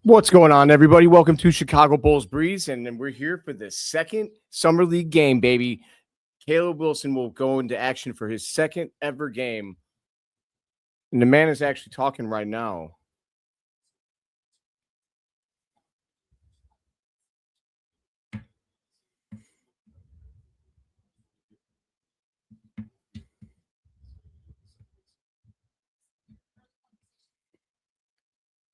What's going on, everybody? Welcome to Chicago Bulls Breeze, and then we're here for the second Summer League game, baby. Caleb Wilson will go into action for his second ever game, and the man is actually talking right now.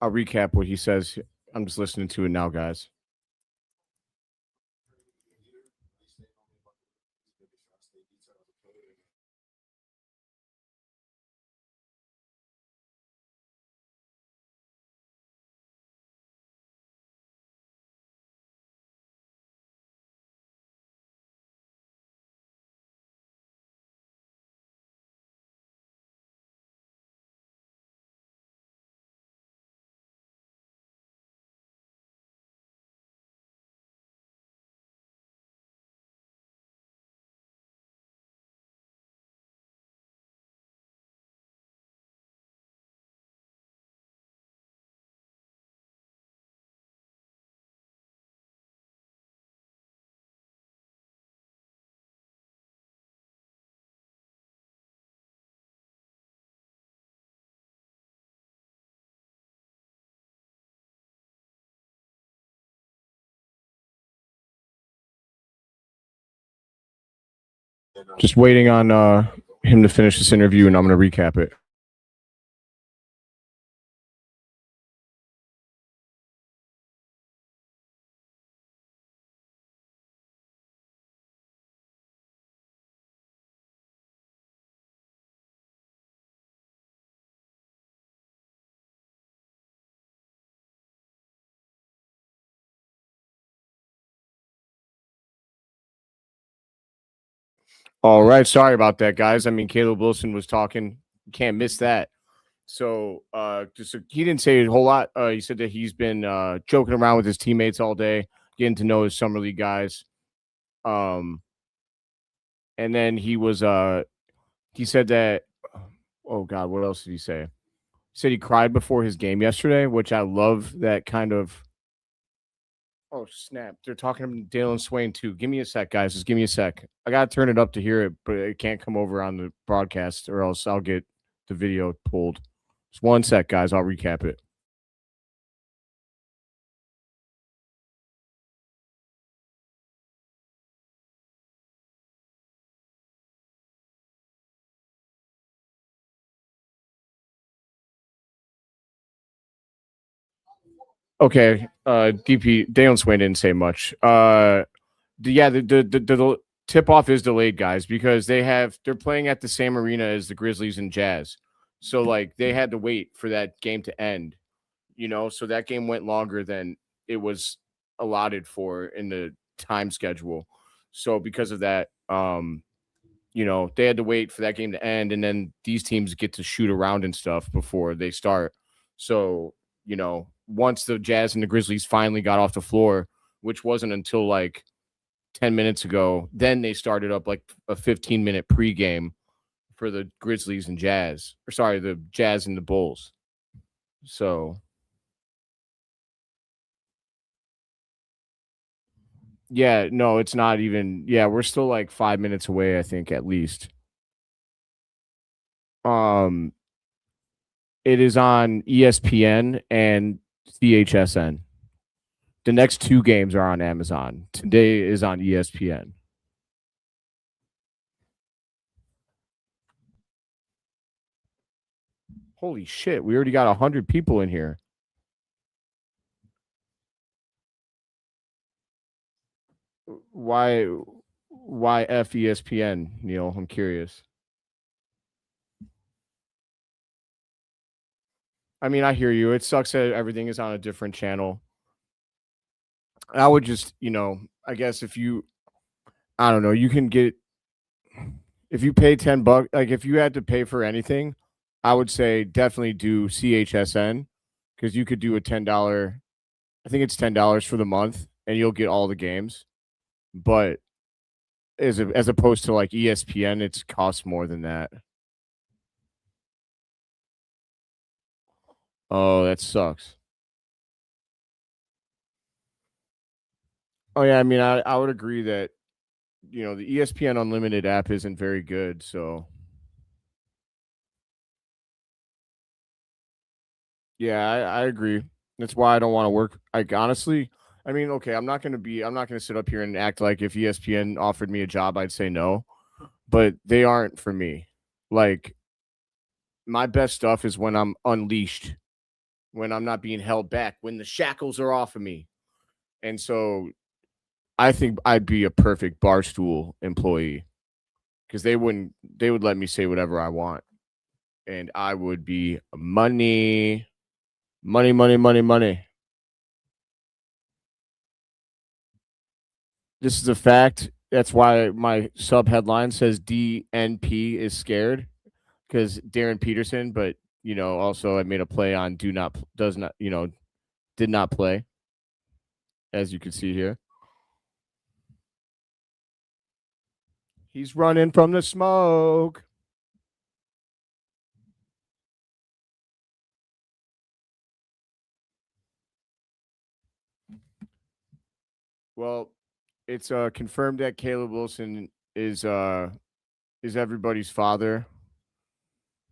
I'll recap what he says. I'm just listening to it now, guys. Just waiting on him to finish this interview, and I'm going to recap it. All right. Sorry about that, guys. I mean, Caleb Wilson was talking. Can't miss that. So he didn't say a whole lot. He said that he's been joking around with his teammates all day, getting to know his summer league guys. And then he said that, oh God, what else did he say? He said he cried before his game yesterday, which I love that kind of. Oh snap! They're talking to Dailyn Swain too. Give me a sec, guys. Just give me a sec. I gotta turn it up to hear it, but it can't come over on the broadcast, or else I'll get the video pulled. Just one sec, guys. I'll recap it. Okay. DP Dailyn Swain didn't say much. The tip off is delayed, guys, because they're playing at the same arena as the Grizzlies and Jazz. So like they had to wait for that game to end, so that game went longer than it was allotted for in the time schedule. So because of that, they had to wait for that game to end, and then these teams get to shoot around and stuff before they start. So, once the Jazz and the Grizzlies finally got off the floor, which wasn't until like 10 minutes ago, then they started up like a 15-minute pregame for the Grizzlies and Jazz. Or sorry, the Jazz and the Bulls. So, yeah, no, it's not even. Yeah, we're still like 5 minutes away, I think, at least. Um, it is on ESPN and CHSN. The next two games are on Amazon. Today is on ESPN. Holy shit, we already got 100 people in here. Why F ESPN, Neil? I'm curious. I mean, I hear you. It sucks that everything is on a different channel. I would just, I guess I don't know, you can get, if you pay $10, like if you had to pay for anything, I would say definitely do CHSN, because you could do a $10. I think it's $10 for the month, and you'll get all the games. But as opposed to like ESPN, it's costs more than that. Oh, that sucks. Oh yeah, I mean, I would agree that the ESPN Unlimited app isn't very good. So yeah, I agree. That's why I don't want to work. Like honestly, I mean, okay, I'm not gonna sit up here and act like if ESPN offered me a job, I'd say no. But they aren't for me. Like my best stuff is when I'm unleashed, when I'm not being held back, when the shackles are off of me. And so I think I'd be a perfect barstool employee because they would let me say whatever I want. And I would be money, money, money, money, money. This is a fact. That's why my sub headline says DNP is scared because Darren Peterson, but also I made a play on does not, did not play, as you can see here. He's running from the smoke. Well, it's confirmed that Caleb Wilson is everybody's father.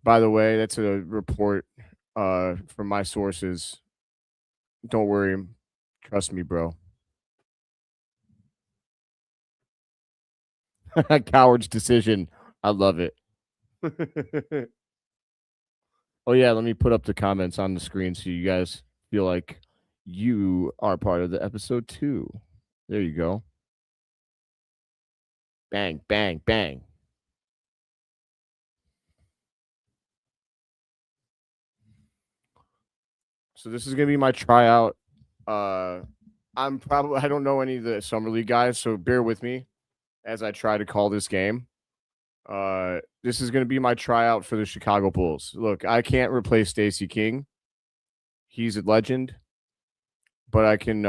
By the way, that's a report from my sources. Don't worry, trust me, bro. Coward's decision. I love it. Oh yeah, let me put up the comments on the screen so you guys feel like you are part of the episode too. There you go. Bang, bang, bang. So this is gonna be my tryout. I don't know any of the summer league guys, so bear with me as I try to call this game. This is gonna be my tryout for the Chicago Bulls. Look, I can't replace Stacey King. He's a legend, but I can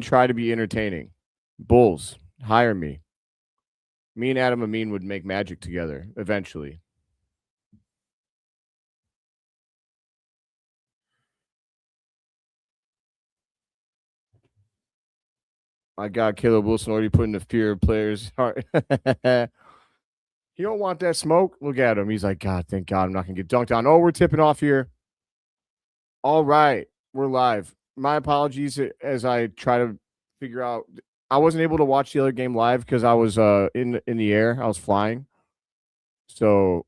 try to be entertaining. Bulls, hire me. Me and Adam Amin would make magic together eventually. My God, Caleb Wilson already putting the fear of players' heart. You don't want that smoke? Look at him. He's like, God, thank God I'm not going to get dunked on. Oh, we're tipping off here. All right. We're live. My apologies as I try to figure out. I wasn't able to watch the other game live because I was in the air. I was flying. So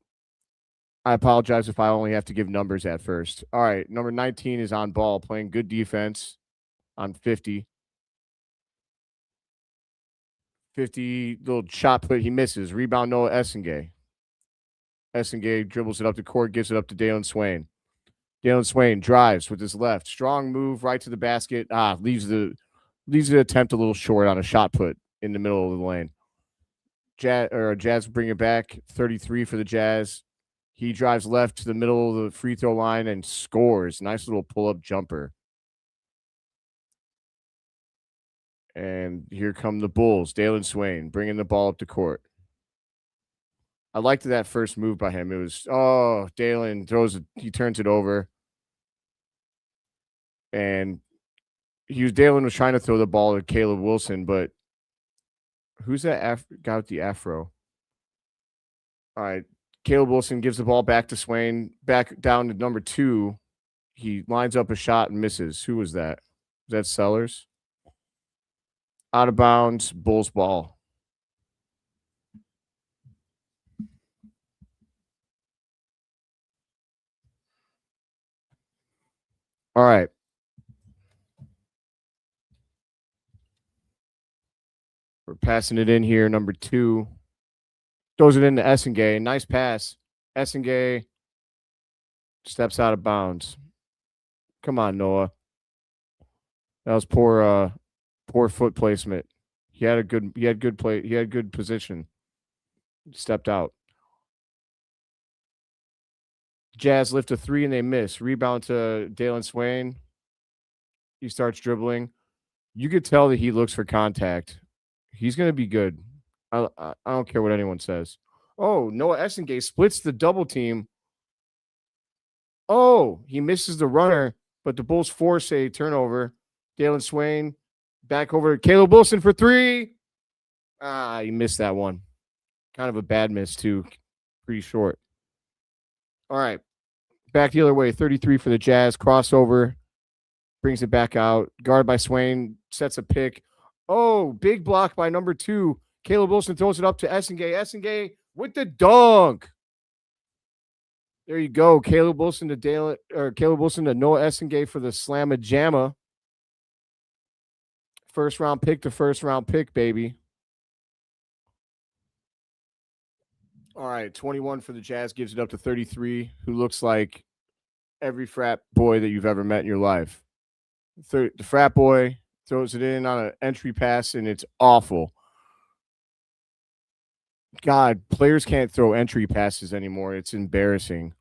I apologize if I only have to give numbers at first. All right. Number 19 is on ball, playing good defense on 50. 50 little shot put. He misses. Rebound Noah Essengue. Essengue dribbles it up the court, gives it up to Dailyn Swain. Dailyn Swain drives with his left. Strong move right to the basket. Leaves the attempt a little short on a shot put in the middle of the lane. Jazz bring it back. 33 for the Jazz. He drives left to the middle of the free throw line and scores. Nice little pull up jumper. And here come the Bulls. Dailyn Swain bringing the ball up the court. I liked that first move by him. It was Dailyn he turns it over, and Dailyn was trying to throw the ball to Caleb Wilson, but who's that guy with the afro? All right, Caleb Wilson gives the ball back to Swain, back down to number 2. He lines up a shot and misses. Who was that? Was that Sellers? Out of bounds, Bulls ball. All right. We're passing it in here. Number 2 throws it into Essengue. Nice pass. Essengue steps out of bounds. Come on, Noah. That was poor foot placement. He had good position. Stepped out. Jazz lift a 3 and they miss. Rebound to Dailyn Swain. He starts dribbling. You could tell that he looks for contact. He's going to be good. I don't care what anyone says. Oh, Noah Essengue splits the double team. Oh, he misses the runner, but the Bulls force a turnover. Dailyn Swain Back over to Caleb Wilson for 3. Ah, you missed that one. Kind of a bad miss, too. Pretty short. All right. Back the other way. 33 for the Jazz. Crossover. Brings it back out. Guard by Swain. Sets a pick. Oh, big block by number 2. Caleb Wilson throws it up to Essengue. Essengue with the dunk. There you go. Caleb Wilson to Noah Essengue for the slamma jamma. First round pick to first round pick, baby. All right, 21 for the Jazz, gives it up to 33, who looks like every frat boy that you've ever met in your life. The frat boy throws it in on an entry pass, and it's awful. God, players can't throw entry passes anymore. It's embarrassing.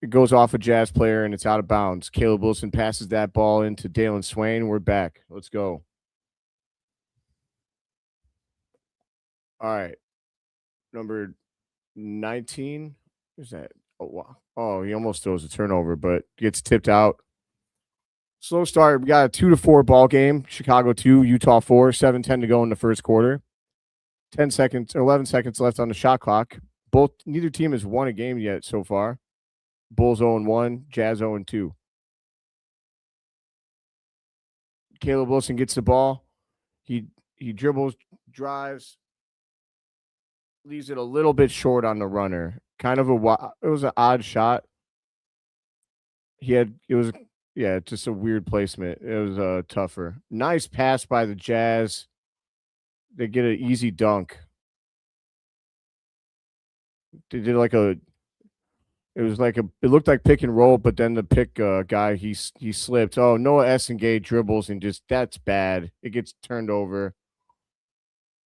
It goes off a Jazz player, and it's out of bounds. Caleb Wilson passes that ball into Dailyn Swain. We're back. Let's go. All right. Number 19. Who's that? Oh, wow. Oh, he almost throws a turnover, but gets tipped out. Slow start. We got a 2-4 ball game. Chicago 2, Utah 4. 7:10 to go in the first quarter. 11 seconds left on the shot clock. Neither team has won a game yet so far. Bulls 0-1, Jazz 0-2. Caleb Wilson gets the ball. He dribbles, drives, leaves it a little bit short on the runner. It was an odd shot. Just a weird placement. It was tougher. Nice pass by the Jazz. They get an easy dunk. They did it looked like pick and roll, but then the pick guy, he slipped. Oh, Noah Essengue dribbles and that's bad. It gets turned over.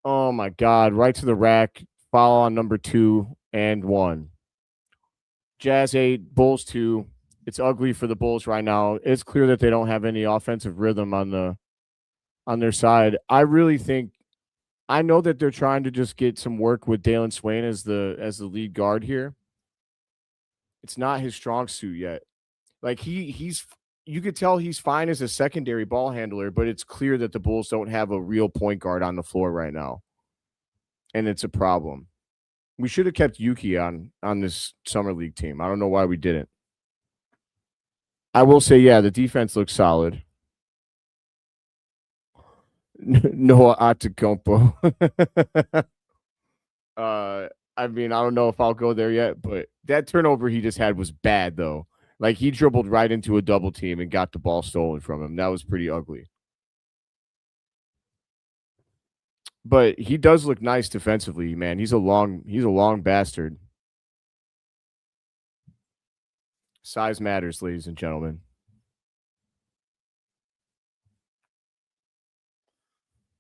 Oh my God, right to the rack. Foul on number 2 and 1. Jazz 8, Bulls 2. It's ugly for the Bulls right now. It's clear that they don't have any offensive rhythm on their side. I know that they're trying to just get some work with Dailyn Swain as the lead guard here. It's not his strong suit yet. Like you could tell he's fine as a secondary ball handler, but it's clear that the Bulls don't have a real point guard on the floor right now. And it's a problem. We should have kept Yuki on this summer league team. I don't know why we didn't. I will say, yeah, the defense looks solid. Noah Antetokounmpo. I don't know if I'll go there yet, but that turnover he just had was bad, though. Like, he dribbled right into a double team and got the ball stolen from him. That was pretty ugly. But he does look nice defensively, man. He's a long bastard. Size matters, ladies and gentlemen.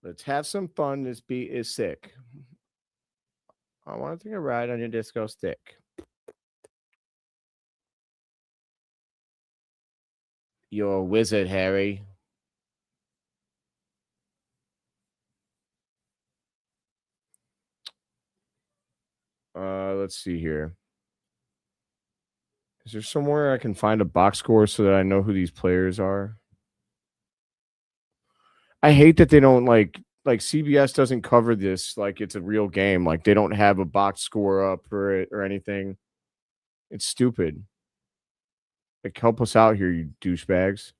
Let's have some fun. This beat is sick. I want to take a ride on your disco stick. You're a wizard, Harry. Let's see here. Is there somewhere I can find a box score so that I know who these players are? I hate that they don't like CBS doesn't cover this like it's a real game. Like, they don't have a box score up for it or anything. It's stupid. Like, help us out here, you douchebags.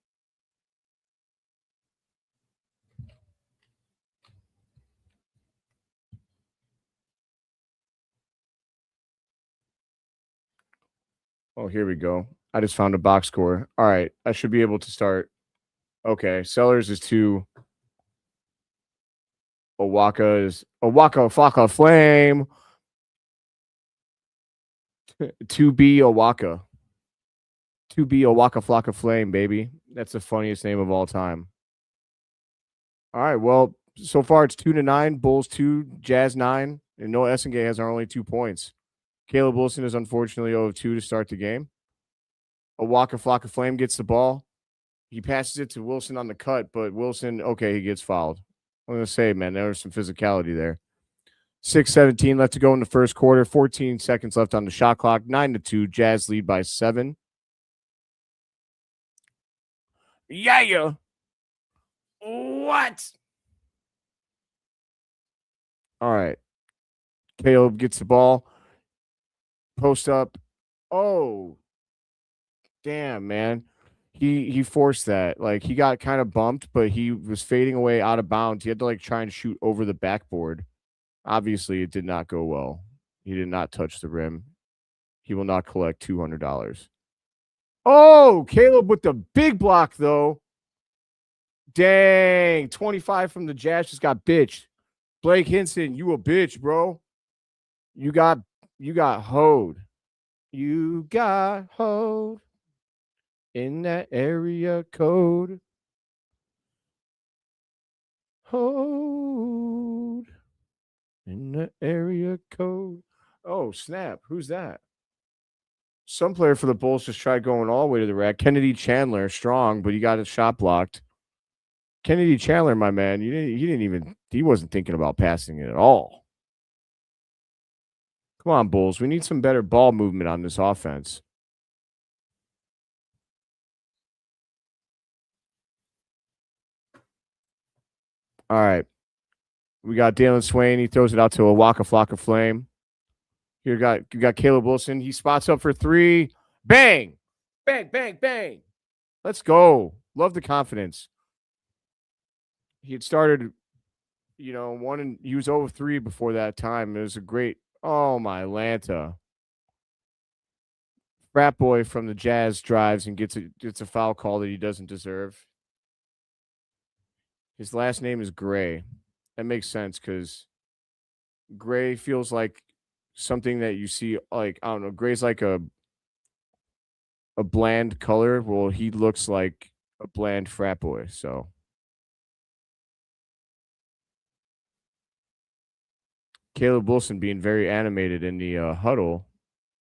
Oh, here we go. I just found a box score. All right. I should be able to start. Okay. Sellers is 2. Owaka is Owaka Flocka Flame. 2B Owaka. 2B Owaka Flocka Flame, baby. That's the funniest name of all time. All right. Well, so far it's 2-9. Bulls 2, Jazz 9. And Noah Essengue has our only 2 points. Caleb Wilson is unfortunately 0 of 2 to start the game. Owaka Flocka Flame gets the ball. He passes it to Wilson on the cut, but Wilson, okay, he gets fouled. I'm going to say, man, there was some physicality there. 6:17 left to go in the first quarter. 14 seconds left on the shot clock. 9-2. Jazz lead by 7. Yeah. What? All right. Caleb gets the ball. Post up. Oh, damn, man. He forced that. Like he got kind of bumped, but he was fading away out of bounds. He had to like try and shoot over the backboard. Obviously, it did not go well. He did not touch the rim. He will not collect $200. Oh, Caleb with the big block though. Dang, 25 from the Jazz just got bitched. Blake Hinson, you a bitch, bro. You got hoed. You got hoed in that area code. Hoed in the area code. Oh, snap. Who's that? Some player for the Bulls just tried going all the way to the rack. Kennedy Chandler, strong, but he got his shot blocked. Kennedy Chandler, my man, he wasn't thinking about passing it at all. Come on, Bulls. We need some better ball movement on this offense. All right. We got Dailyn Swain. He throws it out to a Waka Flocka Flame. Here you got Caleb Wilson. He spots up for three. Bang! Bang, bang, bang. Let's go. Love the confidence. He had started, he was 0-3 before that time. It was a great, oh my Lanta. Frat boy from the Jazz drives and gets a foul call that he doesn't deserve. His last name is Gray. That makes sense because gray feels like something that you see, like, I don't know, gray's like a bland color. Well, he looks like a bland frat boy, so Caleb Wilson being very animated in the huddle.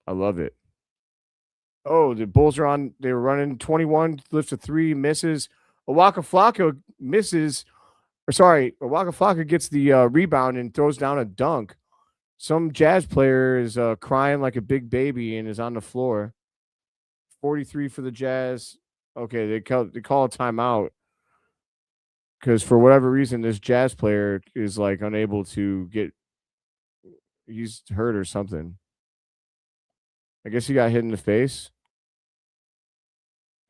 I love it. Oh, the Bulls are on. They were running 21, lifts a three, misses. Waka Flocka misses. Or sorry, Waka Flocka gets the rebound and throws down a dunk. Some Jazz player is crying like a big baby and is on the floor. 43 for the Jazz. Okay, they call a timeout because for whatever reason, this Jazz player is like unable to get. He's hurt or something. I guess he got hit in the face.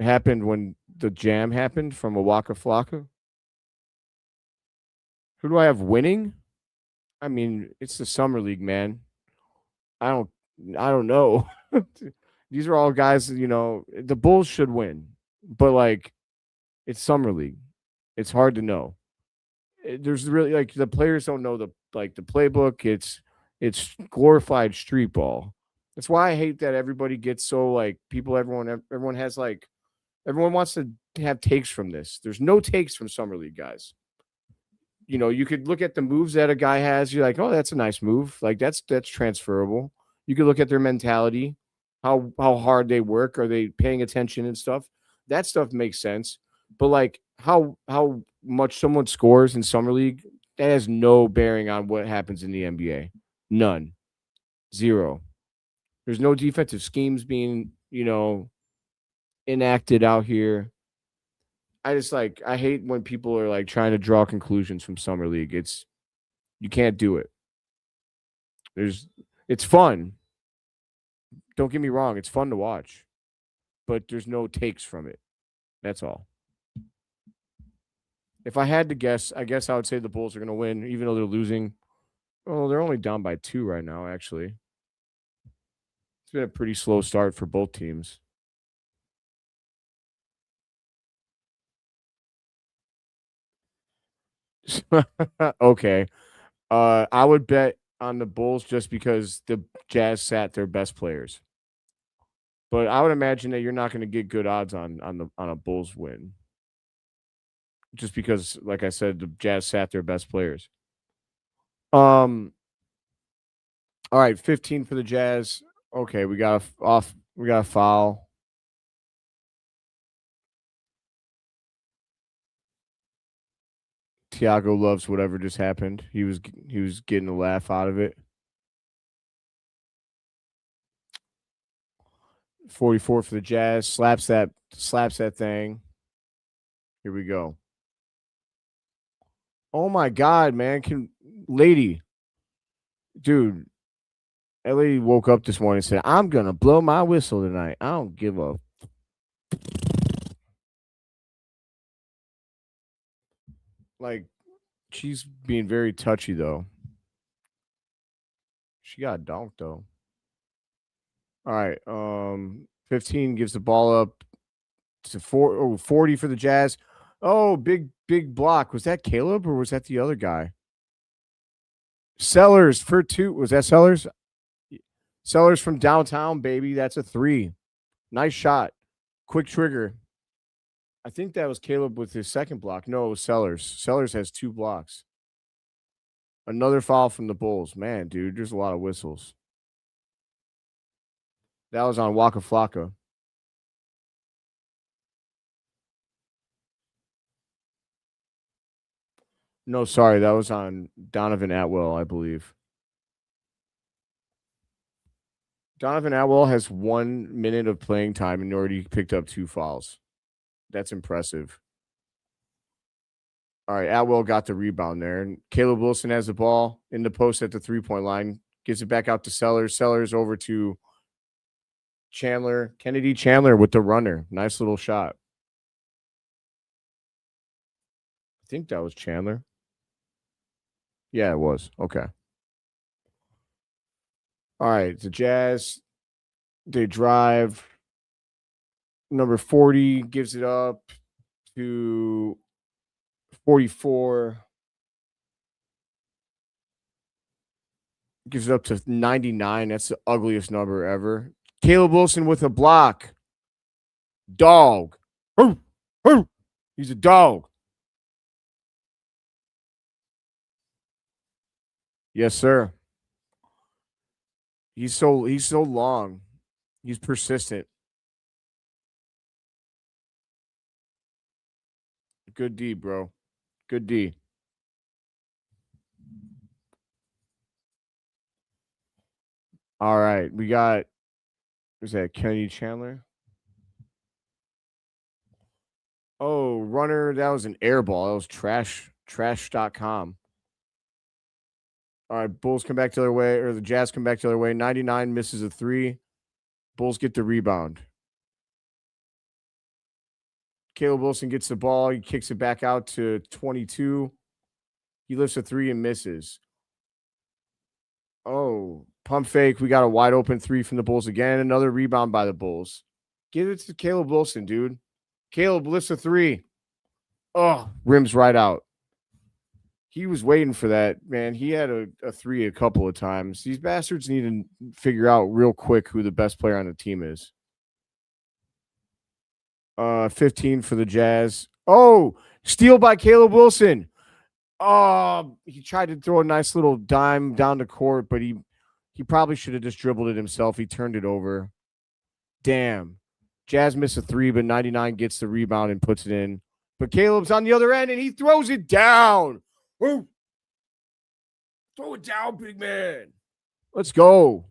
It happened when the jam happened from a Waka Flocka. Who do I have winning? I mean, it's the summer league, man. I don't know. These are all guys, the Bulls should win. But like it's summer league. It's hard to know. There's really like the players don't know the playbook. It's glorified street ball. That's why I hate that everybody gets so like everyone has like everyone wants to have takes from this. There's no takes from summer league guys. You could look at the moves that a guy has. You're like, oh, that's a nice move. Like that's transferable. You could look at their mentality, how hard they work. Are they paying attention and stuff? That stuff makes sense. But like how much someone scores in summer league, that has no bearing on what happens in the NBA. None. Zero. There's no defensive schemes being, enacted out here. I hate when people are like trying to draw conclusions from summer league. You can't do it. It's fun. Don't get me wrong, it's fun to watch. But there's no takes from it. That's all. If I had to guess, I guess I would say the Bulls are going to win, even though they're losing. Oh, they're only down by 2 right now, actually. It's been a pretty slow start for both teams. Okay. I would bet on the Bulls just because the Jazz sat their best players. But I would imagine that you're not going to get good odds on a Bulls win. Just because, like I said, the Jazz sat their best players. All right, 15 for the Jazz. Okay, we got a foul. Tiago loves whatever just happened. He was getting a laugh out of it. 44 for the Jazz. Slaps that thing. Here we go. Oh my God, man. Lady, dude, that lady woke up this morning and said, I'm gonna blow my whistle tonight. I don't give a like she's being very touchy though. She got donked though. All right. 15 gives the ball up to 40 for the Jazz. Oh, big block. Was that Caleb or was that the other guy? Sellers for 2. Was that Sellers? Sellers from downtown, baby. That's a 3. Nice shot. Quick trigger. I think that was Caleb with his second block. No, it was Sellers. Sellers has 2 blocks. Another foul from the Bulls. Man, dude, there's a lot of whistles. That was on Waka Flocka. No, sorry, that was on Donovan Atwell, I believe. Donovan Atwell has 1 minute of playing time and already picked up 2 fouls. That's impressive. All right, Atwell got the rebound there. And Caleb Wilson has the ball in the post at the 3-point line. Gives it back out to Sellers. Sellers over to Chandler. Kennedy Chandler with the runner. Nice little shot. I think that was Chandler. Yeah, it was. Okay. All right, the Jazz, they drive. Number 40 gives it up to 44. Gives it up to 99. That's the ugliest number ever. Caleb Wilson with a block. Dog. He's a dog. Yes, sir. He's so long. He's persistent. Good D, bro. Good D. All right. We got, who's that? Kenny Chandler? Oh, runner. That was an air ball. That was trash.com. All right. Bulls come back the other way, or the Jazz come back the other way. 99 misses a 3. Bulls get the rebound. Caleb Wilson gets the ball. He kicks it back out to 22. He lifts a 3 and misses. Oh, pump fake. We got a wide open 3 from the Bulls again. Another rebound by the Bulls. Give it to Caleb Wilson, dude. Caleb lifts a 3. Oh, rims right out. He was waiting for that, man. He had a 3 a couple of times. These bastards need to figure out real quick who the best player on the team is. 15 for the Jazz. Oh, steal by Caleb Wilson. Oh, he tried to throw a nice little dime down the court, but he probably should have just dribbled it himself. He turned it over. Damn. Jazz missed a 3, but 99 gets the rebound and puts it in. But Caleb's on the other end, and he throws it down. Ooh. Throw it down, big man. Let's go.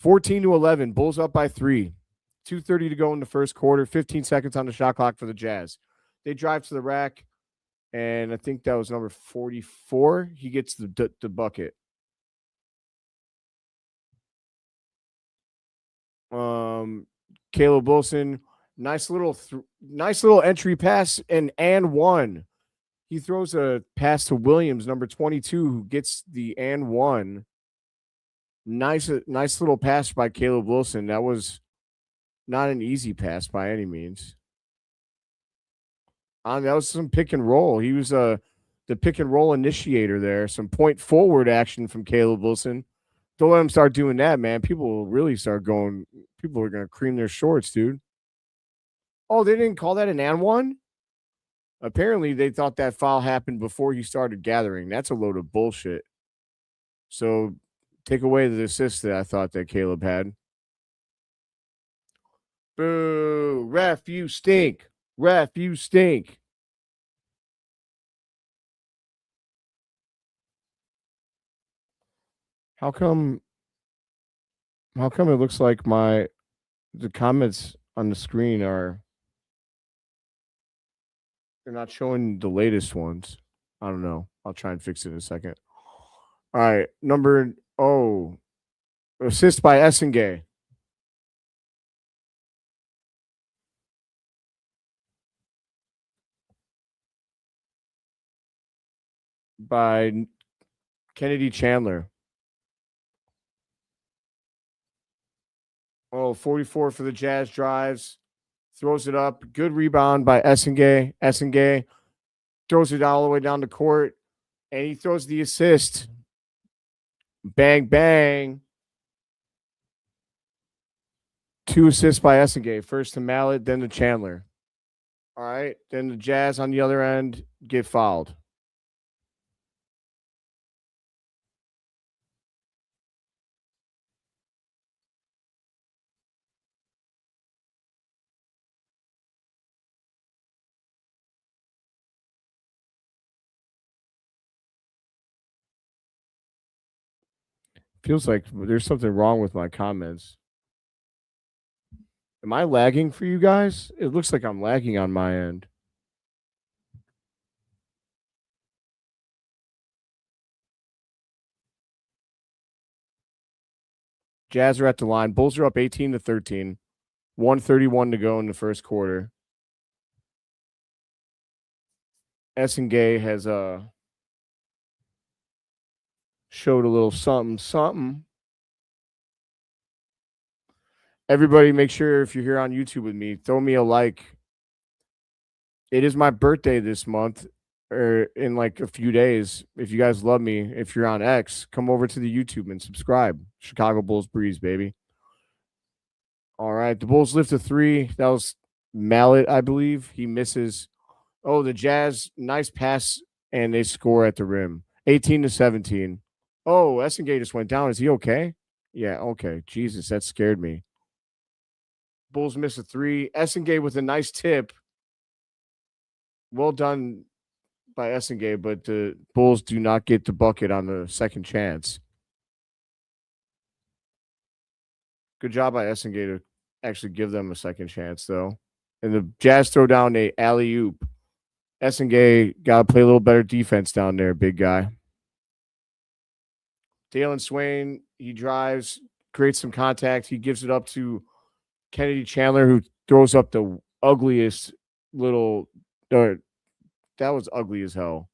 14-11. Bulls up by 3. 2:30 to go in the first quarter. 15 seconds on the shot clock for the Jazz. They drive to the rack, and I think that was number 44. He gets the bucket. Caleb Wilson, nice little entry pass and one. He throws a pass to Williams, number 22, who gets the and one. Nice little pass by Caleb Wilson. That was not an easy pass by any means. That was some pick and roll. He was the pick and roll initiator there. Some point forward action from Caleb Wilson. Don't let him start doing that, man. People will really start going. People are going to cream their shorts, dude. Oh, they didn't call that an and one? Apparently, they thought that foul happened before he started gathering. That's a load of bullshit. So take away the assist that I thought that Caleb had. Boo. Ref, you stink. Ref, you stink. How come it looks like the comments on the screen are They're not showing the latest ones. I don't know. I'll try and fix it in a second. All right. Assist by Essengue. By Kennedy Chandler. 44 for the Jazz drives. Throws it up. Good rebound by Essengue. Essengue throws it all the way down the court. And he throws the assist. Bang, bang. 2 assists by Essengue. First to Mallet, then to Chandler. All right. Then the Jazz on the other end get fouled. Feels like there's something wrong with my comments. Am I lagging for you guys? It looks like I'm lagging on my end. Jazz are at the line. Bulls are up 18-13. 1:31 to go in the first quarter. Essengue has showed a little something. Everybody, make sure if you're here on YouTube with me, throw me a like. It is my birthday this month, or in like a few days. If you guys love me, if you're on X, come over to the YouTube and subscribe. Chicago Bulls Breeze, baby. All right, the Bulls lift a 3. That was Mallet, I believe. He misses. Oh, the Jazz, nice pass, and they score at the rim. 18-17. Oh, Essengue just went down. Is he okay? Yeah, okay. Jesus, that scared me. Bulls miss a 3. Essengue with a nice tip. Well done by Essengue, but the Bulls do not get the bucket on the second chance. Good job by Essengue to actually give them a second chance, though. And the Jazz throw down a alley-oop. Essengue got to play a little better defense down there, big guy. Dailyn Swain, he drives, creates some contact. He gives it up to Kennedy Chandler, who throws up the ugliest little. That was ugly as hell.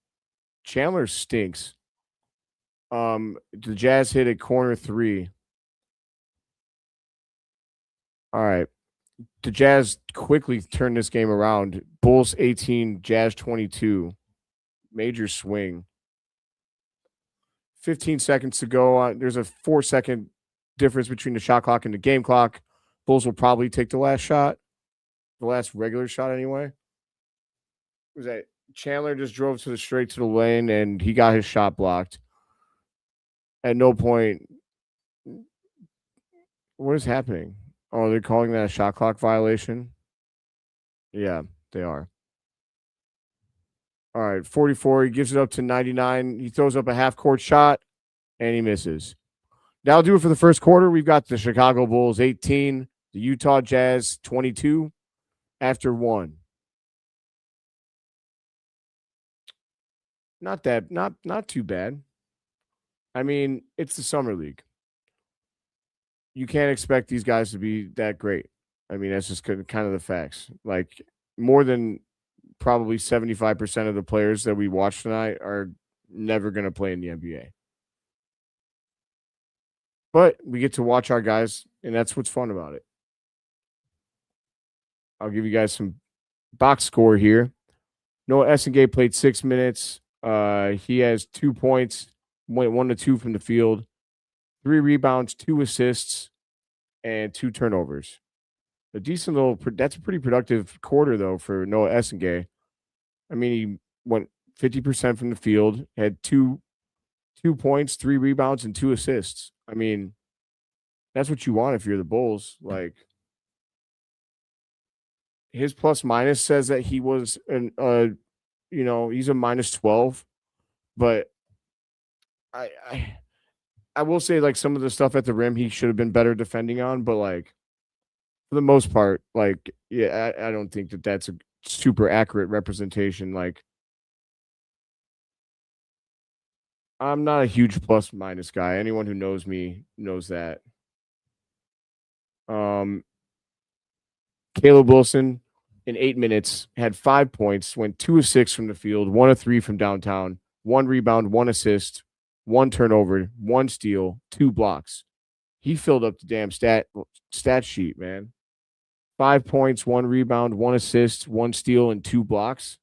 Chandler stinks. The Jazz hit a corner 3. All right. The Jazz quickly turned this game around. Bulls 18, Jazz 22. Major swing. 15 seconds to go. There's a 4-second difference between the shot clock and the game clock. Bulls will probably take the last shot. The last regular shot, anyway. Was that Chandler just drove straight to the lane, and he got his shot blocked. At no point. What is happening? Oh, they're calling that a shot clock violation? Yeah, they are. All right, 44. He gives it up to 99. He throws up a half-court shot, and he misses. That'll do it for the first quarter. We've got the Chicago Bulls 18, the Utah Jazz 22 after 1. Not too bad. I mean, it's the summer league. You can't expect these guys to be that great. I mean, that's just kind of the facts. Like, more than probably 75% of the players that we watch tonight are never going to play in the NBA. But we get to watch our guys, and that's what's fun about it. I'll give you guys some box score here. Noah Essengue played 6 minutes. He has 2 points, went 1 to 2 from the field, 3 rebounds, 2 assists, and 2 turnovers. A decent little. That's a pretty productive quarter, though, for Noah Essengue. I mean, he went 50% from the field, had 2 points, 3 rebounds, and 2 assists. I mean, that's what you want if you're the Bulls. Like, his plus minus says that he was he's a minus 12, but I will say, like, some of the stuff at the rim he should have been better defending on, but like, for the most part, like, yeah, I don't think that's super accurate representation. Like, I'm not a huge plus minus guy. Anyone who knows me knows that. Um, Caleb Wilson in 8 minutes had 5 points, went 2 of 6 from the field, 1 of 3 from downtown, 1 rebound, 1 assist, 1 turnover, 1 steal, 2 blocks. He filled up the damn stat sheet, man. 5 points, 1 rebound, 1 assist, 1 steal, and 2 blocks.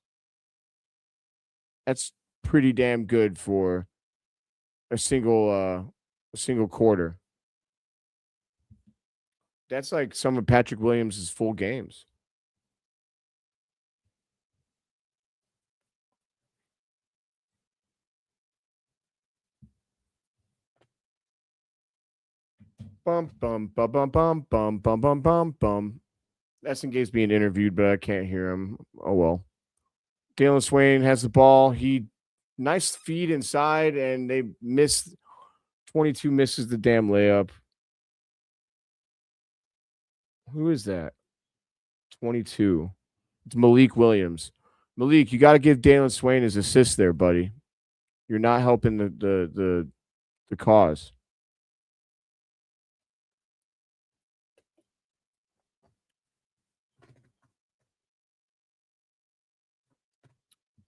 That's pretty damn good for a single quarter. That's like some of Patrick Williams' full games. Bum bum bum bum bum bum bum bum bum bum. Essengue's being interviewed, but I can't hear him. Oh well. Dailyn Swain has the ball. He nice feed inside, and they miss 22 misses the damn layup. Who is that? 22. It's Malik Williams. Malik, you got to give Dailyn Swain his assist there, buddy. You're not helping the cause.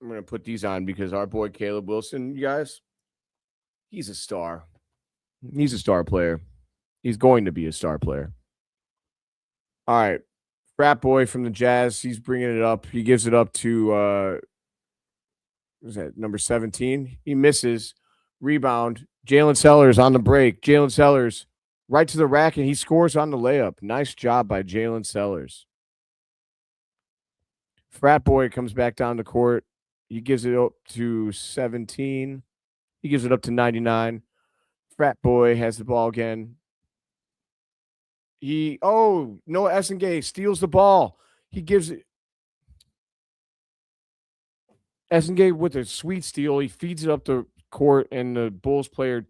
I'm going to put these on because our boy Caleb Wilson, you guys, he's a star. He's a star player. He's going to be a star player. All right. Frat boy from the Jazz. He's bringing it up. He gives it up to, what was that, number 17? He misses. Rebound. Jalen Sellers on the break. Jalen Sellers right to the rack, and he scores on the layup. Nice job by Jalen Sellers. Frat boy comes back down the court. He gives it up to 17. He gives it up to 99. Frat boy has the ball again. Noah Essengue steals the ball. He gives it. Essengue with a sweet steal. He feeds it up the court, and the Bulls player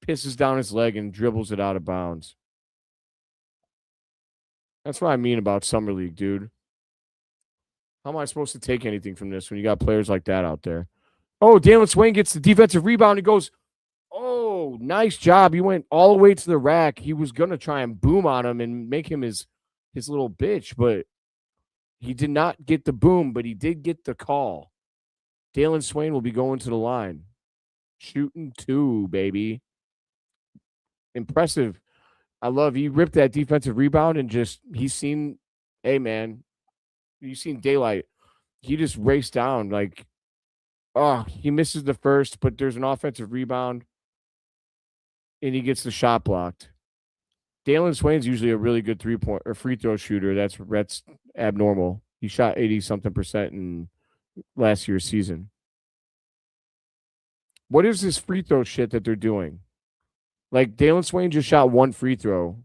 pisses down his leg and dribbles it out of bounds. That's what I mean about Summer League, dude. How am I supposed to take anything from this when you got players like that out there? Oh, Dailyn Swain gets the defensive rebound. He goes, oh, nice job. He went all the way to the rack. He was going to try and boom on him and make him his little bitch, but he did not get the boom, but he did get the call. Dailyn Swain will be going to the line. Shooting 2, baby. Impressive. I love he ripped that defensive rebound and he's seen, hey, man, you've seen daylight. He just raced down like, he misses the first, but there's an offensive rebound, and he gets the shot blocked. Dailyn Swain's usually a really good 3-point or free throw shooter. That's abnormal. He shot 80-something% in last year's season. What is this free throw shit that they're doing? Like, Dailyn Swain just shot 1 free throw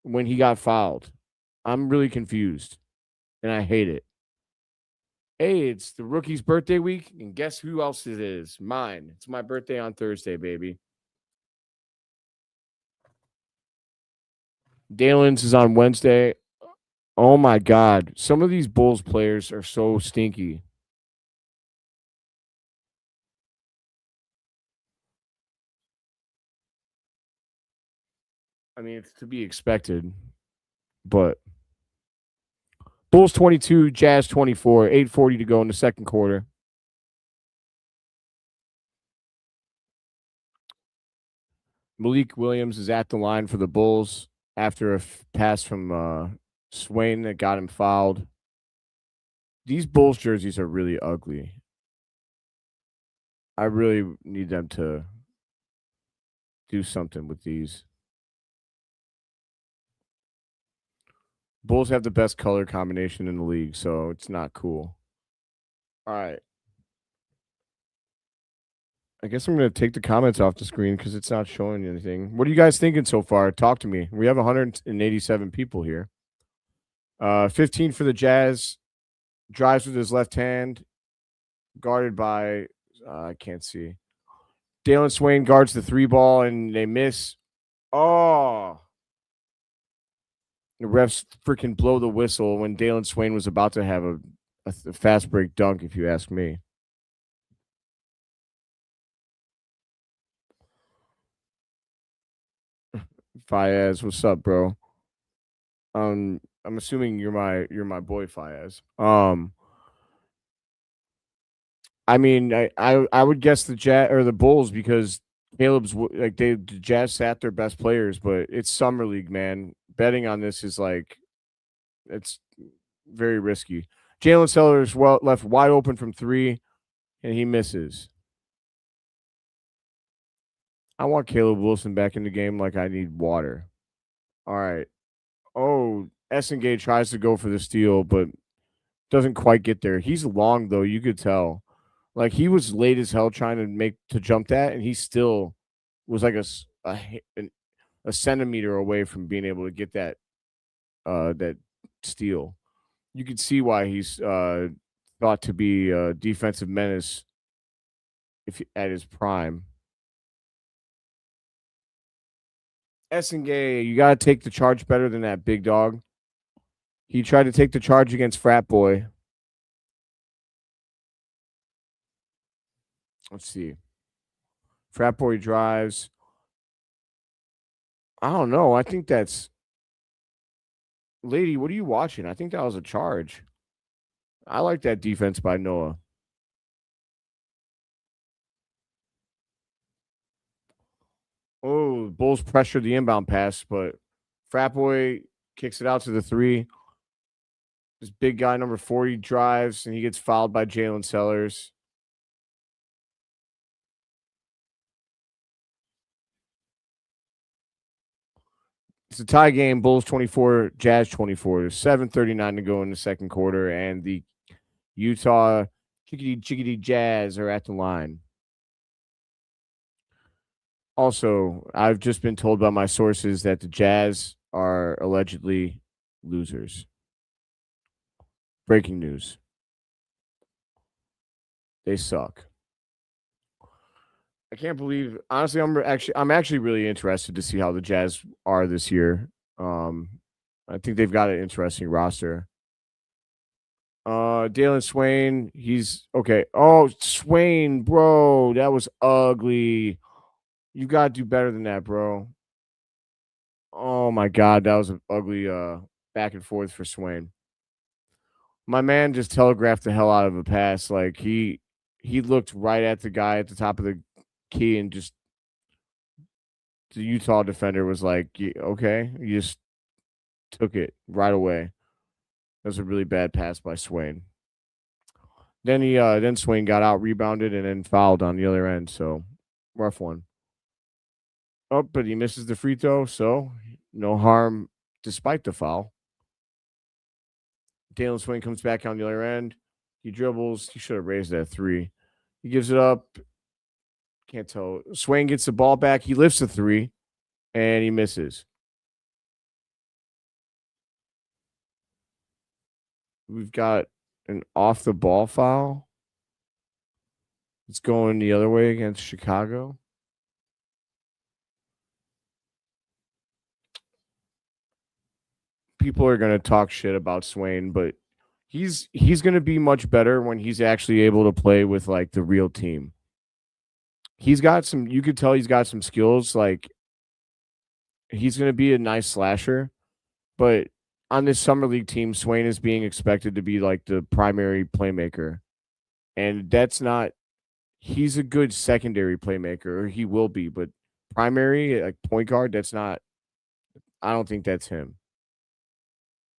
when he got fouled. I'm really confused, and I hate it. Hey, it's the rookie's birthday week, and guess who else it is? Mine. It's my birthday on Thursday, baby. Dailyn's is on Wednesday. Oh, my God. Some of these Bulls players are so stinky. I mean, it's to be expected, but Bulls 22, Jazz 24, 8:40 to go in the second quarter. Malik Williams is at the line for the Bulls after a pass from Swain that got him fouled. These Bulls jerseys are really ugly. I really need them to do something with these. Bulls have the best color combination in the league, so it's not cool. All right. I guess I'm going to take the comments off the screen because it's not showing anything. What are you guys thinking so far? Talk to me. We have 187 people here. 15 for the Jazz. Drives with his left hand. Guarded by, I can't see. Dailyn Swain guards the 3 ball, and they miss. Oh. The refs freaking blow the whistle when Dailyn Swain was about to have a fast break dunk, if you ask me. Fayez, what's up, bro? I'm assuming you're my boy Fayez. I mean, I would guess the Jazz or the Bulls because like the Jazz sat their best players, but it's summer league, man. Betting on this is like it's very risky. Jalen Sellers left wide open from three, and he misses. I want Caleb Wilson back in the game like I need water. All right. Oh, Essengue tries to go for the steal, but doesn't quite get there. He's long though, you could tell. Like he was late as hell trying to jump that, and he still was like a centimeter away from being able to get that steal. You can see why he's thought to be a defensive menace at his prime. Essengue, you got to take the charge better than that, big dog. He tried to take the charge against Frat Boy. Let's see. Frat Boy drives. I don't know. I think that's Lady, what are you watching? I think that was a charge. I like that defense by Noah. Oh, Bulls pressured the inbound pass, but Frat Boy kicks it out to the three. This big guy, number 40, drives, and he gets fouled by Jalen Sellers. It's a tie game. Bulls 24, Jazz 24. There's 7:39 to go in the second quarter, and the Utah Chickadee Jazz are at the line. Also, I've just been told by my sources that the Jazz are allegedly losers. Breaking news. They suck. I can't believe. Honestly, I'm actually really interested to see how the Jazz are this year. I think they've got an interesting roster. Dailyn Swain, he's okay. Oh, Swain, bro, that was ugly. You gotta do better than that, bro. Oh my god, that was an ugly back and forth for Swain. My man just telegraphed the hell out of a pass. Like he looked right at the guy at the top of the key and just the Utah defender was like, okay, you just took it right away. That was a really bad pass by Swain. Then Swain got out rebounded and then fouled on the other end. So rough one. Oh, but he misses the free throw, so no harm despite the foul. Dailyn Swain comes back on the other end. He dribbles. He should have raised that three. He gives it up. Can't tell. Swain gets the ball back. He lifts the three, and he misses. We've got an off the ball foul. It's going the other way against Chicago. People are going to talk shit about Swain, but he's going to be much better when he's actually able to play with like the real team. He's got some, you could tell he's got some skills. Like he's going to be a nice slasher, but on this summer league team, Swain is being expected to be like the primary playmaker. And that's not, he's a good secondary playmaker, or he will be, but primary, like point guard, that's not, I don't think that's him.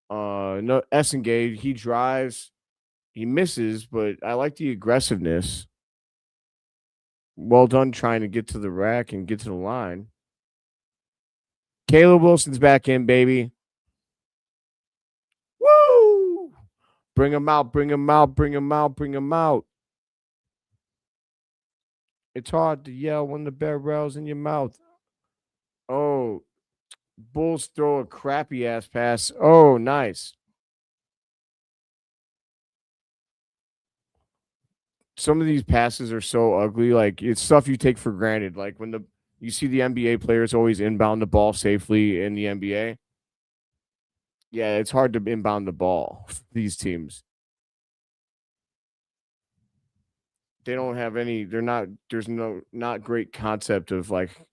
No, Essengue, he drives, he misses, but I like the aggressiveness. Well done trying to get to the rack and get to the line. Caleb Wilson's back in, baby. Woo! Bring him out, bring him out, bring him out, bring him out. It's hard to yell when the barrel's in your mouth. Oh, Bulls throw a crappy ass pass. Oh, nice. Some of these passes are so ugly. Like it's stuff you take for granted. Like when you see the NBA players always inbound the ball safely in the NBA. Yeah, it's hard to inbound the ball for these teams. they don't have any. They're not. There's not great concept of like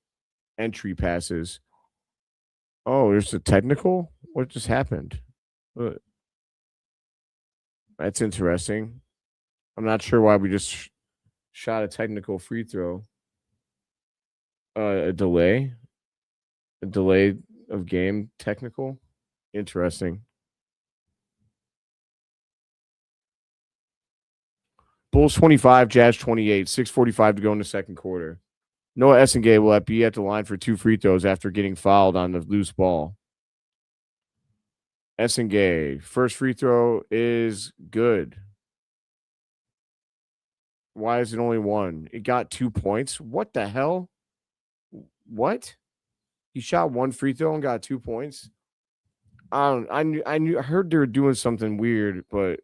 entry passes. Oh, there's a technical. What just happened? Uh, That's interesting. I'm not sure why we just shot a technical free throw. A delay of game technical. Interesting. Bulls 25, Jazz 28, 6:45 to go in the second quarter. Noah Essengue will be at the line for 2 free throws after getting fouled on the loose ball. Essengue, first free throw is good. Why is it only 1? It got 2 points. What the hell? What? He shot 1 free throw and got 2 points. I heard they were doing something weird, but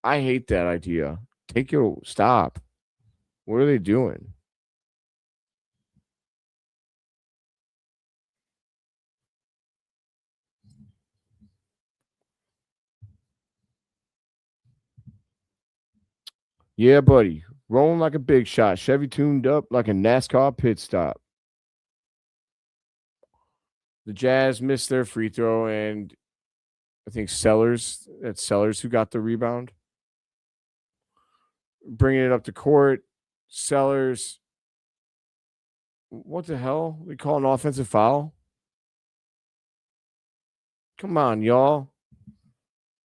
I hate that idea. Stop. What are they doing? Yeah, buddy. Rolling like a big shot. Chevy tuned up like a NASCAR pit stop. The Jazz missed their free throw, and I think that's Sellers who got the rebound. Bringing it up to court. Sellers. What the hell? We call an offensive foul? Come on, y'all.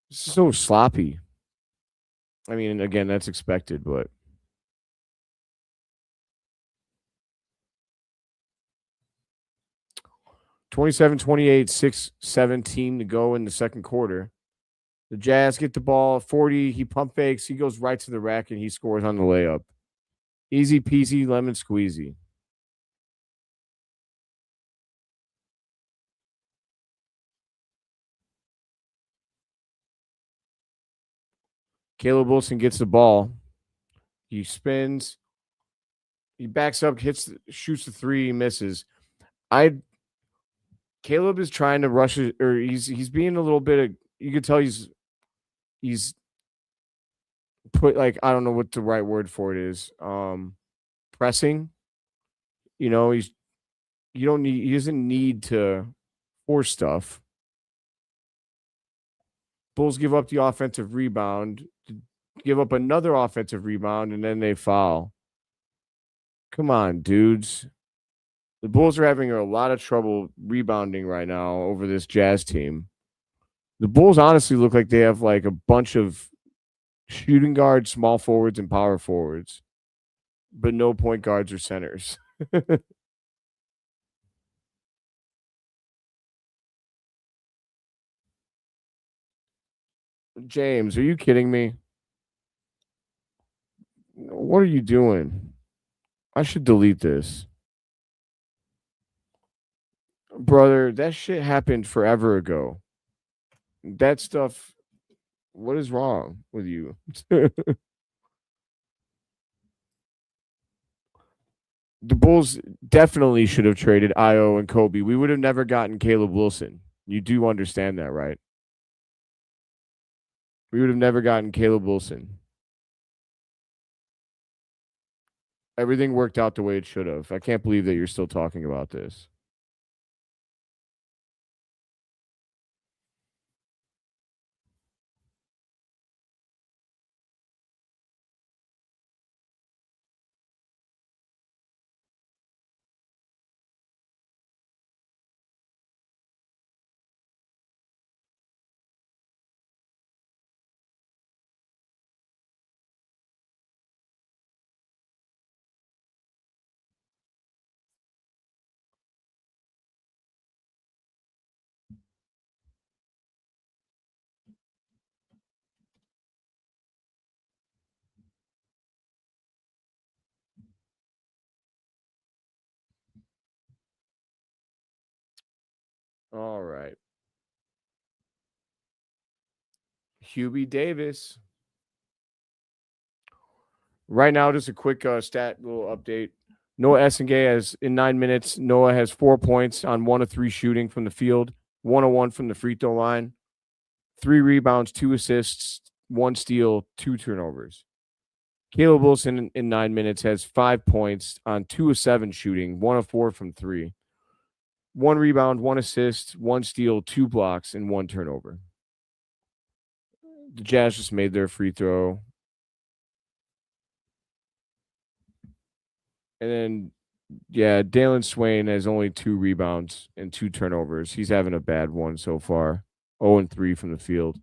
This is so sloppy. I mean, again, that's expected, but 27-28, 6:17 to go in the second quarter. The Jazz get the ball, 40. He pump fakes. He goes right to the rack, and he scores on the layup. Easy peasy, lemon squeezy. Caleb Wilson gets the ball. He spins. He backs up, shoots the 3, he misses. Caleb is trying to rush it, or he's being a little bit of, you could tell he's put, like, I don't know what the right word for it is. Pressing. You know, he doesn't need to force stuff. Bulls give up the offensive rebound, give up another offensive rebound, and then they foul. Come on, dudes. The Bulls are having a lot of trouble rebounding right now over this Jazz team. The Bulls honestly look like they have like a bunch of shooting guards, small forwards, and power forwards, but no point guards or centers. James, are you kidding me? What are you doing? I should delete this. Brother, that shit happened forever ago. That stuff, what is wrong with you? The Bulls definitely should have traded Io and Kobe. We would have never gotten Caleb Wilson. You do understand that, right? We would have never gotten Caleb Wilson. Everything worked out the way it should have. I can't believe that you're still talking about this. All right. Hubie Davis. Right now, just a quick stat little update. Noah Essengue has, in 9 minutes, Noah has 4 points on 1 of 3 shooting from the field, 1 of 1 from the free throw line, 3 rebounds, 2 assists, 1 steal, 2 turnovers. Caleb Wilson in 9 minutes has 5 points on 2 of 7 shooting, 1 of 4 from three, 1 rebound, 1 assist, 1 steal, 2 blocks, and 1 turnover. The Jazz just made their free throw. And then, yeah, Dailyn Swain has only 2 rebounds and 2 turnovers. He's having a bad one so far. 0-3 from the field.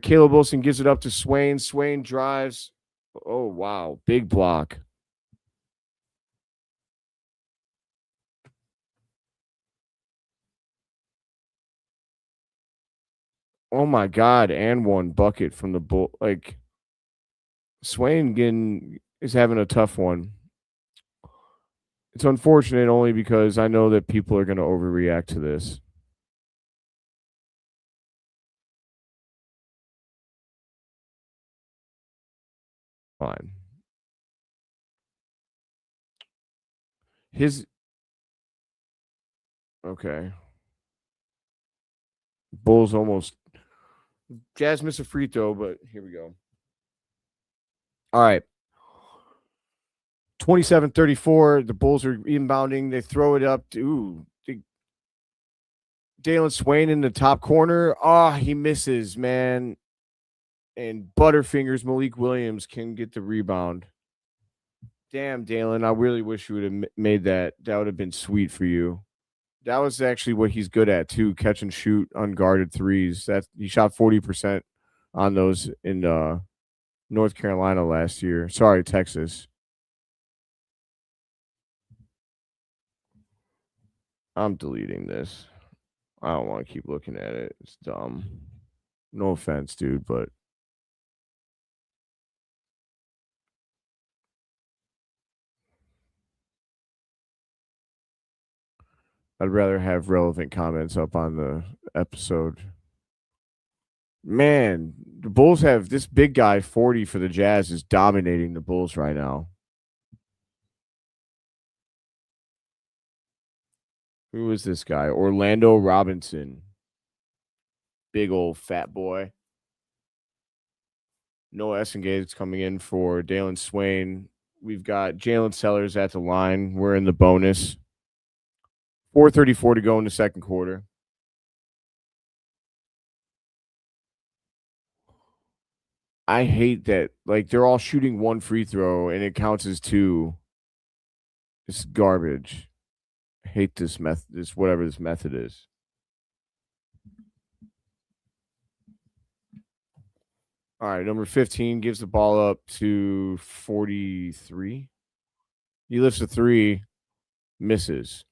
Caleb Wilson gives it up to Swain. Swain drives. Oh, wow. Big block. Oh, my God. And 1 bucket from the Bull. Like, Swain is having a tough one. It's unfortunate only because I know that people are going to overreact to this. Fine. Okay. Bulls almost. Jazz missed a free throw, but here we go. All right. 27-34. The Bulls are inbounding. They throw it up. Dailyn Swain in the top corner. Oh, he misses, man. And Butterfingers Malik Williams can get the rebound. Damn, Dailyn, I really wish you would have made that. That would have been sweet for you. That was actually what he's good at too, catch and shoot unguarded threes. That he shot 40% on those in North Carolina last year. Sorry, Texas. I'm deleting this. I don't want to keep looking at it. It's dumb. No offense, dude, but I'd rather have relevant comments up on the episode. Man, the Bulls have this big guy, 40 for the Jazz, is dominating the Bulls right now. Who is this guy? Orlando Robinson. Big old fat boy. Noah Essengue is coming in for Dailyn Swain. We've got Jalen Sellers at the line. We're in the bonus. 4:34 to go in the second quarter. I hate that. Like, they're all shooting one free throw and it counts as two. It's garbage. I hate this method, this whatever this method is. All right, number 15 gives the ball up to 43. He lifts a three, misses.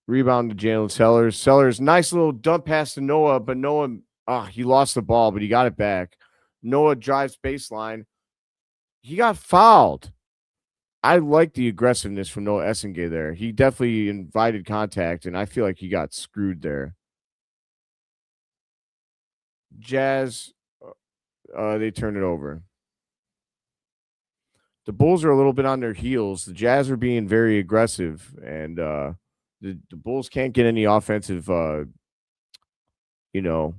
Rebound to Jalen Sellers. Sellers, nice little dump pass to Noah, but Noah, he lost the ball, but he got it back. Noah drives baseline. He got fouled. I like the aggressiveness from Noah Essengue there. He definitely invited contact, and I feel like he got screwed there. Jazz, they turn it over. The Bulls are a little bit on their heels. The Jazz are being very aggressive, and the Bulls can't get any offensive. You know,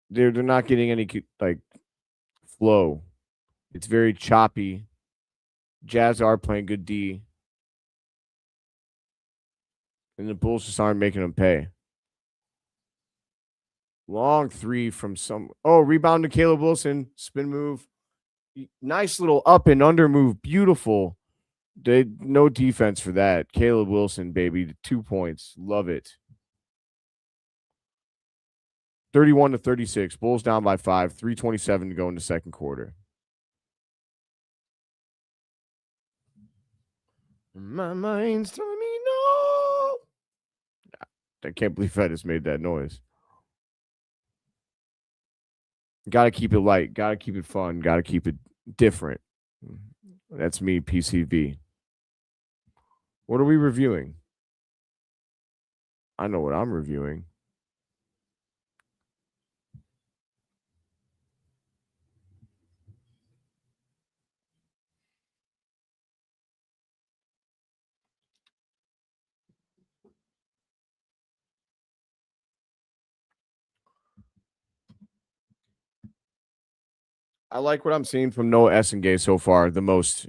they're not getting any like flow. It's very choppy. Jazz are playing good D, and the Bulls just aren't making them pay. Long three from some. Oh, rebound to Caleb Wilson. Spin move. Nice little up and under move. Beautiful. No defense for that. Caleb Wilson, baby. 2 points. Love it. 31-36. Bulls down by 5. 3:27 to go in the second quarter. My mind's telling me no. I can't believe I just made that noise. Got to keep it light. Got to keep it fun. Got to keep it different. That's me, PCV. What are we reviewing? I know what I'm reviewing. I like what I'm seeing from Noah Essengue so far the most.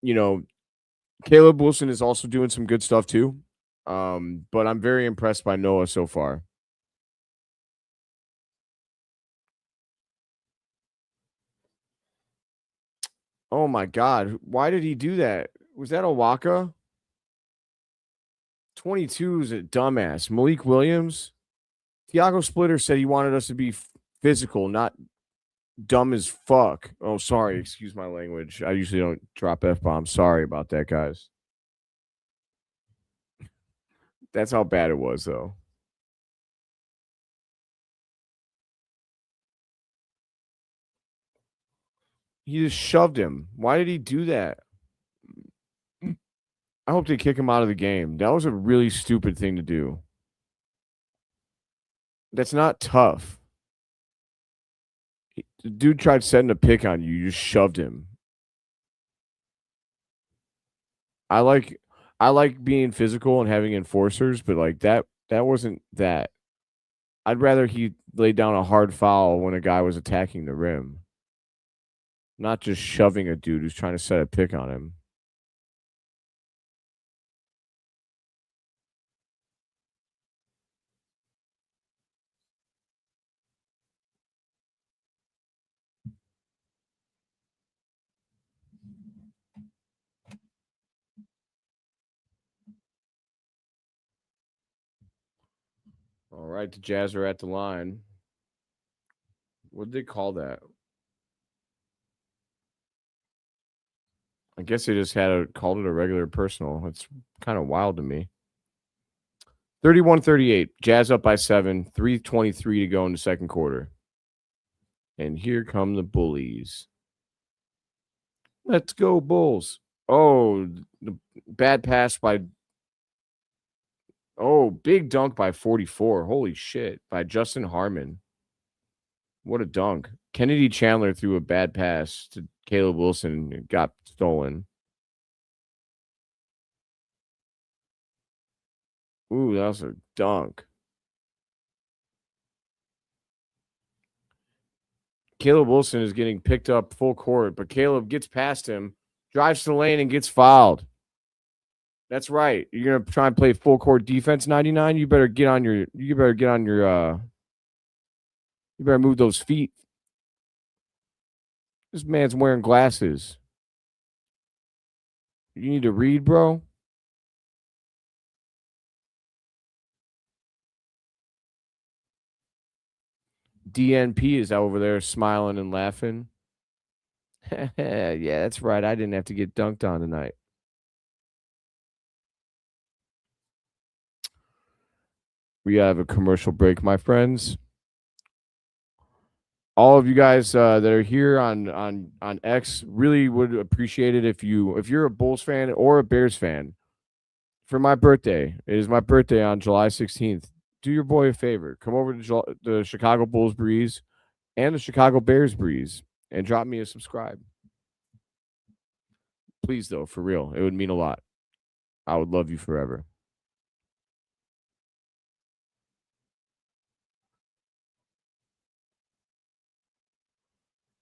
You know, Caleb Wilson is also doing some good stuff too. But I'm very impressed by Noah so far. Oh my God. Why did he do that? Was that a Waka? 22 is a dumbass. Malik Williams. Tiago Splitter said he wanted us to be physical, not dumb as fuck. Oh, sorry. Excuse my language. I usually don't drop F bombs. Sorry about that, guys. That's how bad it was, though. He just shoved him. Why did he do that? I hope they kick him out of the game. That was a really stupid thing to do. That's not tough. The dude tried setting a pick on you. You just shoved him. I like I like being physical and having enforcers, but like that wasn't that. I'd rather he laid down a hard foul when a guy was attacking the rim, not just shoving a dude who's trying to set a pick on him. All right, the Jazz are at the line. What did they call that? I guess they just called it a regular personal. It's kind of wild to me. 31-38. Jazz up by 7. 3:23 to go in the second quarter. And here come the bullies. Let's go, Bulls. Oh, the bad pass by. Oh, big dunk by 44. Holy shit. By Justin Harmon. What a dunk. Kennedy Chandler threw a bad pass to Caleb Wilson and got stolen. Ooh, that was a dunk. Caleb Wilson is getting picked up full court, but Caleb gets past him, drives to the lane, and gets fouled. That's right. You're gonna try and play full court defense 99. You better get on your you better move those feet. This man's wearing glasses. You need to read, bro. DNP is over there smiling and laughing. Yeah, that's right. I didn't have to get dunked on tonight. We have a commercial break, my friends. All of you guys that are here on X really would appreciate it if you're a Bulls fan or a Bears fan. For my birthday, it is my birthday on July 16th. Do your boy a favor. Come over to the Chicago Bulls Breeze and the Chicago Bears Breeze and drop me a subscribe. Please, though, for real. It would mean a lot. I would love you forever.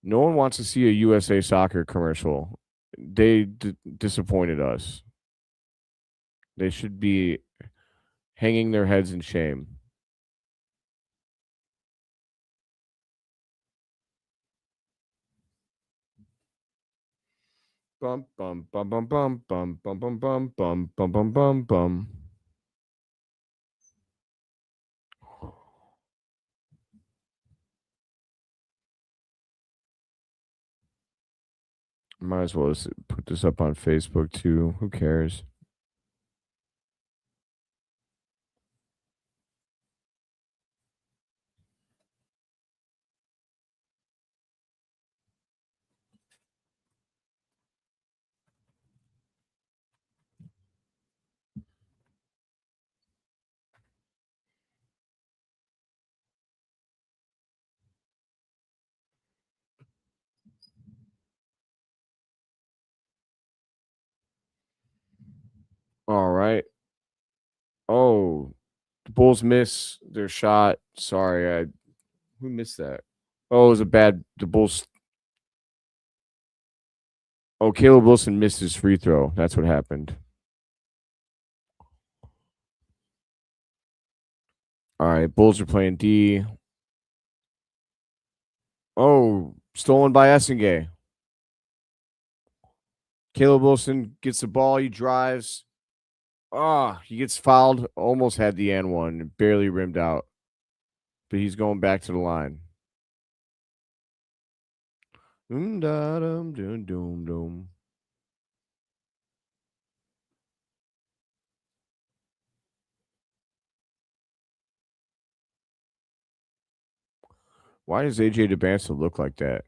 No one wants to see a USA Soccer commercial. They disappointed us. They should be hanging their heads in shame. Bum bum bum bum bum bum bum bum bum bum bum bum bum bum. Might as well just put this up on Facebook too. Who cares? All right. Oh, the Bulls miss their shot. Sorry, who missed that? Oh, it was the Bulls. Oh, Caleb Wilson missed his free throw. That's what happened. All right, Bulls are playing D. Oh, stolen by Essengue. Caleb Wilson gets the ball. He drives. He gets fouled. Almost had the and one. Barely rimmed out. But he's going back to the line. Why does AJ DeBanza look like that?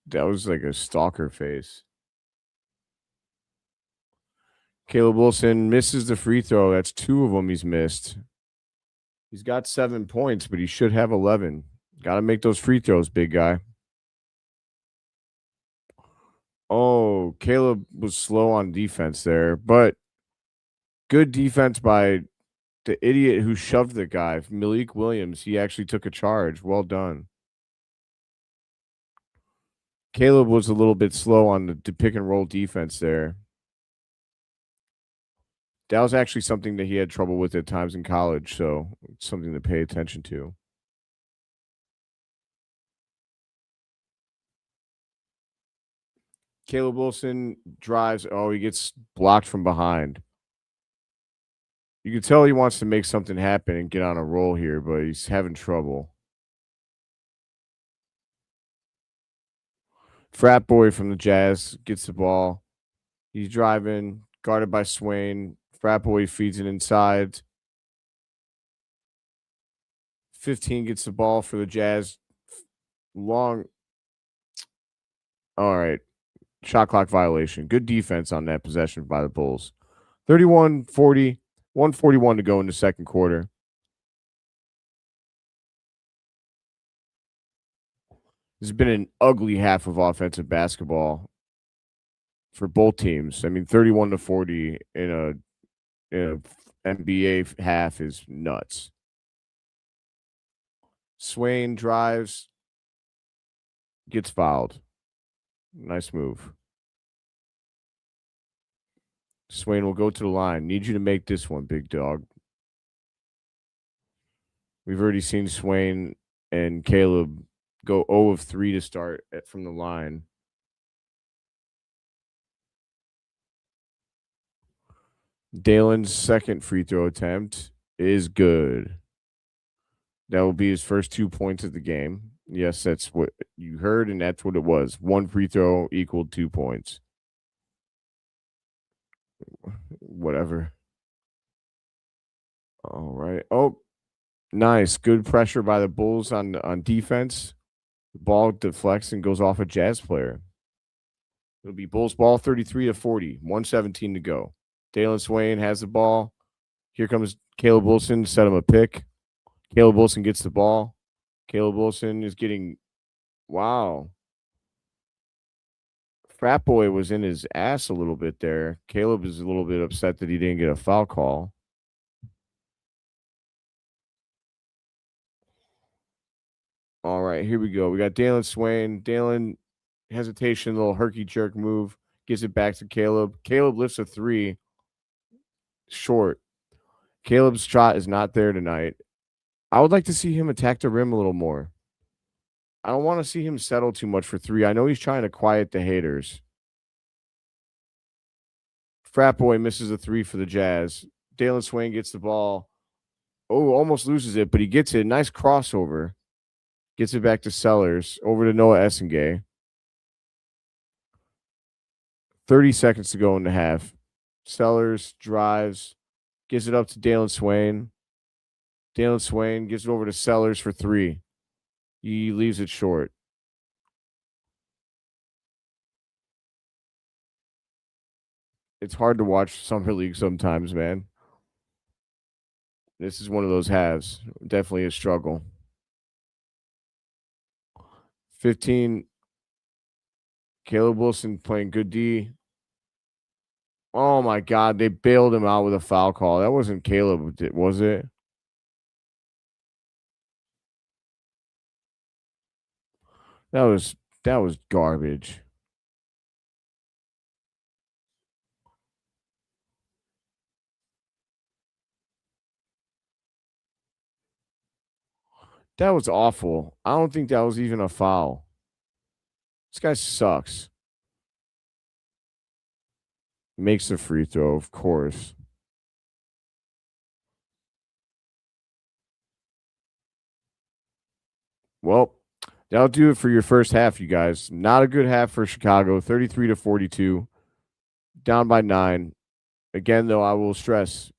That was like a stalker face. Caleb Wilson misses the free throw. That's 2 of them he's missed. He's got 7 points, but he should have 11. Got to make those free throws, big guy. Oh, Caleb was slow on defense there, but good defense by the idiot who shoved the guy, Malik Williams. He actually took a charge. Well done. Caleb was a little bit slow on the pick and roll defense there. That was actually something that he had trouble with at times in college, so it's something to pay attention to. Caleb Wilson drives. Oh, he gets blocked from behind. You can tell he wants to make something happen and get on a roll here, but he's having trouble. Frat boy from the Jazz gets the ball. He's driving, guarded by Swain. Frat boy feeds it inside. 15 gets the ball for the Jazz. Long. All right. Shot clock violation. Good defense on that possession by the Bulls. 31-40, 141 to go in the second quarter. This has been an ugly half of offensive basketball for both teams. I mean, 31-40 in a NBA half is nuts. Swain drives, gets fouled. Nice move. Swain will go to the line. Need you to make this one, big dog. We've already seen Swain and Caleb go 0 of 3 to start from the line. Dailyn's second free throw attempt is good. That will be his first 2 points of the game. Yes, that's what you heard, and that's what it was. 1 free throw equaled 2 points. Whatever. All right. Oh, nice. Good pressure by the Bulls on defense. The ball deflects and goes off a Jazz player. It'll be Bulls ball 33-40, 117 to go. Dailyn Swain has the ball. Here comes Caleb Wilson, set him a pick. Caleb Wilson gets the ball. Caleb Wilson is getting, wow. Frat boy was in his ass a little bit there. Caleb is a little bit upset that he didn't get a foul call. All right, here we go. We got Dailyn Swain. Dailyn, hesitation, little herky jerk move. Gives it back to Caleb. Caleb lifts a 3. Short. Caleb's shot is not there tonight. I would like to see him attack the rim a little more. I don't want to see him settle too much for 3. I know he's trying to quiet the haters. Frat boy misses a 3 for the Jazz. Dailyn Swain gets the ball. Oh, almost loses it, but he gets it. Nice crossover. Gets it back to Sellers. Over to Noah Essengue. 30 seconds to go in the half. Sellers drives. Gives it up to Dailyn Swain. Dailyn Swain gives it over to Sellers for 3. He leaves it short. It's hard to watch Summer League sometimes, man. This is one of those halves. Definitely a struggle. 15. Caleb Wilson playing good D. Oh my God, they bailed him out with a foul call. That wasn't Caleb, was it? That was garbage. That was awful. I don't think that was even a foul. This guy sucks. Makes the free throw, of course. Well, that'll do it for your first half, you guys. Not a good half for Chicago, 33-42, down by 9. Again, though, I will stress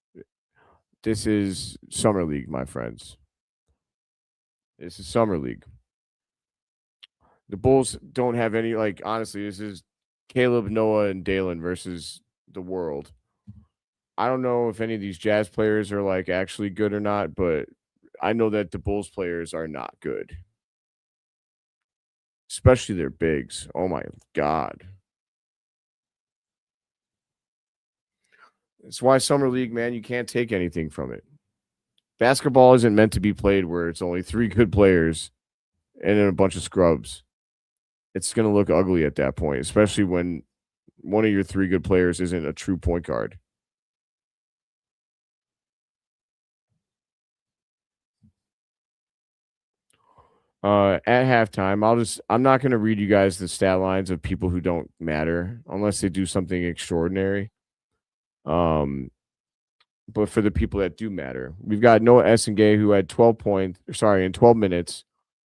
this is Summer League, my friends. This is Summer League. The Bulls don't have any, like, honestly, this is Caleb, Noah, and Dailyn versus the world. I don't know if any of these Jazz players are, like, actually good or not, but I know that the Bulls players are not good, especially their bigs. Oh my God. It's why Summer League, man, you can't take anything from it. Basketball isn't meant to be played where it's only 3 good players and then a bunch of scrubs. It's going to look ugly at that point, especially when one of your 3 good players isn't a true point guard. At halftime, I'm not going to read you guys the stat lines of people who don't matter unless they do something extraordinary. Um, but for the people that do matter, we've got Noah Essengue who had 12 points. Sorry, in 12 minutes,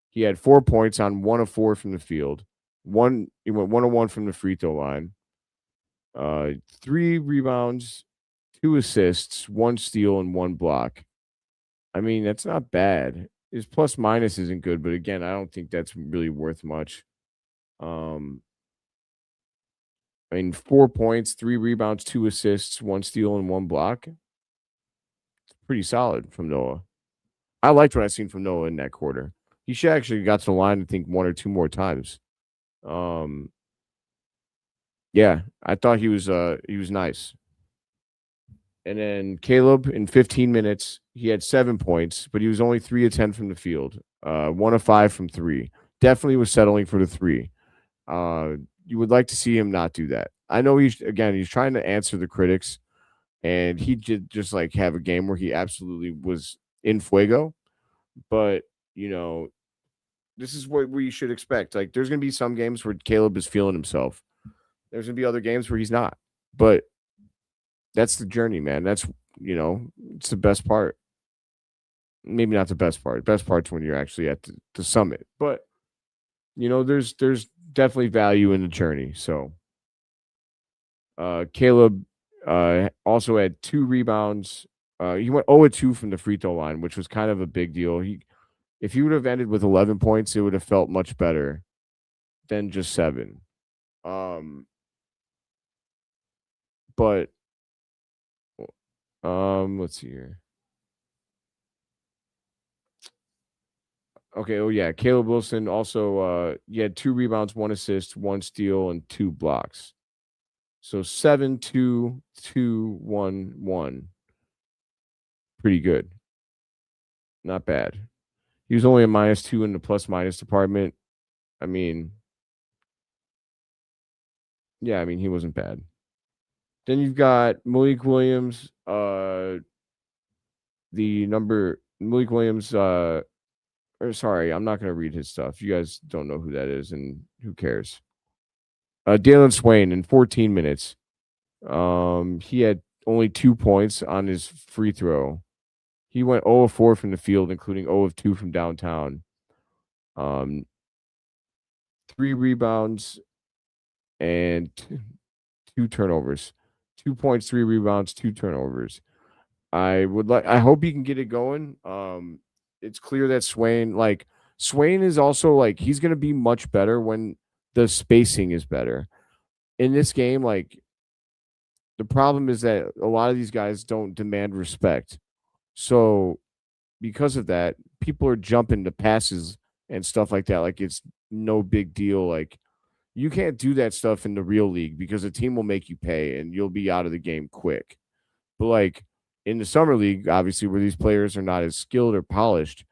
he had 4 points on 1 of 4 from the field. He went 1 of 1 from the free throw line. 3 rebounds, 2 assists, 1 steal, and 1 block. I mean, that's not bad. His plus minus isn't good, but again, I don't think that's really worth much. Um, I mean, 4 points, 3 rebounds, 2 assists, 1 steal, and 1 block. It's pretty solid from Noah. I liked what I seen from Noah in that quarter. He should actually got to the line, I think, 1 or 2 more times. Um, yeah, I thought he was nice. And then Caleb in 15 minutes, he had 7 points, but he was only 3 of 10 from the field. 1 of 5 from 3. Definitely was settling for the 3. You would like to see him not do that. I know he's trying to answer the critics, and he did just like have a game where he absolutely was in fuego. But you know, this is what we should expect. Like, there's gonna be some games where Caleb is feeling himself. There's gonna be other games where he's not. But that's the journey, man. That's it's the best part. Maybe not the best part. Best part's when you're actually at the summit. But there's definitely value in the journey. So Caleb also had 2 rebounds. He went 0-2 from the free throw line, which was kind of a big deal. If he would have ended with 11 points, it would have felt much better than just 7. But let's see here. Okay, oh yeah, Caleb Wilson also he had 2 rebounds, 1 assist, 1 steal, and 2 blocks. So 7, 2, 2, 1, 1. Pretty good. Not bad. He was only a -2 in the plus minus department. I mean, yeah, I mean, he wasn't bad. Then you've got Malik Williams, Malik Williams, or sorry, I'm not gonna read his stuff. You guys don't know who that is, and who cares? Dailyn Swain in 14 minutes. He had only 2 points on his free throw. He went 0 of 4 from the field, including 0 of 2 from downtown. 3 rebounds and 2 turnovers. 2 points, 3 rebounds, 2 turnovers. I hope he can get it going. It's clear that Swain is also like he's gonna be much better when the spacing is better. In this game, like the problem is that a lot of these guys don't demand respect. So because of that, people are jumping to passes and stuff like that. Like it's no big deal. Like you can't do that stuff in the real league because a team will make you pay and you'll be out of the game quick. But like in the summer league, obviously where these players are not as skilled or polished,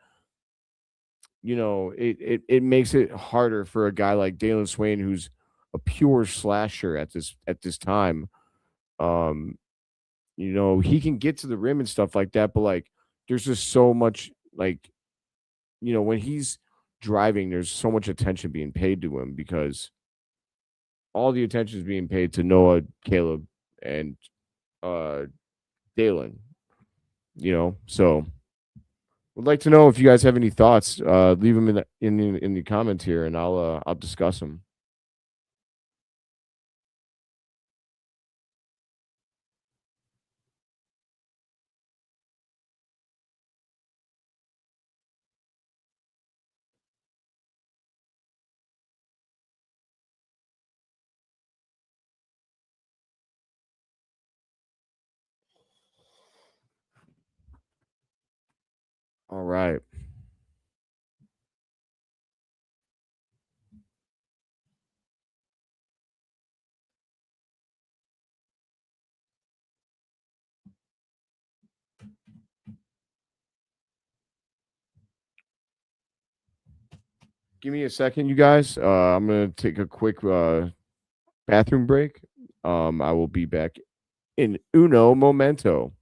it makes it harder for a guy like Dailyn Swain, who's a pure slasher at this time. Um, he can get to the rim and stuff like that, but like there's just so much like, when he's driving, there's so much attention being paid to him because all the attention is being paid to Noah, Caleb, and uh Dailyn, So would like to know if you guys have any thoughts. Leave them in the comments here, and I'll discuss them. All right. Give me a second, you guys. I'm gonna take a quick bathroom break. I will be back in uno momento.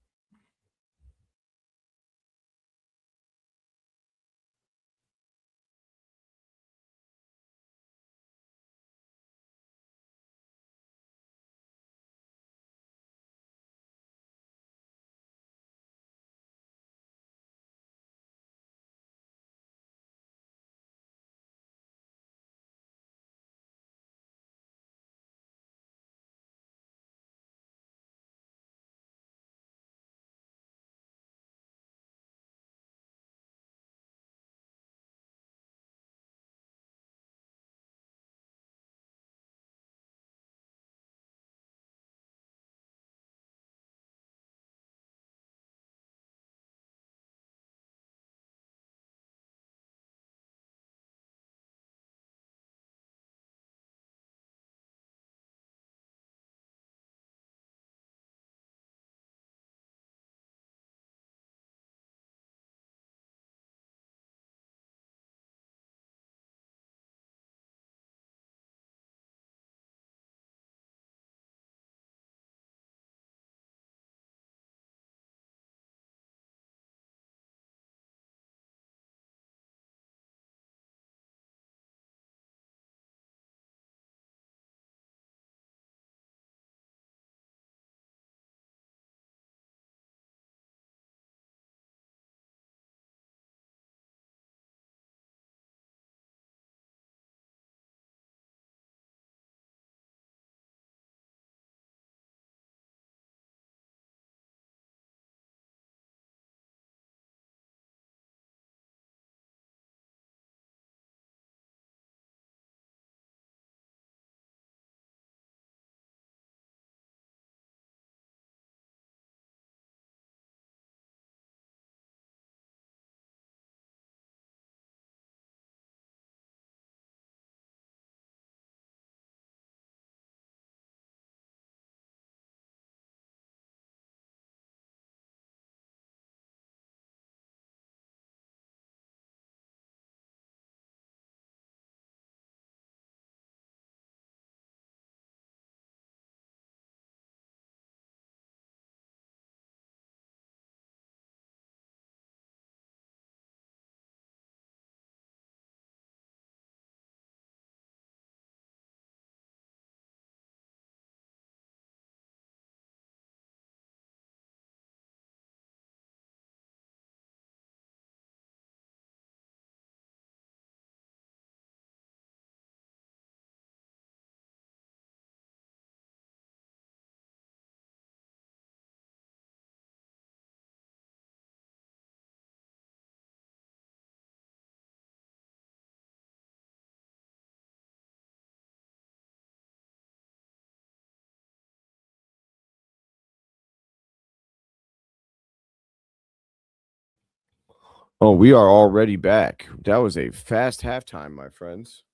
Oh, we are already back. That was a fast halftime, my friends.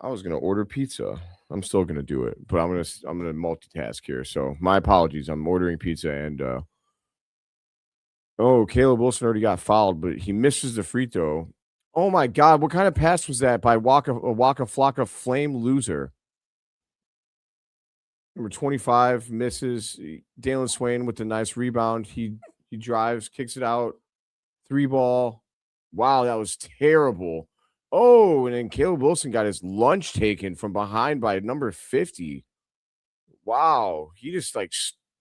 I was gonna order pizza. I'm still gonna do it, but I'm gonna multitask here. So my apologies. I'm ordering pizza and oh, Caleb Wilson already got fouled, but he misses the free throw. Oh my God. What kind of pass was that by Waka Flocka Flame Loser? Number 25 misses. Dailyn Swain with the nice rebound. He drives, kicks it out. 3 ball. Wow, that was terrible. Oh, and then Caleb Wilson got his lunch taken from behind by number 50. Wow, he just like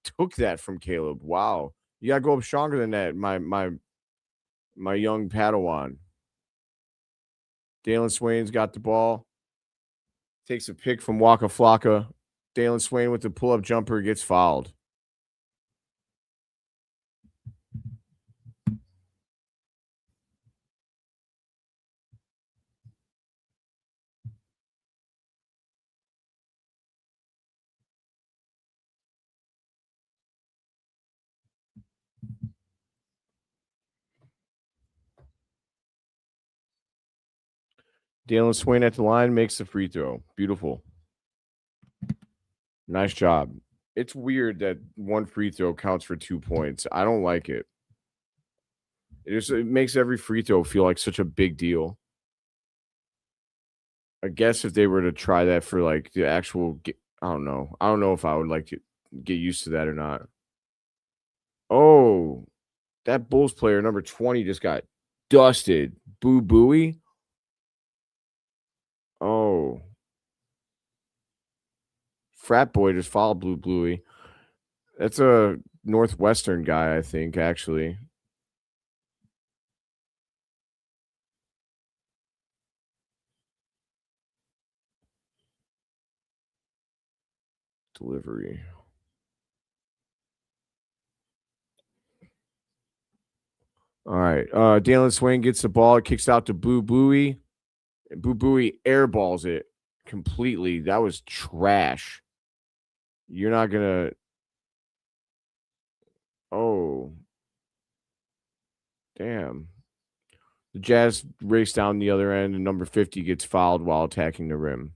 took that from Caleb. Wow, you gotta go up stronger than that, my young Padawan. Dailyn Swain's got the ball, takes a pick from Waka Flocka. Dailyn Swain with the pull up jumper gets fouled. Dailyn Swain at the line makes the free throw. Beautiful. Nice job. It's weird that one free throw counts for 2 points. I don't like it. It makes every free throw feel like such a big deal. I guess if they were to try that for like the actual, I don't know. I don't know if I would like to get used to that or not. Oh, that Bulls player number 20 just got dusted. Boo Booey. Oh, frat boy just followed Blue Bluey. That's a Northwestern guy, I think, actually. Delivery. All right. Dailyn Swain gets the ball, kicks out to Boo Booey. And Boo Booey airballs it completely. That was trash. You're not gonna. Oh, damn. The Jazz race down the other end, and number 50 gets fouled while attacking the rim.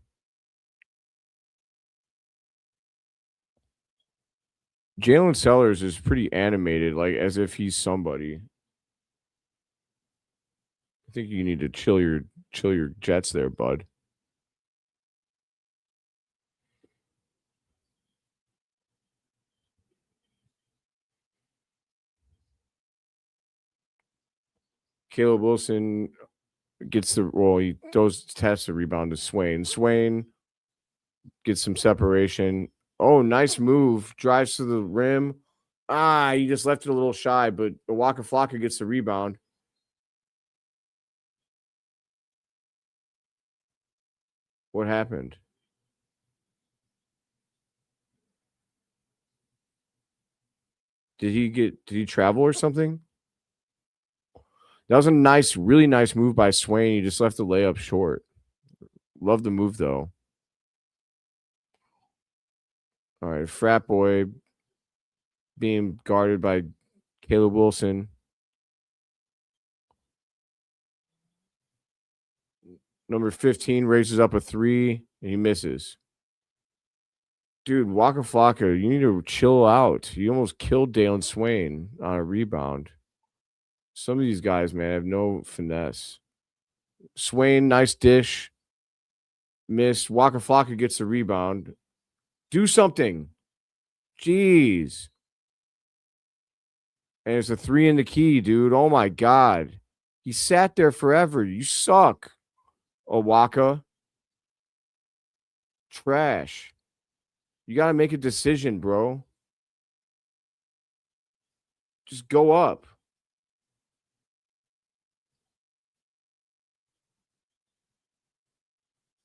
Jalen Sellers is pretty animated, like as if he's somebody. I think you need to chill your jets there, bud. Caleb Wilson gets he taps the rebound to Swain. Swain gets some separation. Oh, nice move. Drives to the rim. He just left it a little shy, but Waka Flocka gets the rebound. What happened? Did he travel or something? That was a really nice move by Swain. He just left the layup short. Love the move though. All right, frat boy being guarded by Caleb Wilson. Number 15 raises up a three and he misses. Dude, Waka Flocka, you need to chill out. You almost killed Dailyn Swain on a rebound. Some of these guys, man, have no finesse. Swain, nice dish. Missed. Waka Flocka gets the rebound. Do something. Jeez. And it's a three in the key, dude. Oh my God. He sat there forever. You suck. Owaka. Trash. You got to make a decision, bro. Just go up.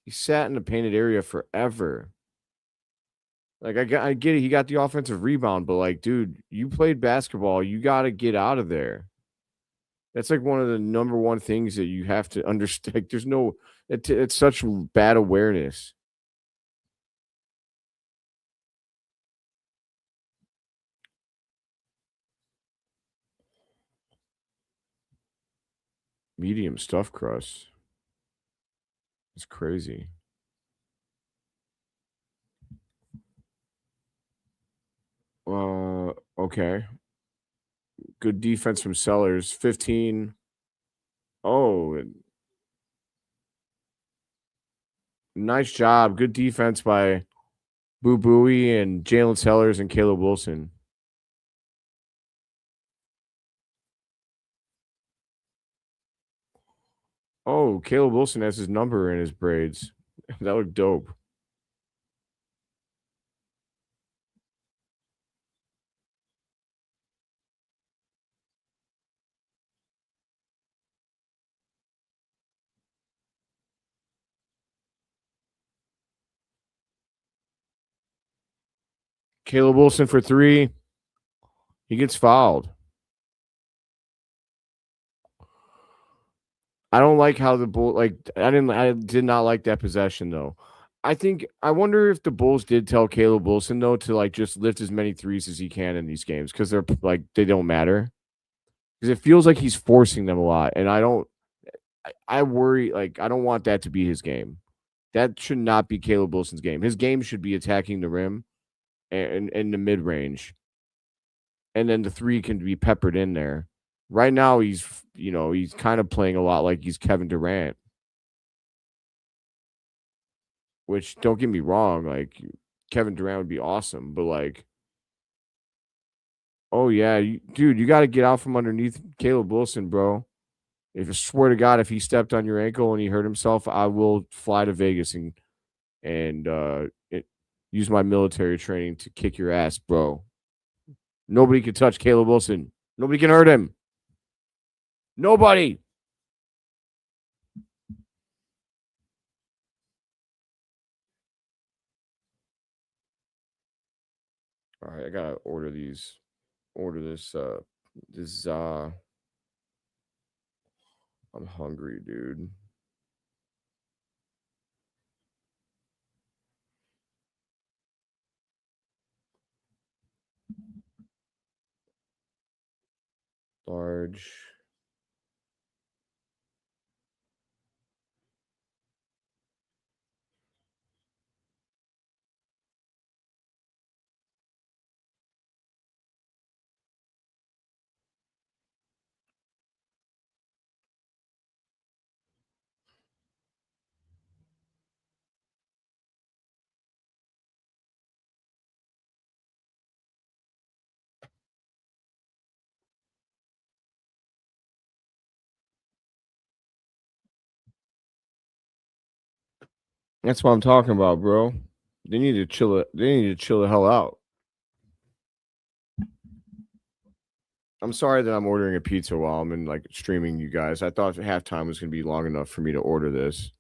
He sat in the painted area forever. Like I get it. He got the offensive rebound, but like, dude, you played basketball. You got to get out of there. That's like one of the number one things that you have to understand. Like, there's no. It's such bad awareness. Medium stuffed crust. It's crazy. Okay. Good defense from Sellers. 15. Oh, Nice job. Good defense by Boo Booey and Jalen Sellers and Caleb Wilson. Oh, Caleb Wilson has his number in his braids. That looked dope. Caleb Wilson for three. He gets fouled. I don't like how the Bull I did not like that possession though. I wonder if the Bulls did tell Caleb Wilson though to like just lift as many threes as he can in these games because they're like they don't matter. Because it feels like he's forcing them a lot. And I worry like I don't want that to be his game. That should not be Caleb Wilson's game. His game should be attacking the rim and in the mid range. And then the three can be peppered in there. Right now, he's kind of playing a lot like he's Kevin Durant, which don't get me wrong, like Kevin Durant would be awesome, but like, oh yeah, dude, you got to get out from underneath Caleb Wilson, bro. If I swear to God, if he stepped on your ankle and he hurt himself, I will fly to Vegas and use my military training to kick your ass, bro. Nobody can touch Caleb Wilson. Nobody can hurt him. Nobody. All right, I gotta order these. Order this. This. I'm hungry, dude. Large. That's what I'm talking about, bro. They need to chill it. They need to chill the hell out. I'm sorry that I'm ordering a pizza while I'm in like streaming you guys. I thought halftime was gonna be long enough for me to order this.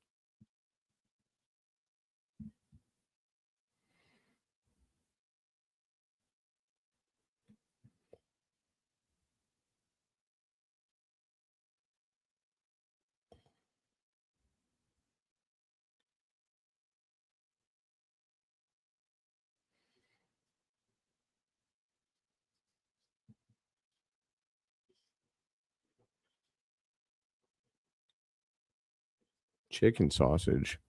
Chicken sausage.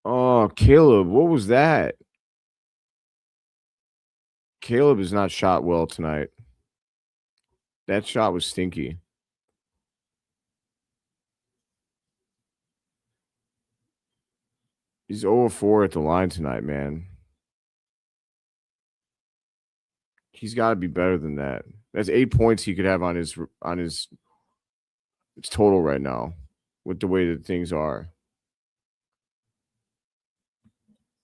Oh, Caleb, what was that? Caleb is not shot well tonight. That shot was stinky. He's 0-4 at the line tonight, man. He's got to be better than that. That's 8 points he could have on his total right now with the way that things are.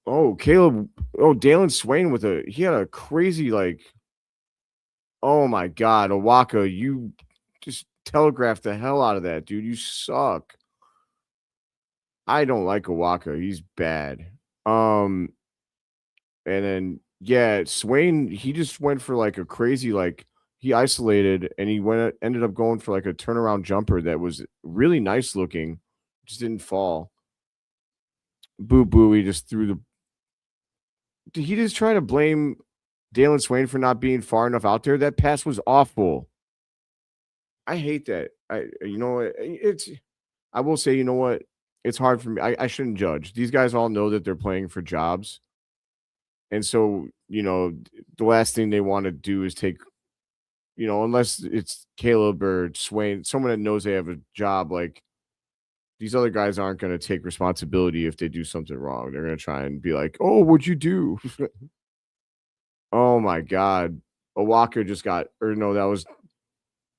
Oh, Caleb. Oh, Dailyn Swain he had a crazy like. Oh my God, Owaka, you just telegraphed the hell out of that, dude. You suck. I don't like Owaka. He's bad. And then yeah, Swain, he just went for like a crazy like he isolated and he ended up going for like a turnaround jumper that was really nice looking, just didn't fall. Boo boo, he just threw the. Did he just try to blame Dailyn Swain for not being far enough out there? That pass was awful. I hate that. It's. I will say, you know what? It's hard for me. I shouldn't judge. These guys all know that they're playing for jobs, and so the last thing they want to do is take unless it's Caleb or Swain, someone that knows they have a job, like these other guys aren't going to take responsibility if they do something wrong. They're going to try and be like, "Oh, what'd you do?" Oh my God. Owaka just got, or no, that was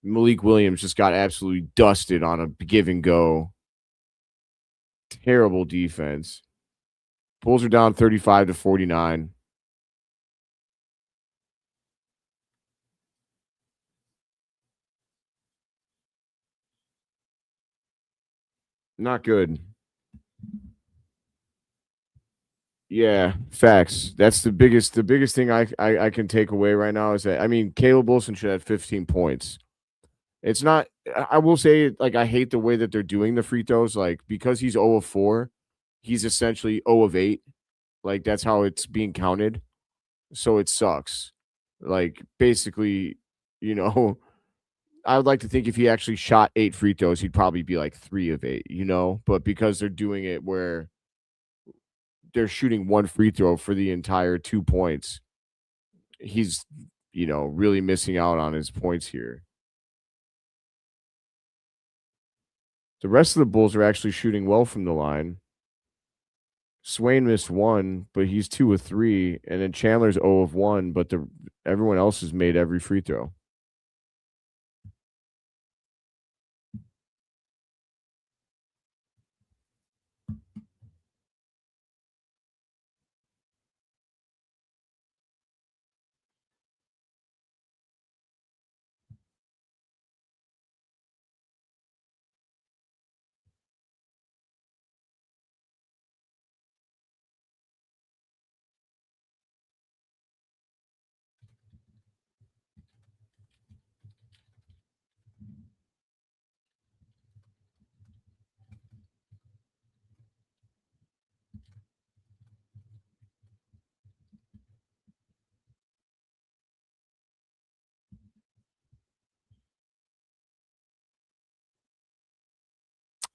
Malik Williams just got absolutely dusted on a give and go. Terrible defense. Bulls are down 35-49. Not good. Yeah, facts. That's the biggest thing I can take away right now is that, I mean, Caleb Wilson should have 15 points. It's not, I will say, like, I hate the way that they're doing the free throws, like, because he's 0 of 4, he's essentially 0 of 8. Like, that's how it's being counted. So it sucks. Like, basically, you know, I would like to think if he actually shot 8 free throws, he'd probably be like 3 of 8. But because they're doing it where they're shooting one free throw for the entire 2 points, he's, really missing out on his points here. The rest of the Bulls are actually shooting well from the line. Swain missed one, but he's 2 of 3, and then Chandler's 0 of 1, but everyone else has made every free throw.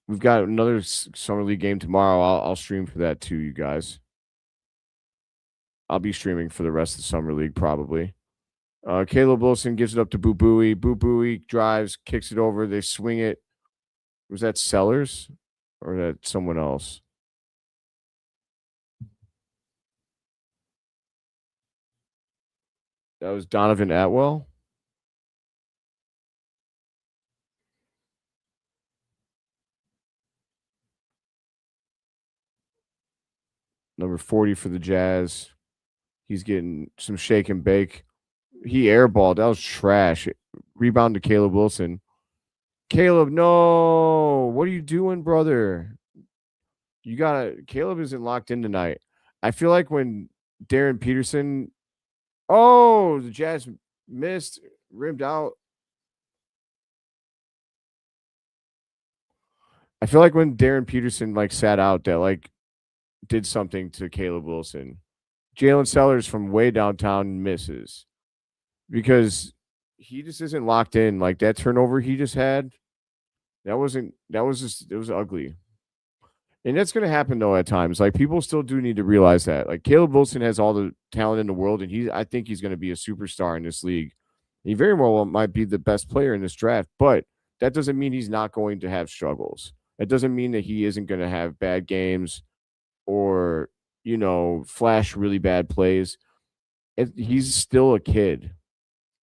We've got another summer league game tomorrow. I'll stream for that too, you guys. I'll be streaming for the rest of the summer league probably. Caleb Wilson gives it up to Boo Booey. Boo Booey drives, kicks it over. They swing it. Was that Sellers or that someone else? That was Donovan Atwell. Number 40 for the Jazz. He's getting some shake and bake. He airballed. That was trash. Rebound to Caleb Wilson. Caleb, no. What are you doing, brother? Caleb isn't locked in tonight. I feel like when Darren Peterson, oh, the Jazz missed, rimmed out. I feel like when Darren Peterson like sat out, that like did something to Caleb Wilson. Jalen Sellers from way downtown misses because he just isn't locked in. Like that turnover he just had, that was just, it was ugly. And that's going to happen though at times. Like people still do need to realize that. Like Caleb Wilson has all the talent in the world, and I think he's going to be a superstar in this league. He very well might be the best player in this draft, but that doesn't mean he's not going to have struggles. It doesn't mean that he isn't going to have bad games or flash really bad plays. He's still a kid.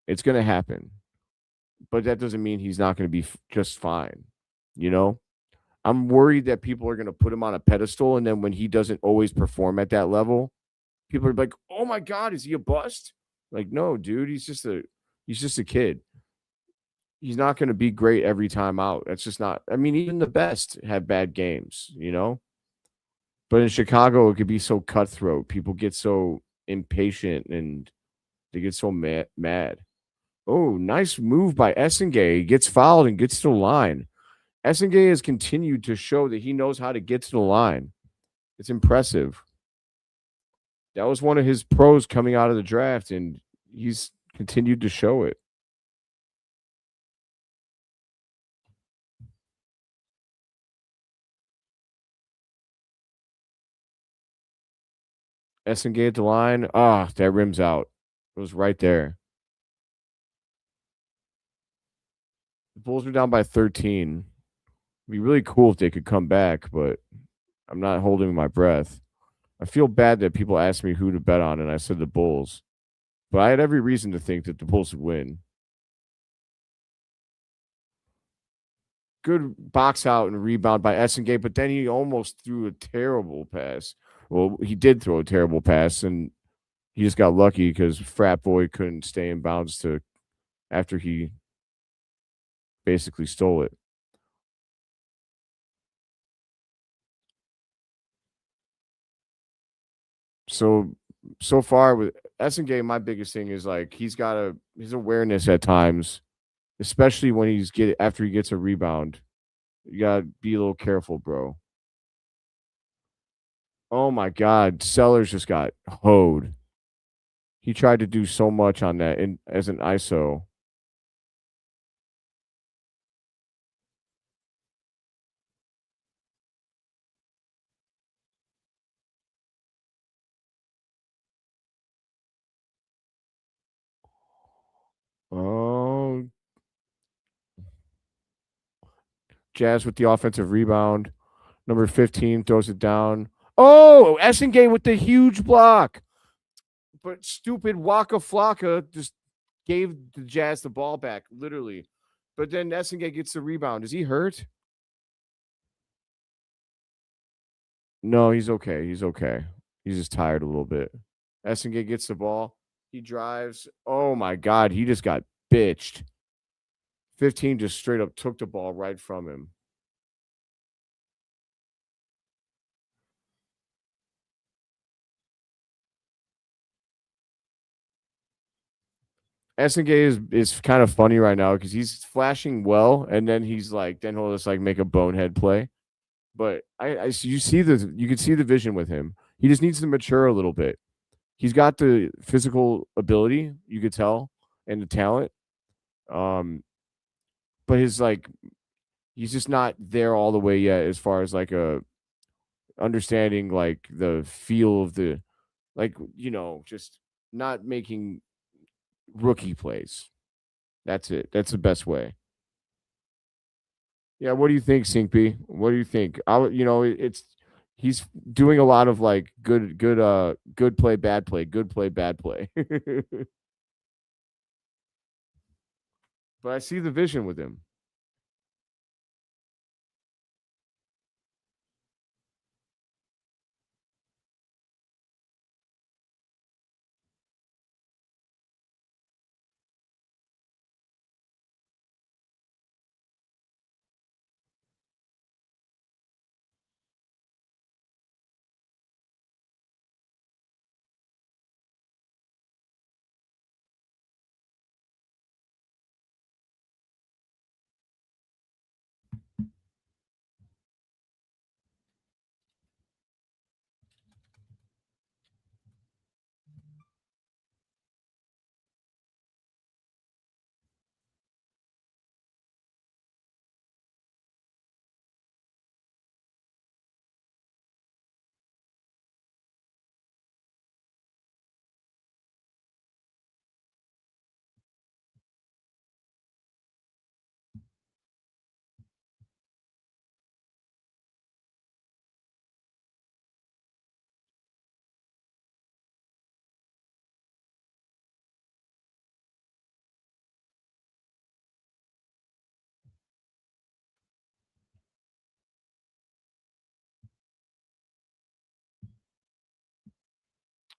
It's going to happen, but that doesn't mean he's not going to be just fine. You know, I'm worried that people are going to put him on a pedestal, and then when he doesn't always perform at that level, people are like, "Oh my God, is he a bust?" Like, no, dude, he's just a kid. He's not going to be great every time out. That's just not. I mean, even the best have bad games. But in Chicago, it could be so cutthroat. People get so impatient and they get so mad. Oh, nice move by Essengue. He gets fouled and gets to the line. Essengue has continued to show that he knows how to get to the line. It's impressive. That was one of his pros coming out of the draft, and he's continued to show it. Essengue at the line. Ah, that rims out. It was right there. The Bulls are down by 13. It'd be really cool if they could come back, but I'm not holding my breath. I feel bad that people asked me who to bet on, and I said the Bulls. But I had every reason to think that the Bulls would win. Good box out and rebound by Essengue, but then he almost threw a terrible pass. Well, he did throw a terrible pass, and he just got lucky because Frat Boy couldn't stay in bounds to after he basically stole it. So far with Essengue, my biggest thing is like he's got his awareness at times, especially when after he gets a rebound. You gotta be a little careful, bro. Oh my God, Sellers just got hoed. He tried to do so much on that as an ISO. Oh, Jazz with the offensive rebound. Number 15 throws it down. Oh, Essengue with the huge block. But stupid Waka Flocka just gave the Jazz the ball back, literally. But then Essengue gets the rebound. Is he hurt? No, he's okay. He's okay. He's just tired a little bit. Essengue gets the ball. He drives. Oh my God. He just got bitched. 15 just straight up took the ball right from him. Essengue is kind of funny right now because he's flashing well, and then then he'll just like make a bonehead play. But you can see the vision with him. He just needs to mature a little bit. He's got the physical ability, you could tell, and the talent. Um, but he's just not there all the way yet as far as like a understanding like the feel of the just not making rookie plays. That's it. That's the best way. Yeah, what do you think, Syncpy? What do you think? It's he's doing a lot of like good play, bad play, good play, bad play. But I see the vision with him.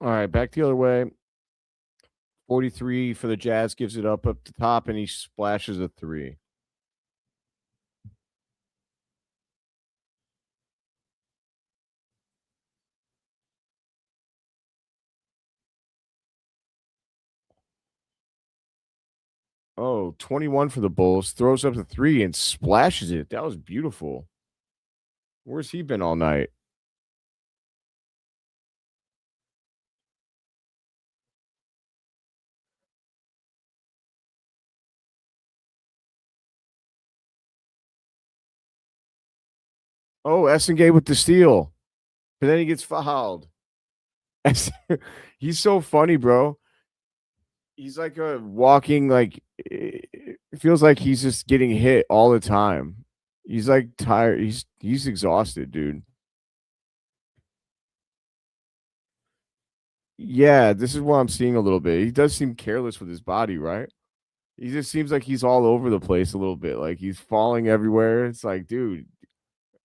All right, back the other way. 43 for the Jazz gives it up the top, and he splashes a three. Oh, 21 for the Bulls. Throws up the three and splashes it. That was beautiful. Where's he been all night? Oh, Essengue with the steal. But then he gets fouled. He's so funny, bro. He's like a walking It feels like he's just getting hit all the time. He's like tired. He's exhausted, dude. Yeah, this is what I'm seeing a little bit. He does seem careless with his body, right? He just seems like he's all over the place a little bit. Like he's falling everywhere. It's like, dude,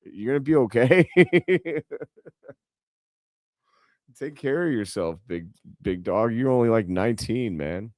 you're gonna be okay. Take care of yourself, big dog. You're only like 19, man.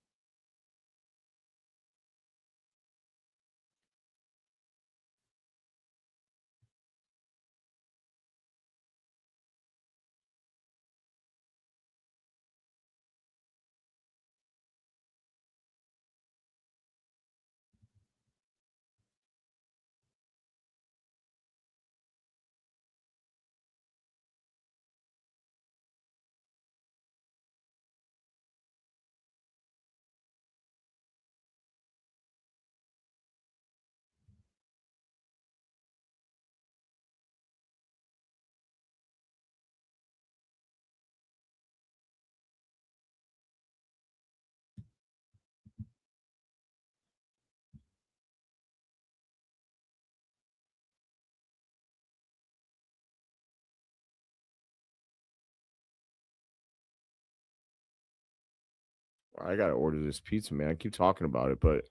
I gotta order this pizza, man. I keep talking about it, but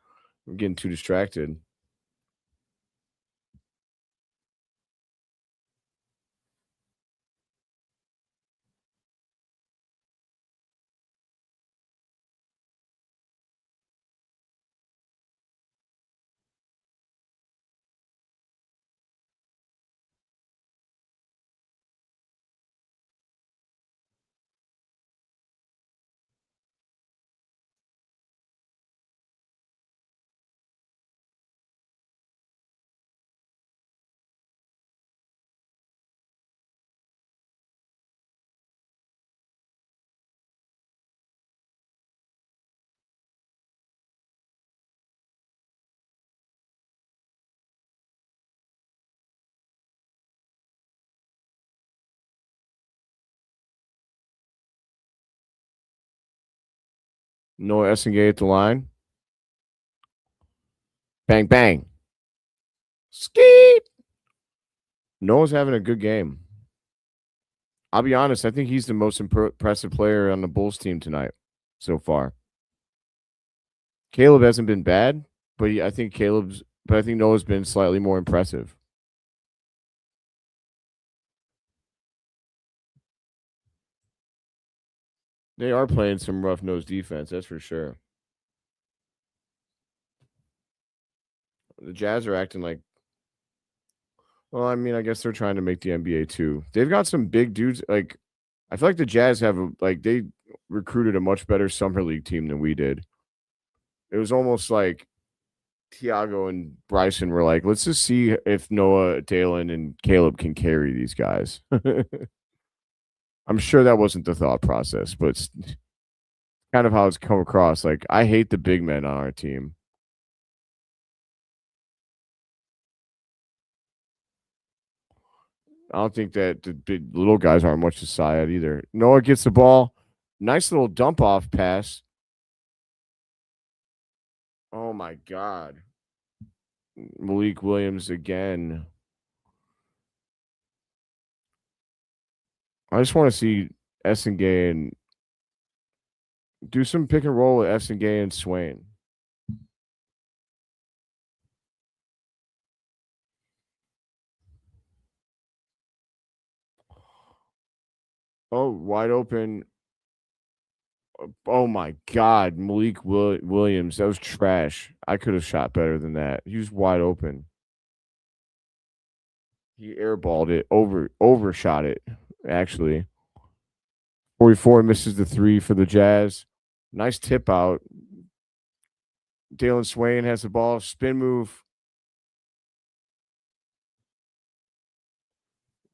I'm getting too distracted. No Essengue at the line. Bang bang. Skeet. Noah's having a good game. I'll be honest. I think he's the most impressive player on the Bulls team tonight so far. Caleb hasn't been bad, but I think Noah's been slightly more impressive. They are playing some rough nosed defense, that's for sure. The Jazz are acting like, well, I mean, I guess they're trying to make the NBA too. They've got some big dudes. Like, I feel like the Jazz have they recruited a much better summer league team than we did. It was almost like Tiago and Bryson were like, let's just see if Noah, Dailyn, and Caleb can carry these guys. I'm sure that wasn't the thought process, but it's kind of how it's come across. Like, I hate the big men on our team. I don't think that the big little guys aren't much to sigh at either. Noah gets the ball. Nice little dump off pass. Oh my God. Malik Williams again. I just want to see Essengue and do some pick and roll with Essengue and Swain. Oh, wide open. Oh my God. Malik Williams. That was trash. I could have shot better than that. He was wide open. He airballed it, overshot it, actually. 44 misses the three for the Jazz. Nice tip out. Dailyn Swain has the ball. Spin move.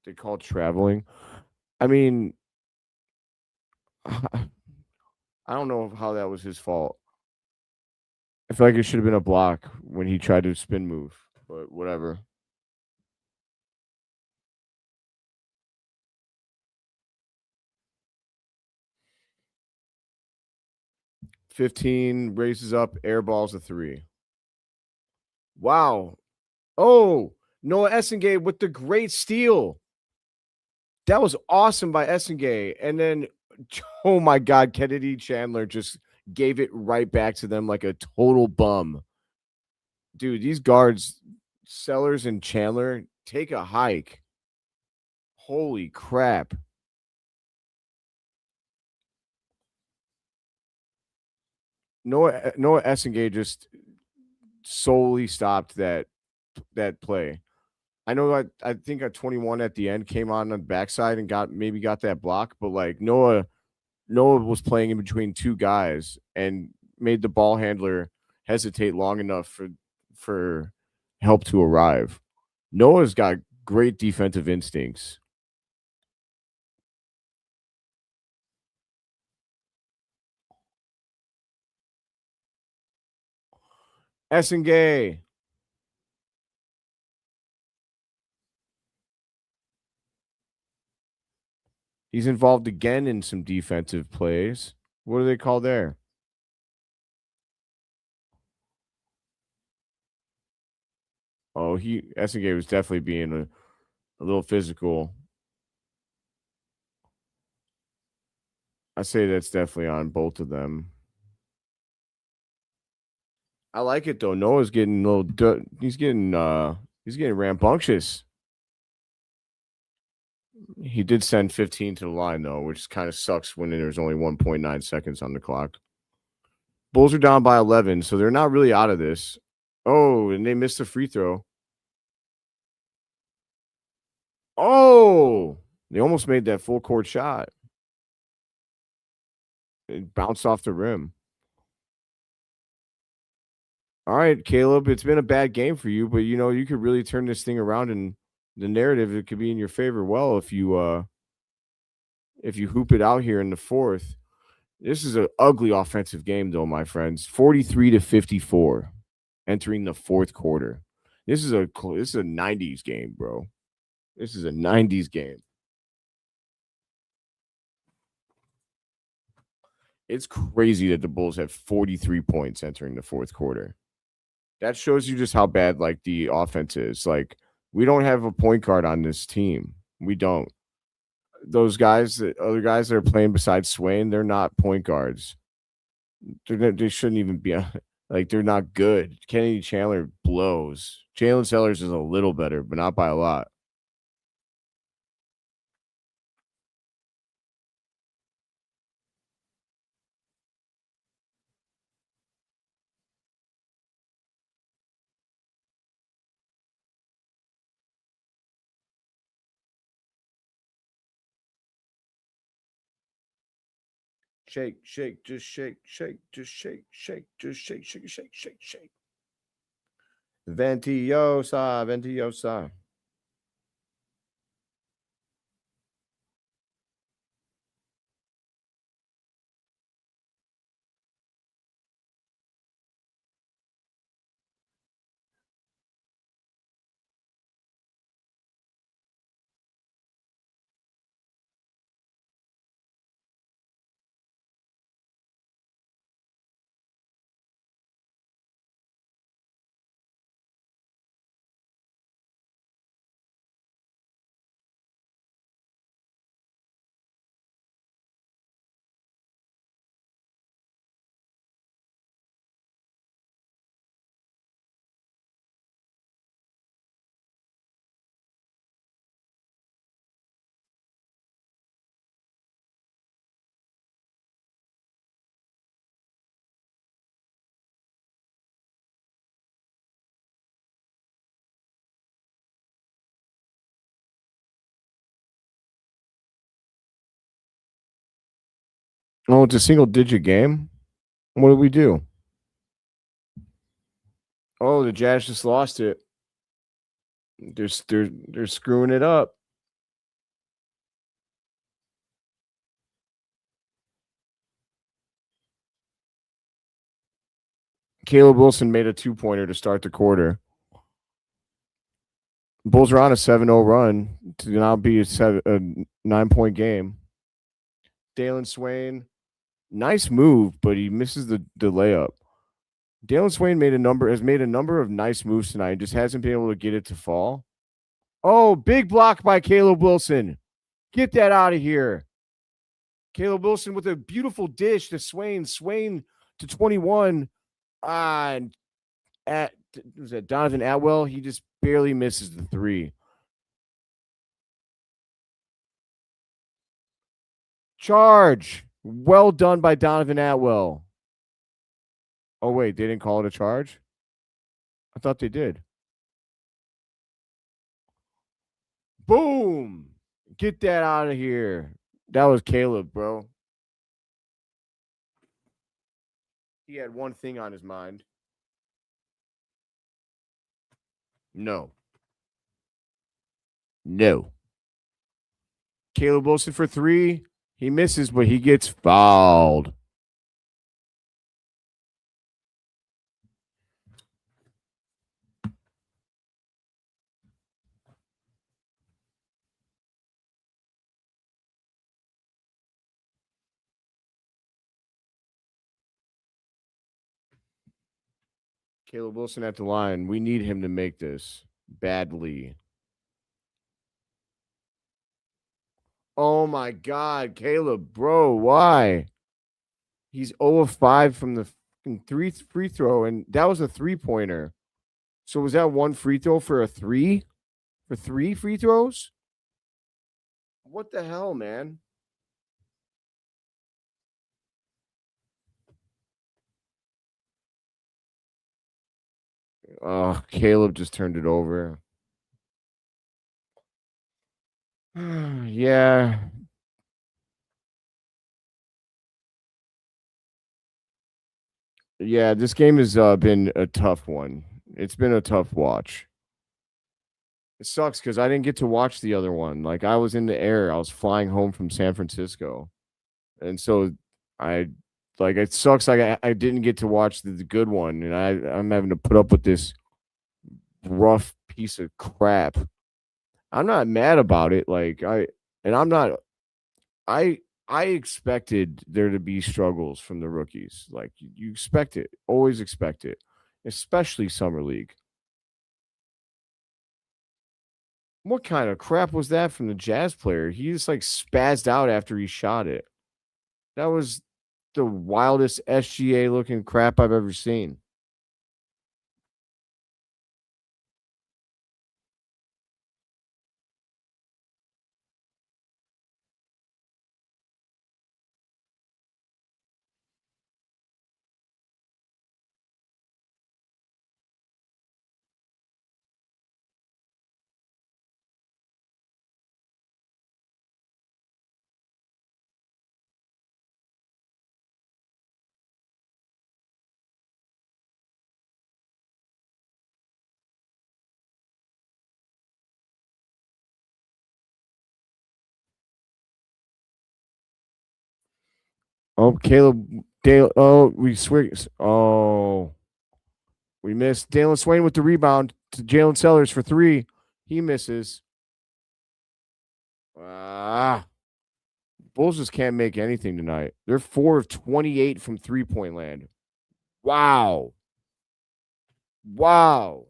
They call it traveling. I mean, I don't know how that was his fault. I feel like it should have been a block when he tried to spin move, but whatever. 15 races up, airballs a three. Wow. Oh, Noah Essengue with the great steal. That was awesome by Essengue. And then, oh my God, Kennedy Chandler just gave it right back to them like a total bum. Dude, these guards, Sellers and Chandler, take a hike. Holy crap. Noah Essengue just solely stopped that play. I know I think a 21 at the end came on the backside and got that block, but like Noah was playing in between two guys and made the ball handler hesitate long enough for help to arrive. Noah's got great defensive instincts. Essengue. He's involved again in some defensive plays. What do they call there? Oh, Essengue was definitely being a little physical. I say that's definitely on both of them. I like it though. Noah's getting a little. He's getting rambunctious. He did send 15 to the line though, which kind of sucks when there's only 1.9 seconds on the clock. Bulls are down by 11, so they're not really out of this. Oh, and they missed the free throw. Oh, they almost made that full court shot. It bounced off the rim. All right, Caleb, it's been a bad game for you, but you could really turn this thing around and the narrative it could be in your favor well if you hoop it out here in the fourth. This is an ugly offensive game though, my friends. 43-54 entering the fourth quarter. This is a 90s game, bro. This is a 90s game. It's crazy that the Bulls have 43 points entering the fourth quarter. That shows you just how bad like the offense is. Like we don't have a point guard on this team. We don't. Those guys, the other guys that are playing besides Swain, they're not point guards. They shouldn't even be like they're not good. Kennedy Chandler blows. Jalen Sellers is a little better, but not by a lot. Shake, shake, just shake, shake, just shake, shake, just shake, shake, shake, shake, shake. Ventiosa, Ventiosa. Oh, it's a single digit game. What do we do? Oh, the Jazz just lost it. They're screwing it up. Caleb Wilson made a 2-pointer to start the quarter. Bulls are on a 7-0 run to now be a 9-point game. Dailyn Swain, nice move, but he misses the layup. Dailyn Swain has made a number of nice moves tonight and just hasn't been able to get it to fall. Oh, big block by Caleb Wilson. Get that out of here. Caleb Wilson with a beautiful dish to Swain. Swain to 21. And was that Donovan Atwell? He just barely misses the three. Charge. Well done by Donovan Atwell. Oh, wait, they didn't call it a charge? I thought they did. Boom. Get that out of here. That was Caleb, bro. He had one thing on his mind. No. No. Caleb Wilson for three. He misses, but he gets fouled. Caleb Wilson at the line. We need him to make this badly. Oh my God, Caleb, bro, why? He's 0 of 5 from the three free throw, and that was a 3-pointer. So was that one free throw for a three? For 3 free throws? What the hell, man? Oh, Caleb just turned it over. Yeah. Yeah, this game has been a tough one. It's been a tough watch. It sucks because I didn't get to watch the other one. Like I was in the air. I was flying home from San Francisco. And so I like it sucks like I didn't get to watch the good one and I'm having to put up with this rough piece of crap. I'm not mad about it. I'm not I I expected there to be struggles from the rookies. Like you expect it, always expect it, especially summer league. What kind of crap was that from the Jazz player? He just like spazzed out after he shot it. That was the wildest SGA looking crap I've ever seen. Oh, Caleb Dale. Oh, we swing. Oh, we missed. Dailyn Swain with the rebound to Jalen Sellers for three. He misses. Ah, Bulls just can't make anything tonight. They're 4 of 28 from 3-point land. Wow. Wow.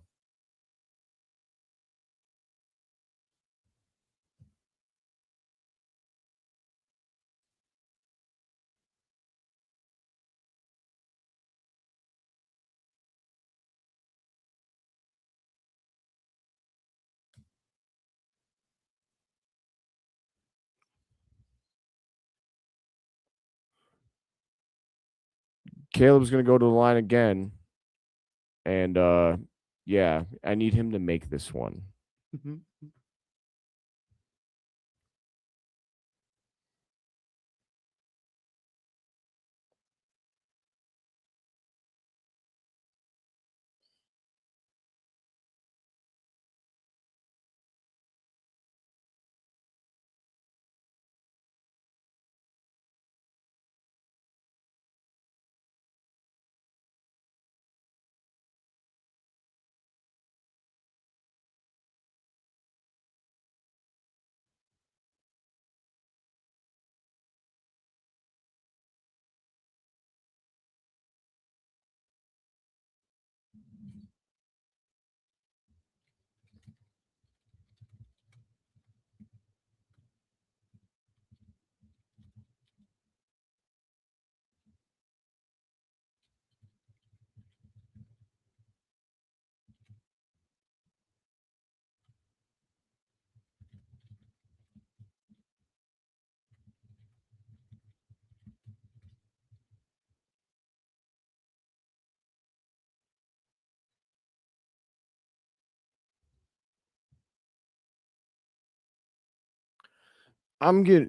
Caleb's going to go to the line again. And yeah, I need him to make this one.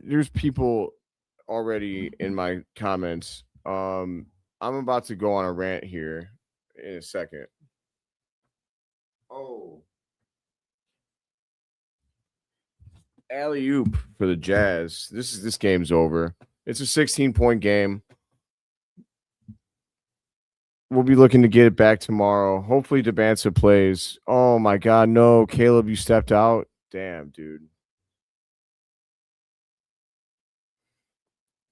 there's people already in my comments. I'm about to go on a rant here in a second. Oh, alley oop for the Jazz. This game's over. It's a 16-point game. We'll be looking to get it back tomorrow. Hopefully, Debanza plays. Oh my God, no, Caleb, you stepped out. Damn, dude.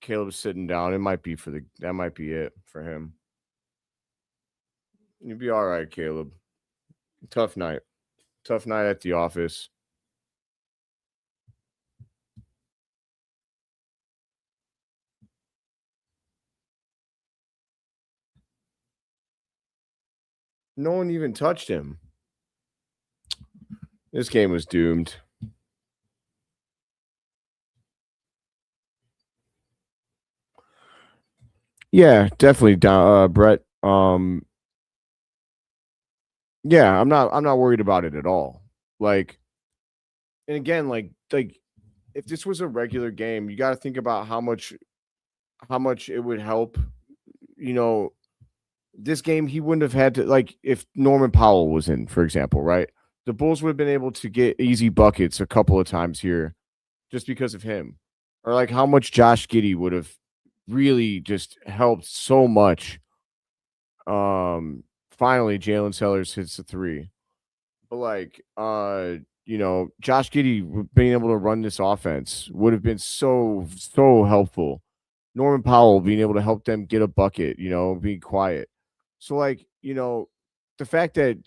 Caleb's sitting down. It might be that might be it for him. You'll be all right, Caleb. Tough night. Tough night at the office. No one even touched him. This game was doomed. Yeah, definitely down Brett. Yeah, I'm not worried about it at all. Like, and again, like if this was a regular game, you got to think about how much it would help, you know, this game he wouldn't have had to, like, if Norman Powell was in, for example, right? The Bulls would have been able to get easy buckets a couple of times here just because of him. Or like how much Josh Giddey would have really just helped so much. Finally Jalen Sellers hits the three. But like Josh Giddey being able to run this offense would have been so helpful. Norman Powell being able to help them get a bucket, being quiet. So like, the fact that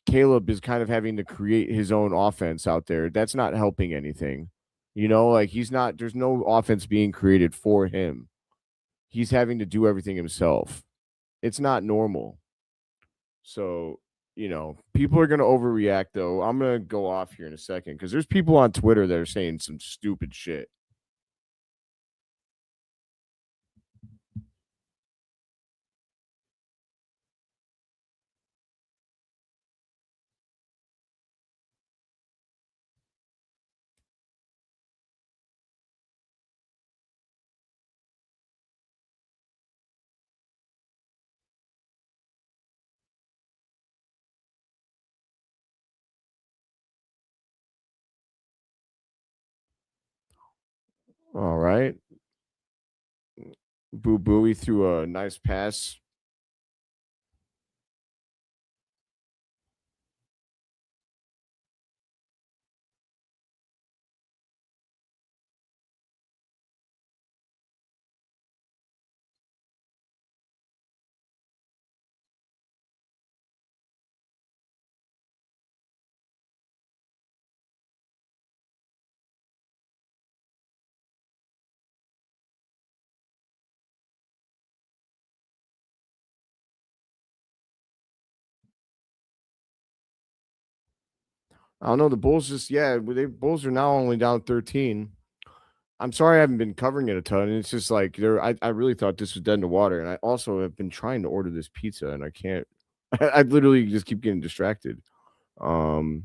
Caleb is kind of having to create his own offense out there, that's not helping anything. Like there's no offense being created for him. He's having to do everything himself. It's not normal. So, people are going to overreact though. I'm going to go off here in a second because there's people on Twitter that are saying some stupid shit. All right. Boo Booey threw a nice pass. I don't know. The Bulls Bulls are now only down 13. I'm sorry I haven't been covering it a ton. It's just like I really thought this was dead in the water. And I also have been trying to order this pizza and I can't. I literally just keep getting distracted. Um,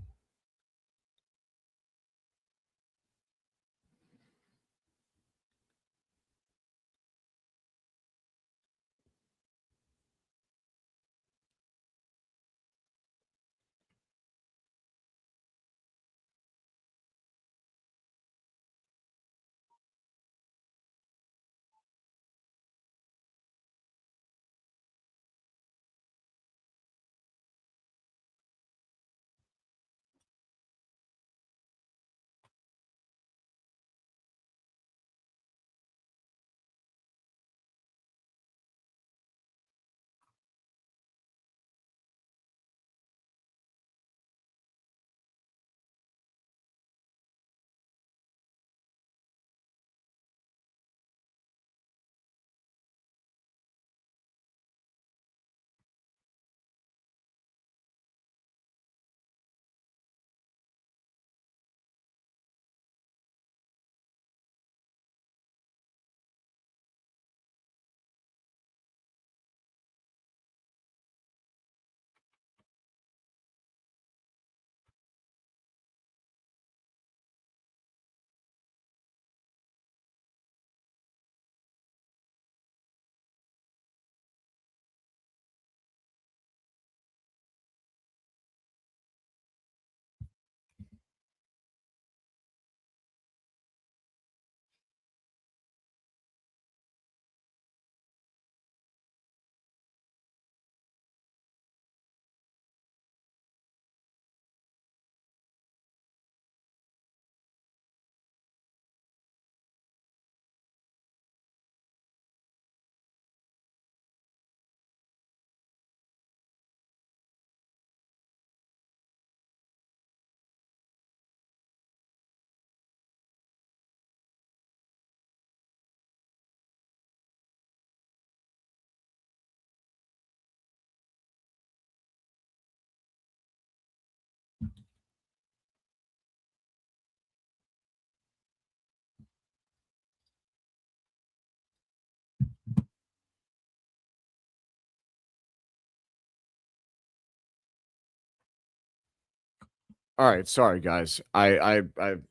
All right, sorry guys. I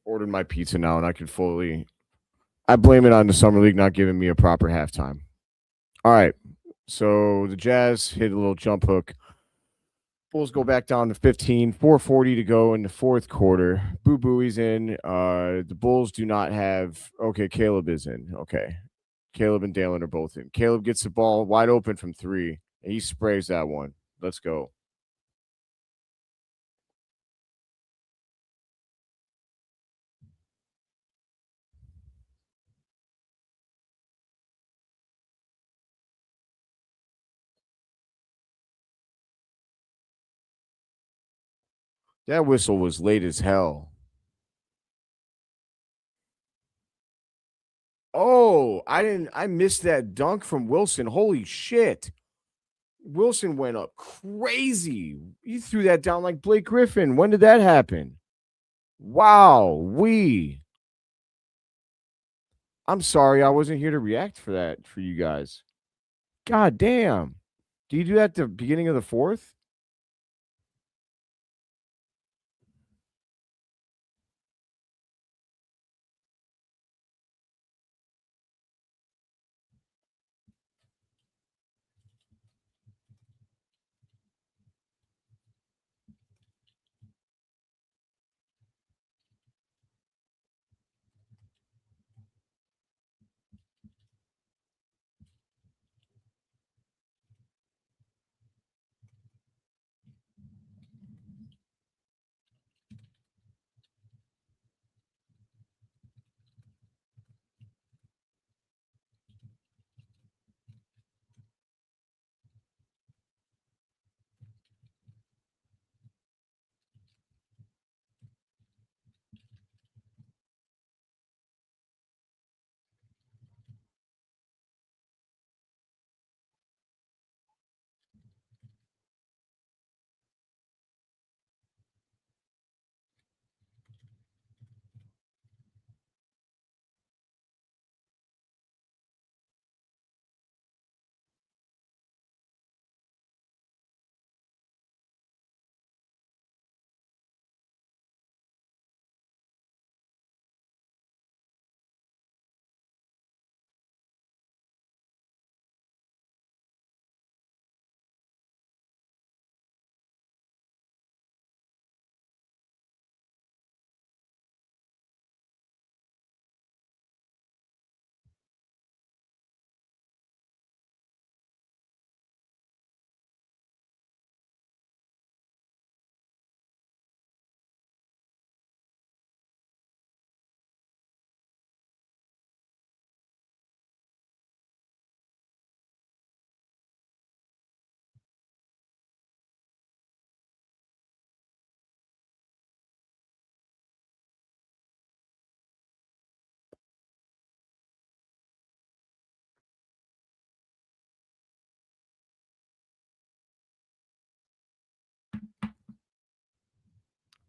ordered my pizza now, and I blame it on the summer league not giving me a proper halftime. All right, so the Jazz hit a little jump hook. Bulls go back down to 15, 4:40 to go in the fourth quarter. Boo Booey's in. The Bulls do not have. Okay, Caleb is in. Okay, Caleb and Dailyn are both in. Caleb gets the ball wide open from three, and he sprays that one. Let's go. That whistle was late as hell. Oh, I missed that dunk from Wilson. Holy shit. Wilson went up crazy. He threw that down like Blake Griffin. When did that happen? Wow, I'm sorry I wasn't here to react for that for you guys. God damn. Do you do that at the beginning of the fourth?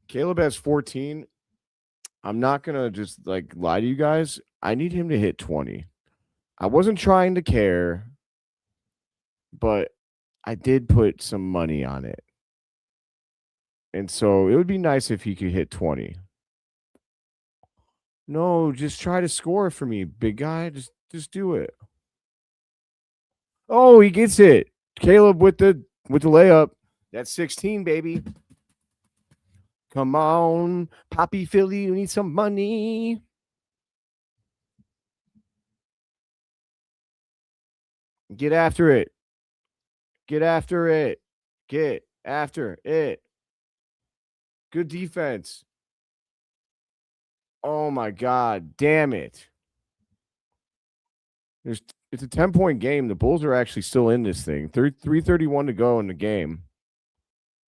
Caleb has 14. I'm not gonna just like lie to you guys. I need him to hit 20. I wasn't trying to care, but I did put some money on it. And so it would be nice if he could hit 20. No, just try to score for me, big guy. Just do it. Oh, he gets it. Caleb with the layup. That's 16, baby. Come on, Poppy Philly, you need some money. Get after it. Get after it. Get after it. Good defense. Oh my god, damn it. There's it's a 10-point game. The Bulls are actually still in this thing. 331 to go in the game.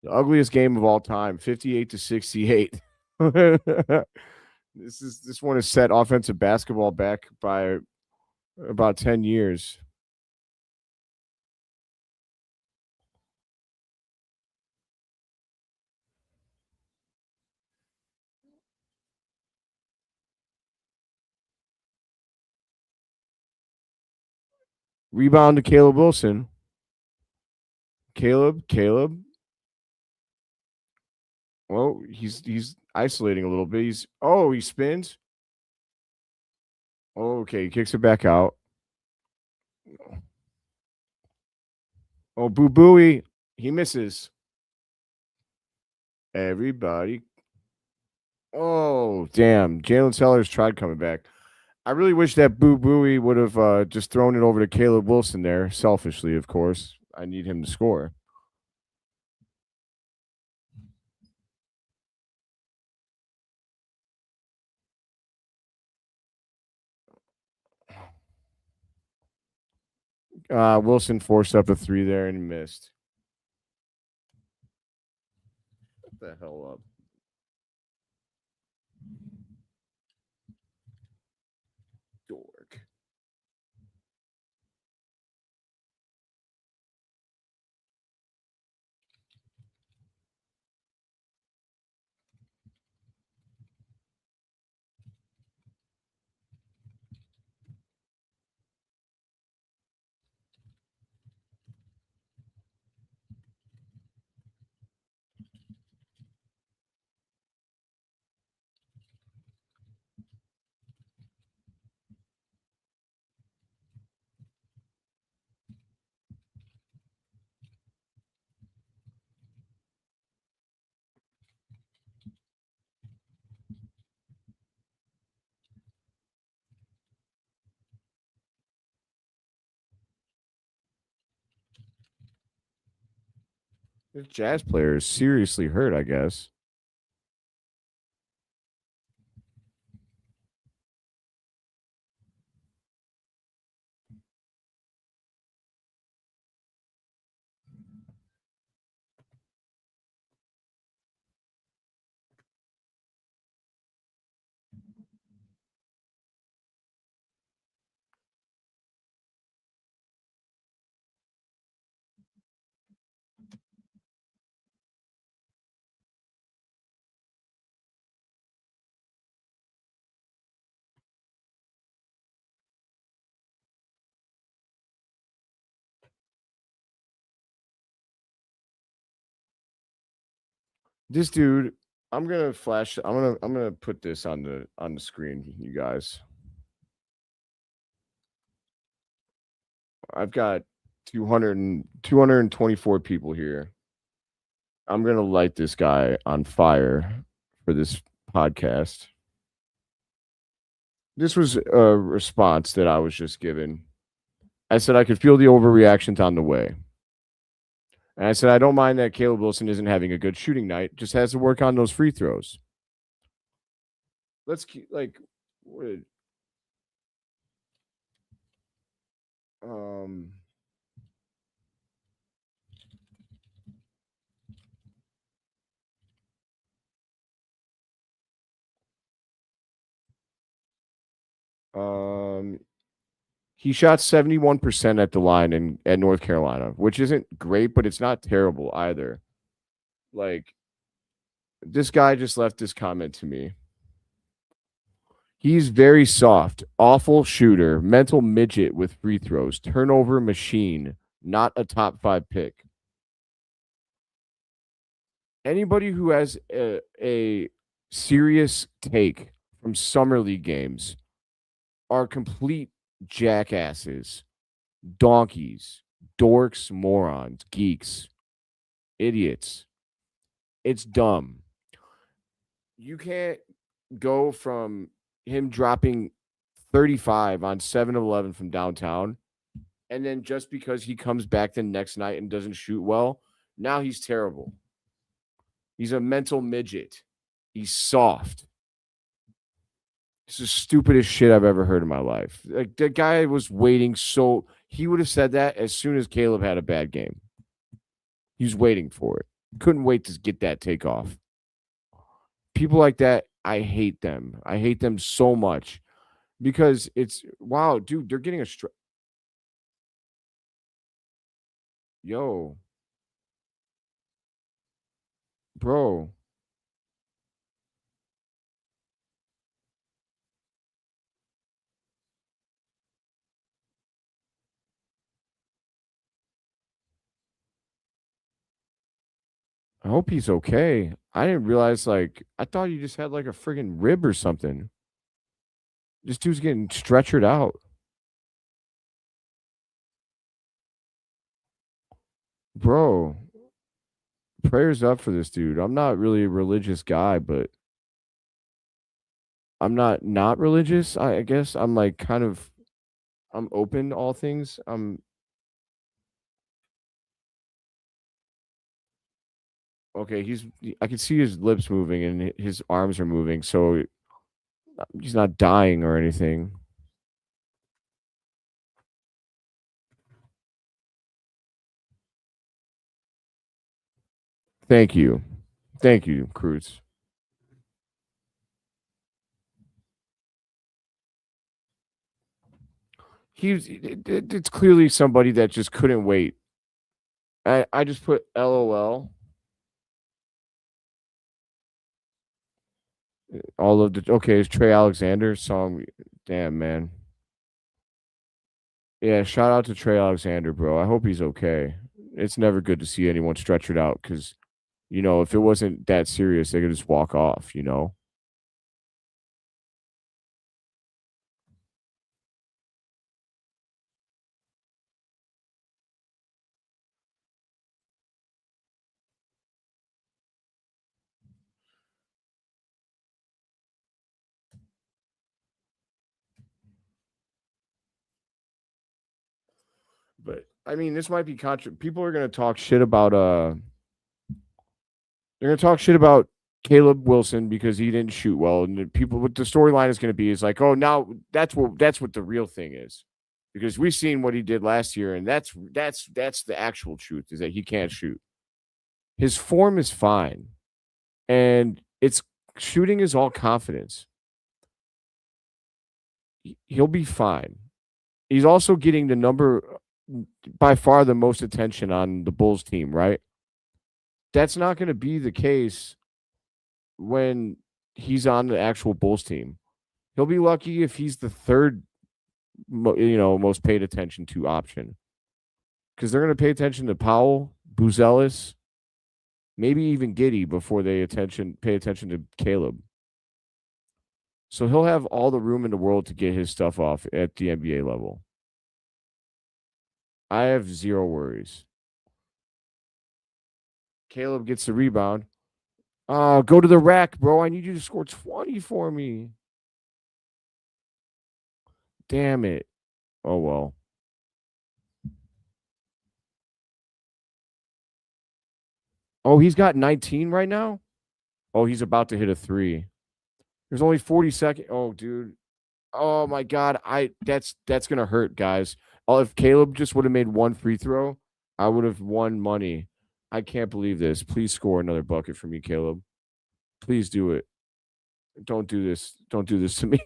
The ugliest game of all time, 58 to 68. This one has set offensive basketball back by about 10 years. Rebound to Caleb Wilson. Caleb. Well, he's isolating a little bit. He spins. Okay, he kicks it back out. Oh, Boo Booey. He misses. Everybody. Oh, damn. Jalen Sellers tried coming back. I really wish that Boo Booey would have just thrown it over to Caleb Wilson there, selfishly, of course. I need him to score. Wilson forced up a three there and he missed. What the hell up? Dork. This Jazz player is seriously hurt, I guess. This dude, I'm gonna put this on the screen, you guys. I've got 224 people here. I'm gonna light this guy on fire for this podcast. This was a response that I was just given. I said I could feel the overreactions on the way. And I said I don't mind that Caleb Wilson isn't having a good shooting night, just has to work on those free throws. Let's keep like what um um he shot 71% at the line in at North Carolina, which isn't great, but it's not terrible either. Like this guy just left this comment to me. He's very soft, awful shooter, mental midget with free throws, turnover machine, not a top 5 pick. Anybody who has a serious take from summer league games are complete jackasses, donkeys, dorks, morons, geeks, idiots. It's dumb. You can't go from him dropping 35 on 7-Eleven from downtown, and then just because he comes back the next night and doesn't shoot well, now he's terrible. He's a mental midget. He's soft. It's the stupidest shit I've ever heard in my life. Like the guy was waiting so he would have said that as soon as Caleb had a bad game. He was waiting for it. Couldn't wait to get that takeoff. People like that, I hate them. I hate them so much because it's wow, dude. They're getting a yo, bro. I hope he's okay. I didn't realize, like, I thought he just had like a friggin' rib or something. This dude's getting stretchered out. Bro, prayers up for this dude. I'm not really a religious guy, but I'm not religious. I guess I'm like kind of I'm open to all things. I'm okay. I can see his lips moving and his arms are moving, so he's not dying or anything. Thank you, Cruz. It's clearly somebody that just couldn't wait. I just put LOL. All of the okay, it's Trey Alexander song. Damn man. Yeah, shout out to Trey Alexander, bro. I hope he's okay. It's never good to see anyone stretchered out because, if it wasn't that serious, they could just walk off. But I mean, this might be people are gonna talk shit about they're gonna talk shit about Caleb Wilson because he didn't shoot well, and what the storyline is gonna be is like, oh, now that's what the real thing is, because we've seen what he did last year, and that's the actual truth is that he can't shoot. His form is fine, and it's shooting is all confidence. He'll be fine. He's also getting the number by far the most attention on the Bulls team, right? That's not going to be the case when he's on the actual Bulls team. He'll be lucky if he's the third, most paid attention to option, because they're going to pay attention to Powell, Buzelis, maybe even Giddy before they pay attention to Caleb. So he'll have all the room in the world to get his stuff off at the NBA level. I have zero worries. Caleb gets the rebound. Go to the rack, bro. I need you to score 20 for me. Damn it. Oh, well. Oh, he's got 19 right now? Oh, he's about to hit a three. There's only 40 seconds. Oh, dude. Oh my god. That's gonna hurt, guys. Oh, if Caleb just would have made one free throw, I would have won money. I can't believe this. Please score another bucket for me, Caleb. Please do it. Don't do this. Don't do this to me.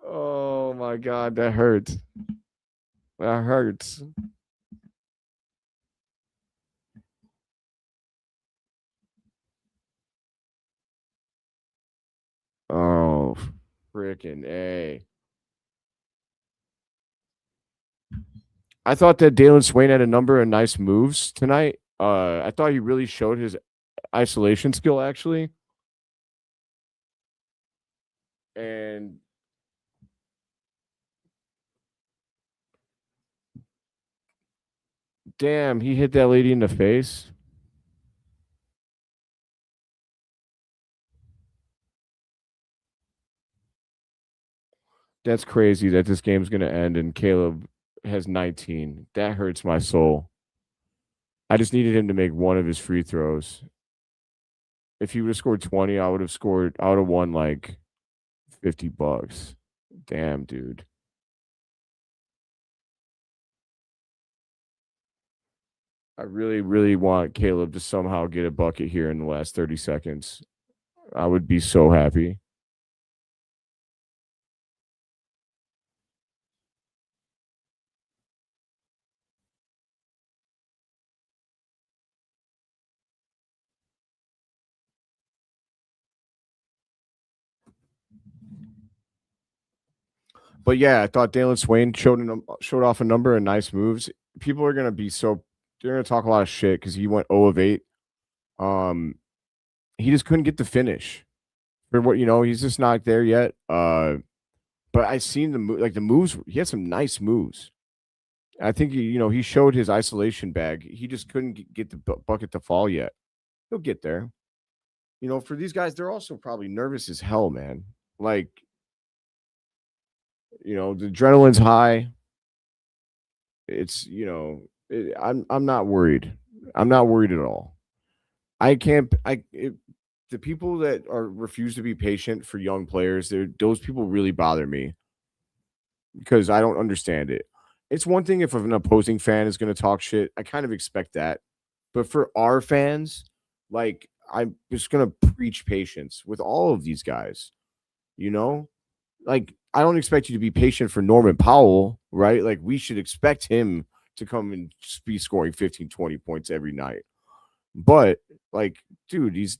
Oh my god, that hurts. That hurts. Oh, freaking A. I thought that Dailyn Swain had a number of nice moves tonight. I thought he really showed his isolation skill actually. And damn, he hit that lady in the face. That's crazy that this game's gonna end and Caleb has 19. That hurts my soul. I just needed him to make one of his free throws. If he would have scored 20, I would have won like $50. Damn, dude. I really, really want Caleb to somehow get a bucket here in the last 30 seconds. I would be so happy. But yeah, I thought Dailyn Swain showed off a number of nice moves. People are gonna be so they're gonna talk a lot of shit because he went 0 of 8. Um, he just couldn't get the finish. For what he's just not there yet. But I seen the moves. He had some nice moves. I think he showed his isolation bag. He just couldn't get the bucket to fall yet. He'll get there. For these guys, they're also probably nervous as hell, man. Like, the adrenaline's high. It's I'm not worried. I'm not worried at all. I can't. The people that refuse to be patient for young players, those people really bother me because I don't understand it. It's one thing if an opposing fan is going to talk shit. I kind of expect that. But for our fans, like I'm just going to preach patience with all of these guys, you know? Like I don't expect you to be patient for Norman Powell, right? Like we should expect him to come and be scoring 15, 20 points every night. But like, dude, these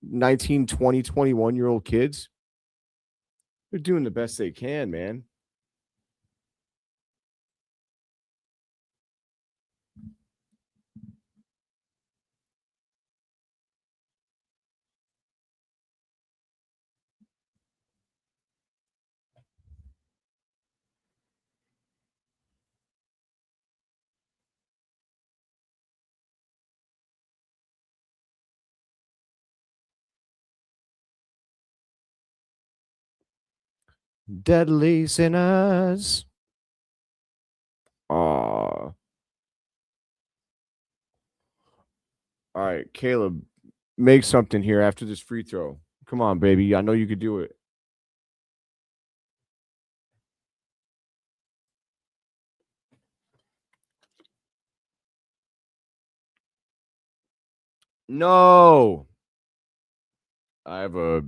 19, 20, 21-year-old kids, they're doing the best they can, man. Deadly sinners. Aw. All right, Caleb, make something here after this free throw. Come on, baby. I know you could do it. No. I have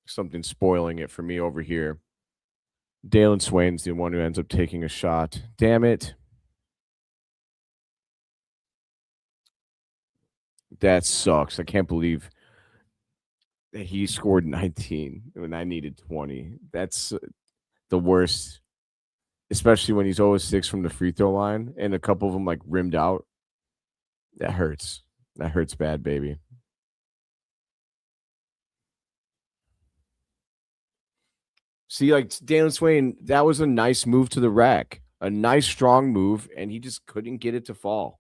something spoiling it for me over here. Dailyn Swain's the one who ends up taking a shot. Damn it. That sucks. I can't believe that he scored 19 when I needed 20. That's the worst, especially when he's 0-6 from the free throw line and a couple of them like rimmed out. That hurts. That hurts bad, baby. See, like Dailyn Swain, that was a nice move to the rack, a nice strong move, and he just couldn't get it to fall.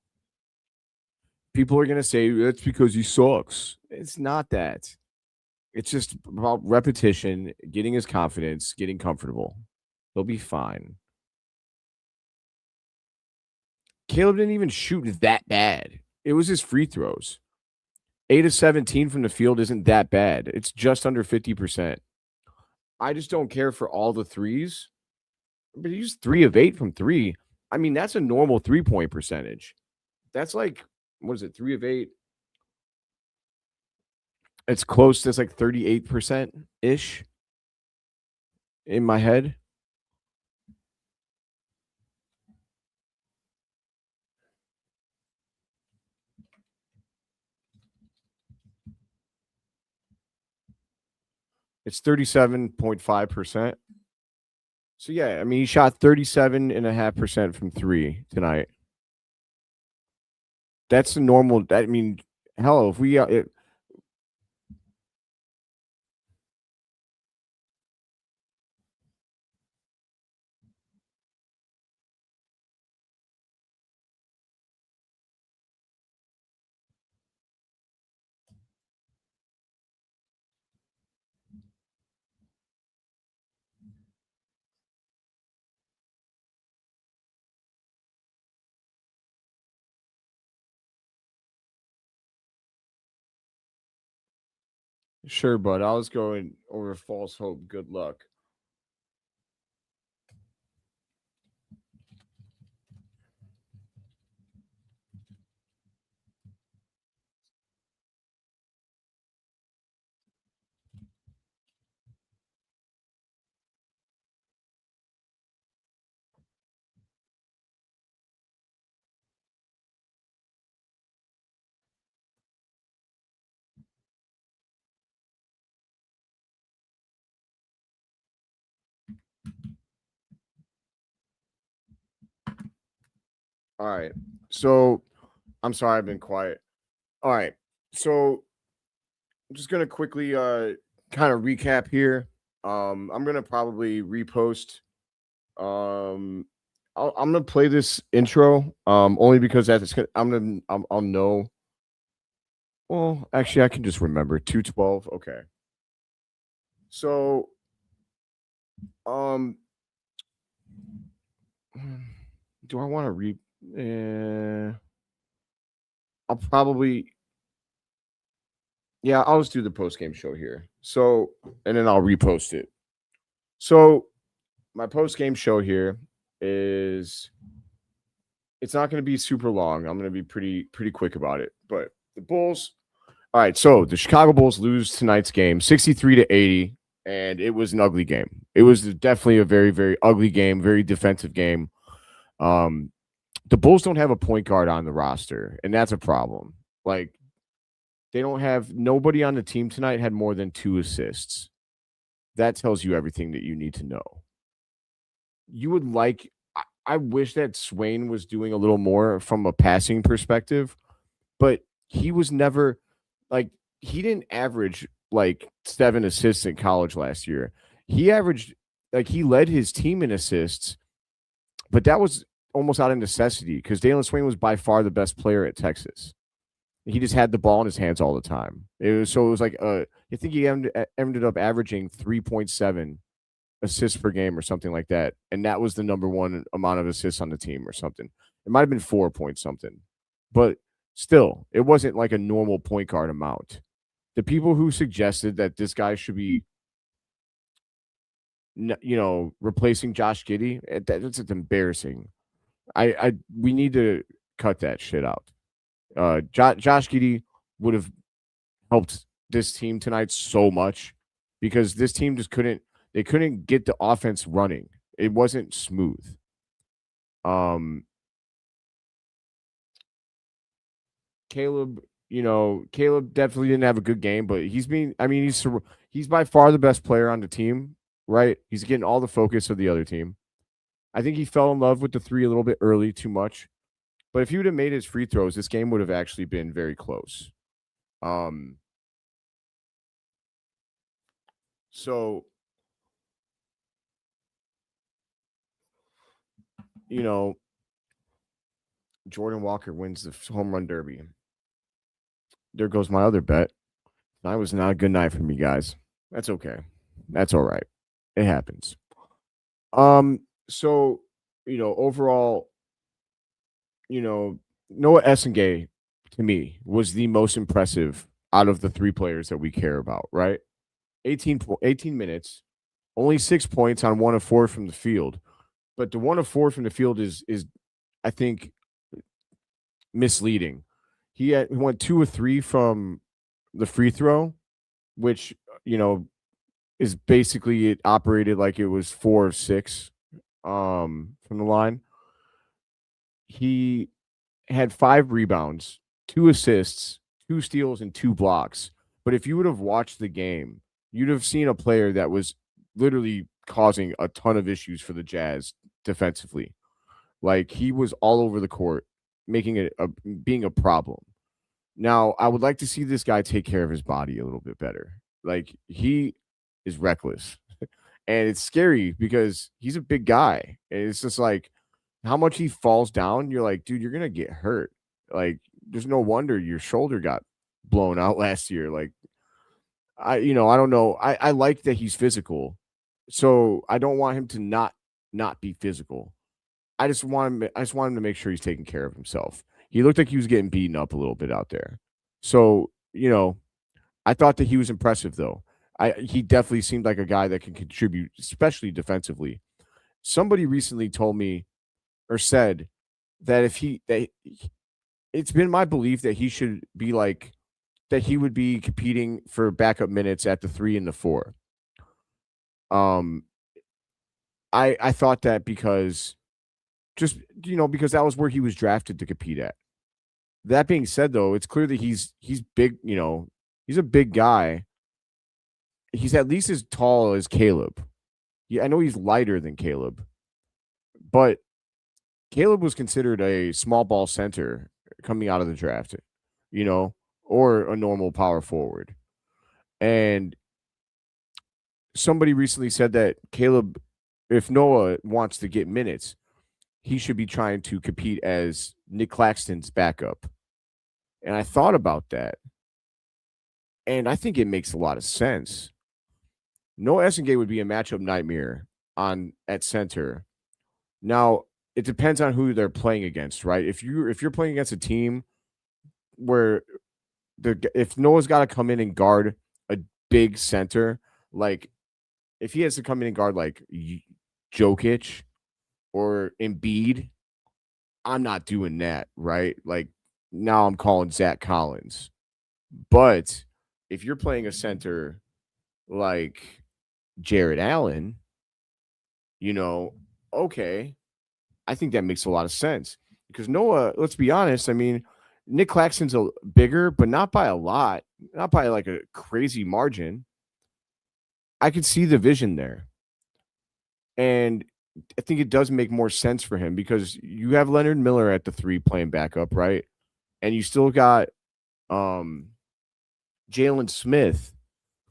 People are gonna say that's because he sucks. It's not that. It's just about repetition, getting his confidence, getting comfortable. He'll be fine. Caleb didn't even shoot that bad. It was his free throws. 8 of 17 from the field isn't that bad. It's just under 50%. I just don't care for all the threes. But he's 3 of 8 from three. I mean, that's a normal 3-point percentage. That's like, what is it, 3 of 8? It's close. That's like 38% ish in my head. It's 37.5%. So, yeah, I mean, he shot 37.5% from three tonight. That's the normal. I mean, hell, if we, sure, bud. I was going over false hope. Good luck. All right. So I'm sorry, I've been quiet. All right. So I'm just gonna quickly kind of recap here. I'm gonna probably repost. Um I'm gonna play this intro only because that's gonna I'll know. Well, actually I can just remember 212. Okay. So um do I want to I'll probably yeah, I'll just do the post game show here. So and then I'll repost it. So my post game show here is it's not going to be super long. I'm going to be pretty quick about it. But the Bulls, all right. So the Chicago Bulls lose tonight's game, 63-80, and it was an ugly game. It was definitely a very ugly game, very defensive game. Um, the Bulls don't have a point guard on the roster, and that's a problem. Like they don't have nobody on the team tonight had more than 2 assists. That tells you everything that you need to know. You would like I wish that Swain was doing a little more from a passing perspective, but he was never like he didn't average like 7 assists in college last year. He averaged like he led his team in assists, but that was almost out of necessity because Dailyn Swain was by far the best player at Texas. He just had the ball in his hands all the time. It was like I think he ended up averaging 3.7 assists per game or something like that. And that was the number one amount of assists on the team or something. It might have been 4 point something, but still, it wasn't like a normal point guard amount. The people who suggested that this guy should be, replacing Josh Giddey, that's embarrassing. We need to cut that shit out. Josh Giddey would have helped this team tonight so much because this team just couldn't get the offense running. It wasn't smooth. Caleb, Caleb definitely didn't have a good game, but he's by far the best player on the team, right? He's getting all the focus of the other team. I think he fell in love with the three a little bit early, too much. But if he would have made his free throws, this game would have actually been very close. So Jordan Walker wins the home run derby. There goes my other bet. That was not a good night for me, guys. That's okay. That's all right. It happens. So, overall, Noah Essengue to me was the most impressive out of the three players that we care about, right? 18 minutes, only 6 points on 1 of 4 from the field. But the 1 of 4 from the field is I think misleading. He went 2 of 3 from the free throw, which is basically it operated like it was 4 of 6 from the line. He had 5 rebounds, 2 assists, 2 steals, and 2 blocks. But if you would have watched the game, you'd have seen a player that was literally causing a ton of issues for the Jazz defensively. Like he was all over the court, making it being a problem. Now, I would like to see this guy take care of his body a little bit better. Like he is reckless. And it's scary because he's a big guy. And it's just like how much he falls down, you're like, dude, you're gonna get hurt. Like, there's no wonder your shoulder got blown out last year. Like, I don't know. I like that he's physical. So I don't want him to not be physical. I just want him to make sure he's taking care of himself. He looked like he was getting beaten up a little bit out there. So, I thought that he was impressive though. He definitely seemed like a guy that can contribute, especially defensively. Somebody recently told me or said that it's been my belief that he should be like that he would be competing for backup minutes at the 3 and the 4. I thought that because because that was where he was drafted to compete at. That being said, though, it's clear that he's big. He's a big guy. He's at least as tall as Caleb. Yeah, I know he's lighter than Caleb, but Caleb was considered a small ball center coming out of the draft, or a normal power forward. And somebody recently said that Caleb, if Noah wants to get minutes, he should be trying to compete as Nick Claxton's backup. And I thought about that. And I think it makes a lot of sense. Noah Essengue would be a matchup nightmare at center. Now, it depends on who they're playing against, right? If you're playing against a team where if Noah's got to come in and guard a big center, like if he has to come in and guard like Jokic or Embiid, I'm not doing that, right? Like now I'm calling Zach Collins. But if you're playing a center like Jared Allen, okay, I think that makes a lot of sense because Noah, let's be honest, I mean, Nick Claxton's bigger, but not by a lot, not by like a crazy margin. I could see the vision there. And I think it does make more sense for him because you have Leonard Miller at the 3 playing backup, right? And you still got Dailyn Smith,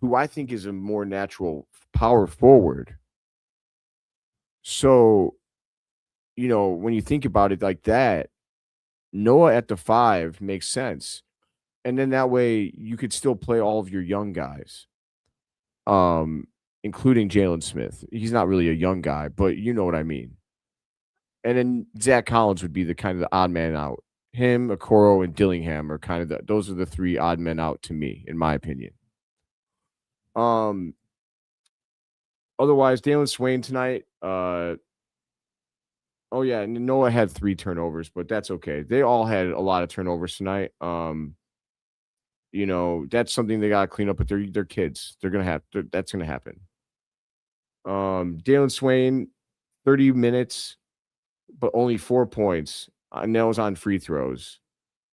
who I think is a more natural power forward. So, when you think about it like that, Noah at the 5 makes sense. And then that way you could still play all of your young guys, including Jalen Smith. He's not really a young guy, but you know what I mean. And then Zach Collins would be the kind of the odd man out. Him, Okoro, and Dillingham are kind of those are the 3 odd men out to me, in my opinion. Otherwise, Dailyn Swain tonight. Oh yeah, Noah had 3 turnovers, but that's okay. They all had a lot of turnovers tonight. That's something they gotta clean up, but they're kids. That's gonna happen. Dailyn Swain, 30 minutes, but only 4 points. And that was on free throws.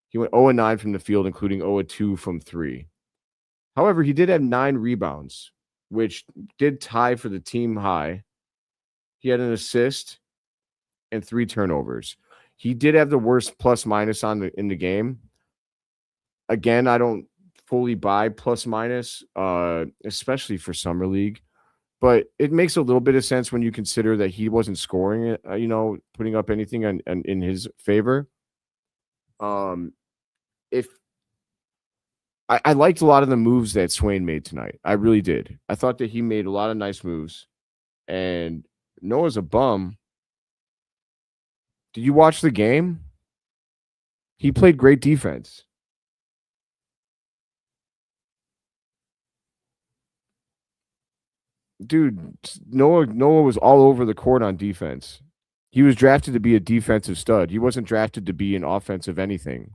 He went 0-9 from the field, including 0-2 from 3. However, he did have 9 rebounds, which did tie for the team high. He had an assist and 3 turnovers. He did have the worst plus minus in the game. Again, I don't fully buy plus minus, especially for summer league, but it makes a little bit of sense when you consider that he wasn't scoring it, putting up anything in his favor. If I liked a lot of the moves that Swain made tonight, I really did. I thought that he made a lot of nice moves, and Noah's a bum. Did you watch the game? He played great defense. Dude, Noah was all over the court on defense. He was drafted to be a defensive stud. He wasn't drafted to be an offensive anything.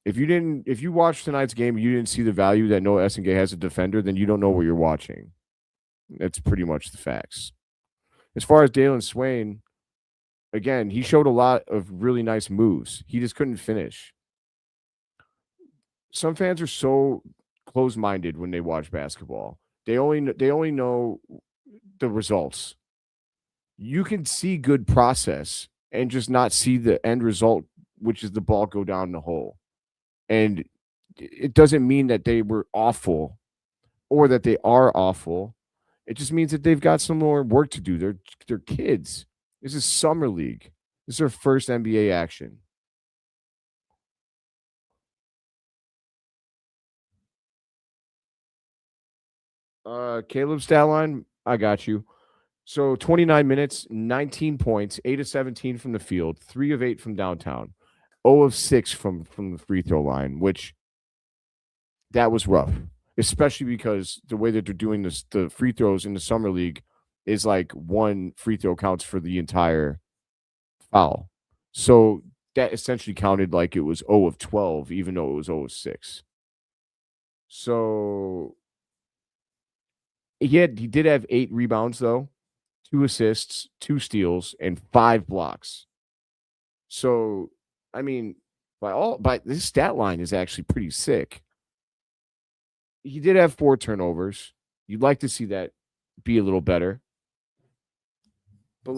If you watched tonight's game, you didn't see the value that Noah Essengue has a defender, then you don't know what you're watching. That's pretty much the facts. As far as Dailyn Swain, again, he showed a lot of really nice moves. He just couldn't finish. Some fans are so close-minded when they watch basketball. They only know the results. You can see good process and just not see the end result, which is the ball go down the hole. And it doesn't mean that they were awful or that they are awful. It just means that they've got some more work to do. They're kids. This is summer league. This is their first NBA action. Caleb's stat line, I got you. So 29 minutes, 19 points, 8 of 17 from the field, 3 of 8 from downtown, 0 of 6 from the free throw line, which that was rough, especially because the way that they're doing this, the free throws in the summer league is like 1 free throw counts for the entire foul. So that essentially counted like it was 0 of 12, even though it was 0 of 6. So he did have 8 rebounds though, 2 assists, 2 steals, and 5 blocks. So, I mean, by this stat line is actually pretty sick. He did have 4 turnovers. You'd like to see that be a little better. But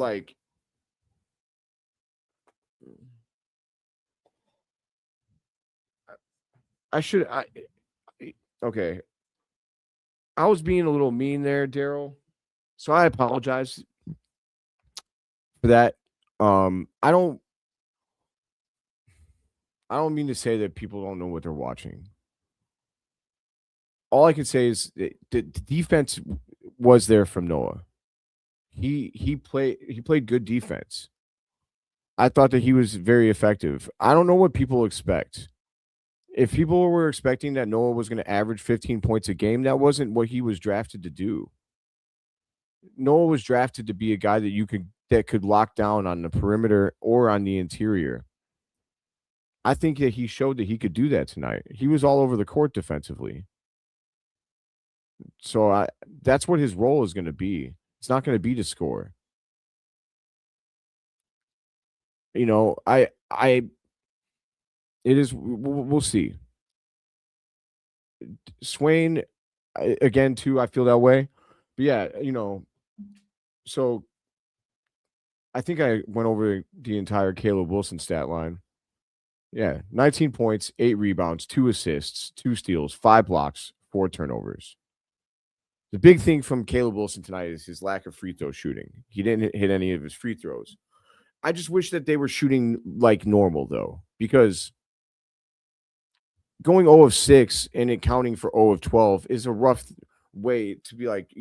I should. Okay. I was being a little mean there, Daryl. So I apologize for that. Um, I don't. I don't mean to say that people don't know what they're watching. All I can say is the defense was there from Noah. He played good defense. I thought that he was very effective. I don't know what people expect. If people were expecting that Noah was going to average 15 points a game, that wasn't what he was drafted to do. Noah was drafted to be a guy that could lock down on the perimeter or on the interior. I think that he showed that he could do that tonight. He was all over the court defensively. So that's what his role is going to be. It's not going to be to score. You know, it is. We'll see. Swain, again, too. I feel that way. But yeah, so I think I went over the entire Caleb Wilson stat line. Yeah, 19 points, 8 rebounds, 2 assists, 2 steals, 5 blocks, 4 turnovers. The big thing from Caleb Wilson tonight is his lack of free throw shooting. He didn't hit any of his free throws. I just wish that they were shooting like normal, though, because going 0 of 6 and it counting for 0 of 12 is a rough way to be like,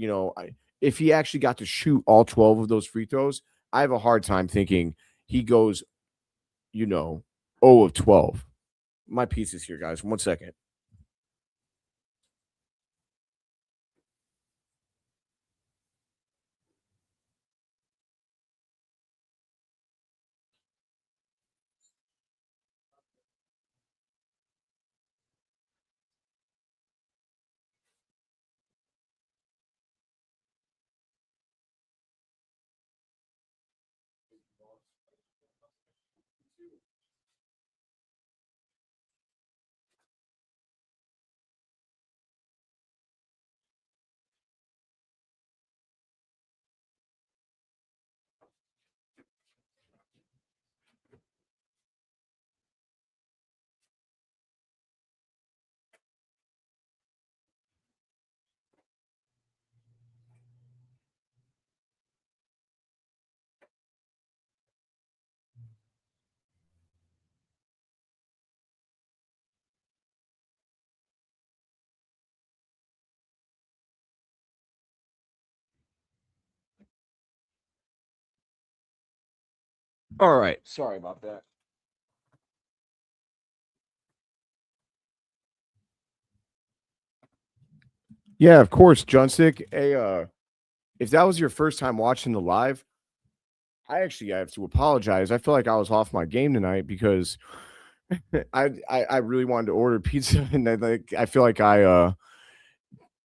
if he actually got to shoot all 12 of those free throws, I have a hard time thinking he goes, 0 of 12. My piece is here, guys. 1 second. All right. Sorry about that. Yeah, of course, Johnstick. If that was your first time watching the live, I have to apologize. I feel like I was off my game tonight because I really wanted to order pizza and I feel like I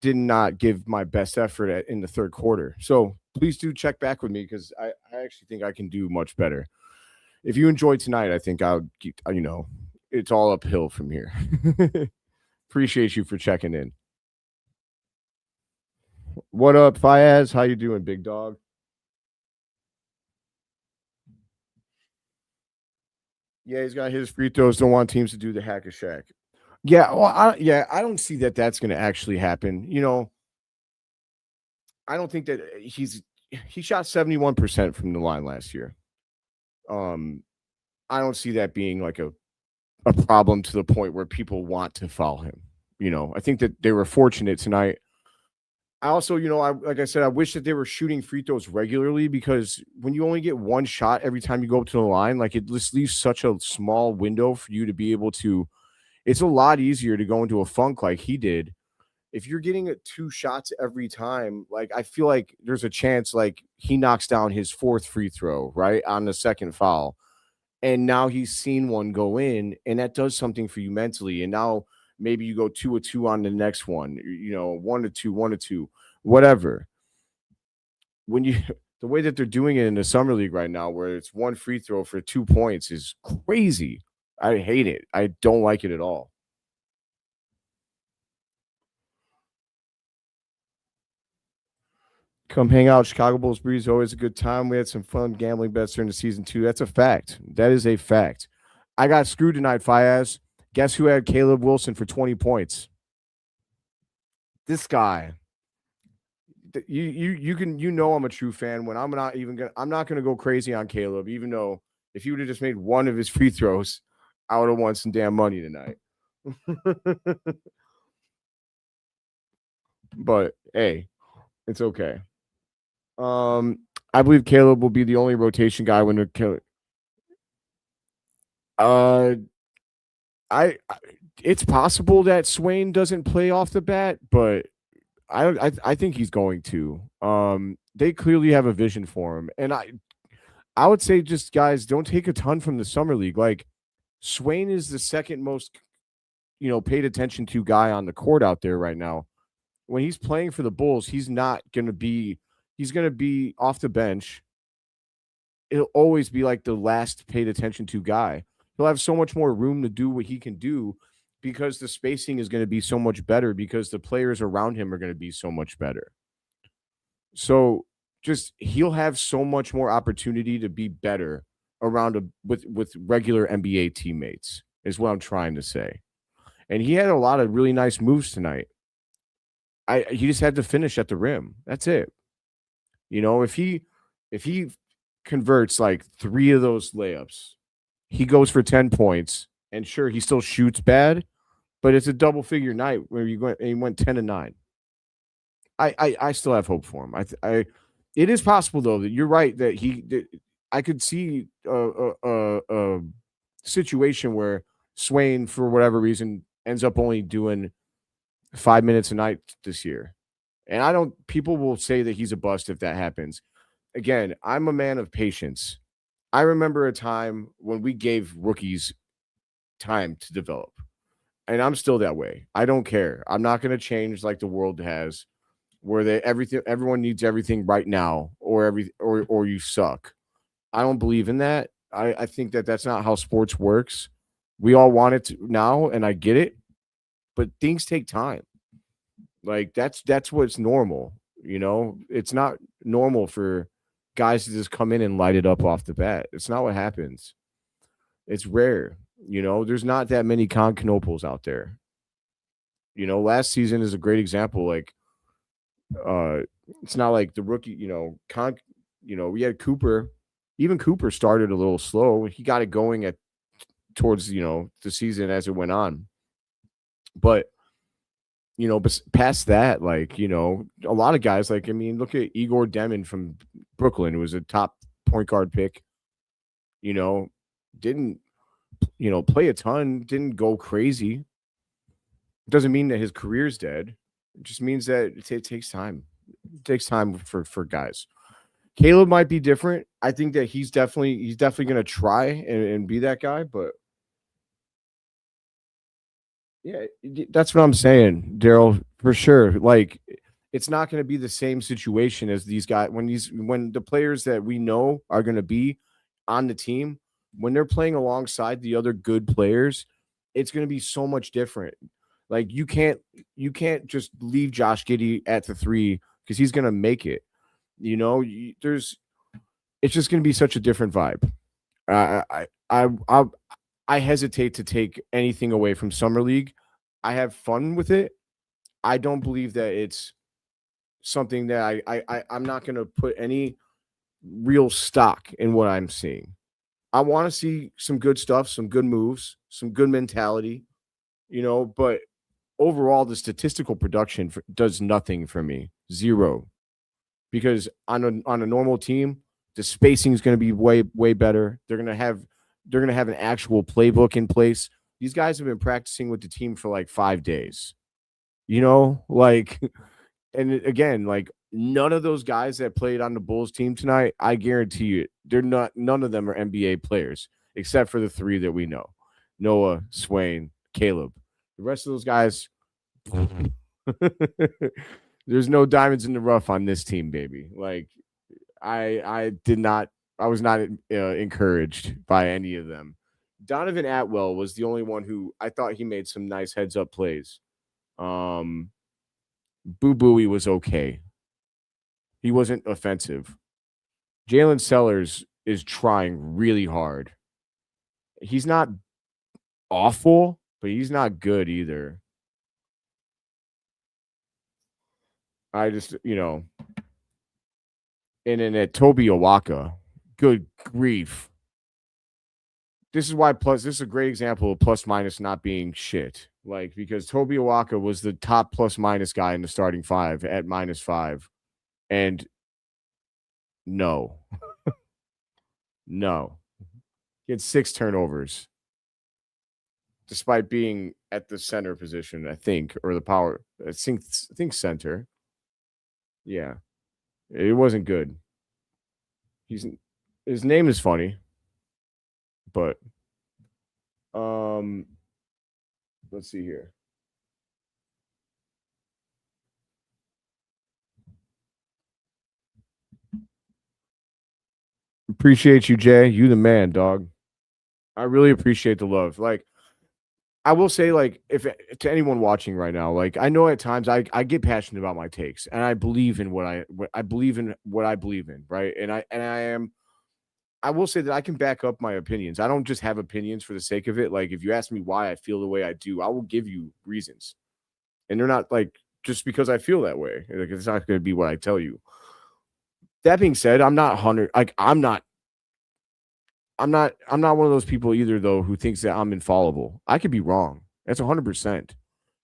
did not give my best effort in the third quarter. So please do check back with me because I actually think I can do much better. If you enjoyed tonight, I think it's all uphill from here. Appreciate you for checking in. What up, Fayaz? How you doing, big dog? Yeah, he's got his free throws. Don't want teams to do the hack a shack. Yeah, well, I don't see that that's going to actually happen. I don't think that he shot 71% from the line last year. Um, I don't see that being like a problem to the point where people want to foul him. I think that they were fortunate tonight. I also, like I said, I wish that they were shooting free throws regularly because when you only get one shot every time you go up to the line, like it just leaves such a small window for you to be able to. It's a lot easier to go into a funk like he did. If you're getting 2 shots every time, like I feel like there's a chance like he knocks down his 4th free throw, right? On the second foul. And now he's seen one go in, and that does something for you mentally. And now maybe you go 2 of 2 on the next one, 1 to 2, 1 to 2, whatever. When you the way that they're doing it in the summer league right now, where it's 1 free throw for 2 points, is crazy. I hate it. I don't like it at all. Come hang out. Chicago Bulls Breeze, always a good time. We had some fun gambling bets during the season too. That's a fact. That is a fact. I got screwed tonight, Fiaz. Guess who had Caleb Wilson for 20 points? This guy. You I'm a true fan when I'm not gonna go crazy on Caleb, even though if he would have just made one of his free throws, I would have won some damn money tonight. But hey, it's okay. I believe Caleb will be the only rotation guy when they're killing. Uh, it's possible that Swain doesn't play off the bat, but I think he's going to. They clearly have a vision for him, and I would say just guys don't take a ton from the summer league. Like Swain is the second most paid attention to guy on the court out there right now. When he's playing for the Bulls, he's going to be off the bench. He'll always be like the last paid attention to guy. He'll have so much more room to do what he can do because the spacing is going to be so much better because the players around him are going to be so much better. So just he'll have so much more opportunity to be better around with regular NBA teammates is what I'm trying to say. And he had a lot of really nice moves tonight. He just had to finish at the rim. That's it. If he converts like 3 of those layups, he goes for 10 points. And sure, he still shoots bad, but it's a double figure night where he went 10-9. I still have hope for him. It is possible though that you're right that I could see a situation where Swain, for whatever reason, ends up only doing 5 minutes a night this year. And people will say that he's a bust if that happens. Again, I'm a man of patience. I remember a time when we gave rookies time to develop. And I'm still that way. I don't care. I'm not going to change like the world has, where everyone needs everything right now, or you suck. I don't believe in that. I think that that's not how sports works. We all want it to now, and I get it, but things take time. Like that's what's normal. It's not normal for guys to just come in and light it up off the bat. It's not what happens. It's rare. There's not that many Concanopals out there. Last season is a great example. Like, it's not like the rookie, we had Cooper. Even Cooper started a little slow. He got it going towards the season as it went on. But past that, like, a lot of guys, like, look at Igor Demon from Brooklyn, who was a top point guard pick, didn't, play a ton, didn't go crazy. Doesn't mean that his career's dead. It just means that it takes time. It takes time for guys. Caleb might be different. I think that he's definitely going to try and be that guy, but yeah, that's what I'm saying, Daryl, for sure. Like, it's not going to be the same situation as these guys when the players that we know are going to be on the team, when they're playing alongside the other good players, it's going to be so much different. Like, you can't just leave Josh Giddey at the 3 because he's going to make it. It's just going to be such a different vibe. I hesitate to take anything away from Summer League. I have fun with it. I don't believe that it's something that I'm not going to put any real stock in what I'm seeing. I want to see some good stuff, some good moves, some good mentality, but overall, the statistical production does nothing for me. Zero. Because on a normal team, the spacing is going to be way, way better. They're going to have an actual playbook in place. These guys have been practicing with the team for like 5 days. Like, and again, like, none of those guys that played on the Bulls team tonight, I guarantee you, none of them are NBA players, except for the 3 that we know: Noah, Swain, Caleb. The rest of those guys, there's no diamonds in the rough on this team, baby. Like, I was not encouraged by any of them. Donovan Atwell was the only one who I thought he made some nice heads up plays. Boo Booey was okay. He wasn't offensive. Jalen Sellers is trying really hard. He's not awful, but he's not good either. I just, and then at Toby Owaka, good grief. This is a great example of plus minus not being shit. Like, because Toby Owaka was the top plus minus guy in the starting five at -5. And no, no. He had 6 turnovers despite being at the center position, I think, or the power. I think center. Yeah. It wasn't good. He's His name is funny, but um let's see here. Appreciate you, Jay. You the man, dog. I really appreciate the love. Like, I will say, like, if to anyone watching right now, like, I know at times I get passionate about my takes, and I believe in what I believe in, right? I will say that I can back up my opinions. I don't just have opinions for the sake of it. Like, if you ask me why I feel the way I do, I will give you reasons, and they're not like just because I feel that way. Like, it's not going to be what I tell you. That being said, I'm not 100. Like, I'm not one of those people either though who thinks that I'm infallible. I could be wrong. That's 100%.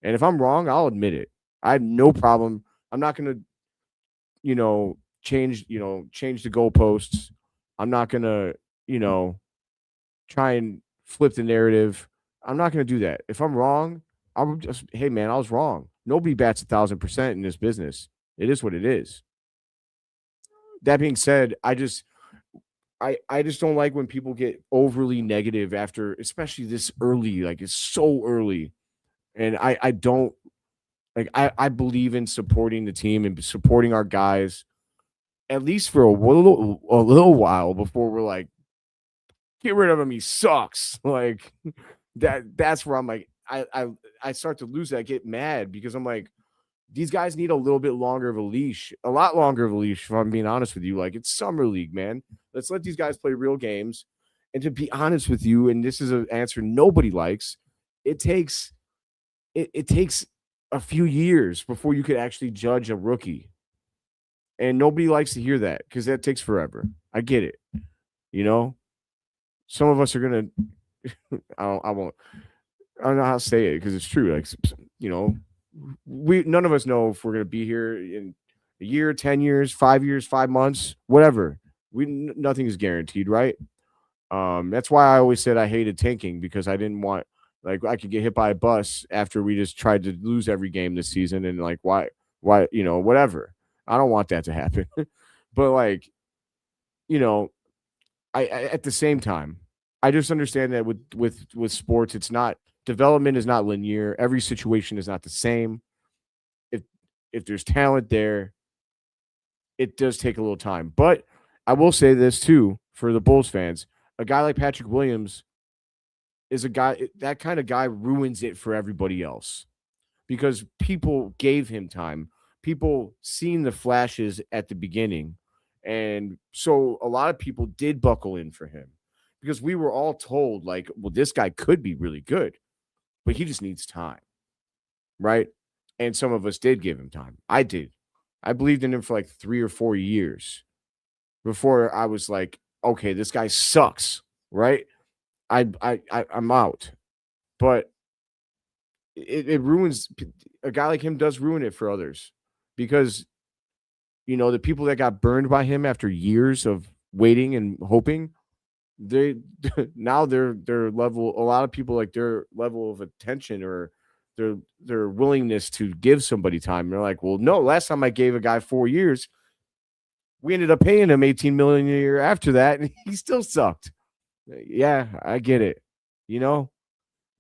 And if I'm wrong, I'll admit it. I have no problem. I'm not going to, change the goalposts. I'm not going to, you know, try and flip the narrative. I'm not going to do that. If I'm wrong, I'm just, hey man, I was wrong. Nobody bats 1,000% in this business. It is what it is. That being said, I just don't like when people get overly negative after, especially this early. Like, it's so early, and I don't like. I believe in supporting the team and supporting our guys at least for a little while before we're like, get rid of him. He sucks. Like, that's where I'm like, I start to lose that. I get mad because I'm like, these guys need a little bit longer of a leash, a lot longer of a leash, if I'm being honest with you. Like, it's summer league, man. Let's let these guys play real games. And to be honest with you, and this is an answer nobody likes, it takes it takes a few years before you could actually judge a rookie. And nobody likes to hear that because that takes forever. I get it. You know, some of us are gonna I won't I don't know how to say it because it's true. Like, you know, we none of us know if we're gonna be here in a year, 10 years, 5 years, 5 months, whatever. Nothing is guaranteed, right? That's why I always said I hated tanking because I didn't want, like, I could get hit by a bus after we just tried to lose every game this season, and like, why, whatever. I don't want that to happen. But like, you know, I at the same time, I just understand that with sports, it's not, development is not linear. Every situation is not the same. If if there's talent there, it does take a little time. But I will say this too for the Bulls fans: a guy like Patrick Williams is a guy, that kind of guy ruins it for everybody else because people gave him time. People seen the flashes at the beginning. And so a lot of people did buckle in for him because we were all told, like, well, this guy could be really good, but he just needs time. Right. And some of us did give him time. I did. I believed in him for like 3 or 4 years before I was like, okay, this guy sucks. Right. I'm out. But it ruins, a guy like him does ruin it for others because, the people that got burned by him after years of waiting and hoping, they now their level, a lot of people, like, their level of attention or their willingness to give somebody time. They're like, well, no, last time I gave a guy 4 years, we ended up paying him 18 million a year after that, and he still sucked. Yeah, I get it. You know,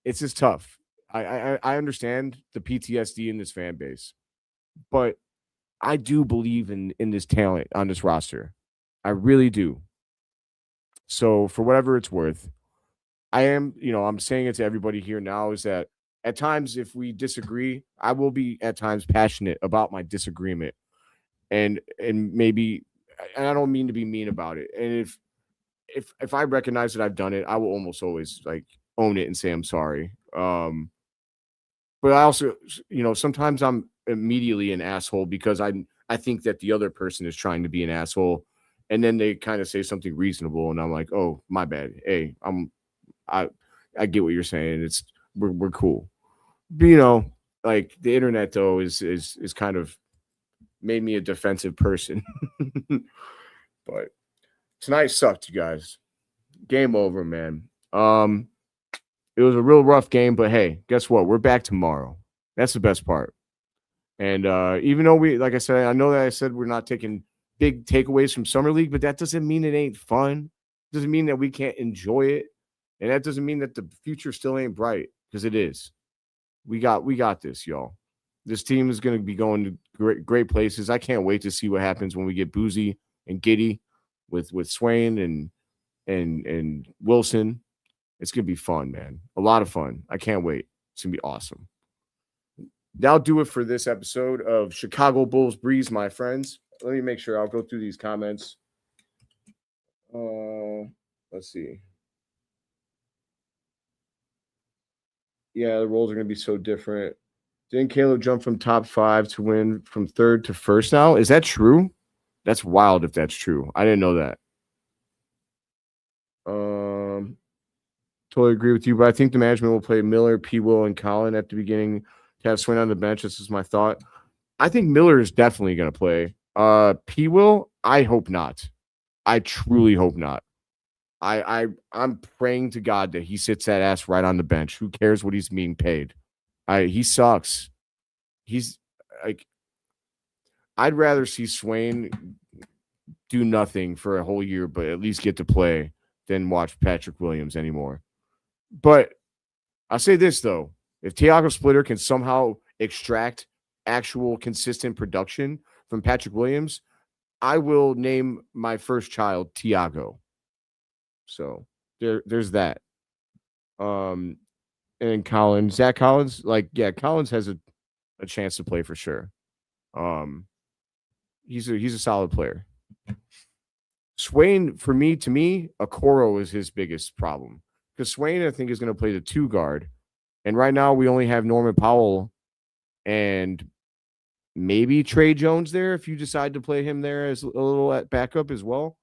it's just tough. I understand the PTSD in this fan base, but I do believe in this talent on this roster. I really do. So for whatever it's worth, I'm saying it to everybody here now, is that at times, if we disagree, I will be at times passionate about my disagreement. And maybe, and I don't mean to be mean about it. And if I recognize that I've done it, I will almost always, like, own it and say I'm sorry. But I also, sometimes I'm immediately an asshole because I think that the other person is trying to be an asshole, and then they kind of say something reasonable, and I'm like, oh, my bad. Hey, I I get what you're saying. We're cool. But, like the internet though is kind of made me a defensive person. But tonight sucked, you guys. Game over, man. It was a real rough game, but hey, guess what? We're back tomorrow. That's the best part. And even though like I said, I know that I said we're not taking big takeaways from Summer League, but that doesn't mean it ain't fun. It doesn't mean that we can't enjoy it. And that doesn't mean that the future still ain't bright, because it is. We got this, y'all. This team is going to be going to great places. I can't wait to see what happens when we get Boozy and Giddy with Swain and Wilson. It's going to be fun, man. A lot of fun. I can't wait. It's going to be awesome. That'll do it for this episode of Chicago Bulls Breeze, my friends. Let me make sure. I'll go through these comments. Let's see. Yeah, the roles are going to be so different. Didn't Caleb jump from top 5 to win from 3rd to 1st now? Is that true? That's wild if that's true. I didn't know that. Totally agree with you, but I think the management will play Miller, P. Will, and Colin at the beginning to have Swain on the bench. This is my thought. I think Miller is definitely going to play. P. Will, I hope not. I truly hope not. I'm praying to God that he sits that ass right on the bench. Who cares what he's being paid? He sucks. He's like, I'd rather see Swain do nothing for a whole year, but at least get to play than watch Patrick Williams anymore. But I'll say this, though. If Tiago Splitter can somehow extract actual consistent production from Patrick Williams, I will name my first child Tiago. So there's that. And Zach Collins, Collins has a chance to play for sure. He's a solid player. Swain, to me, Okoro is his biggest problem. Because Swain, I think, is going to play the 2 guard. And right now we only have Norman Powell and maybe Trey Jones there if you decide to play him there as a little backup as well.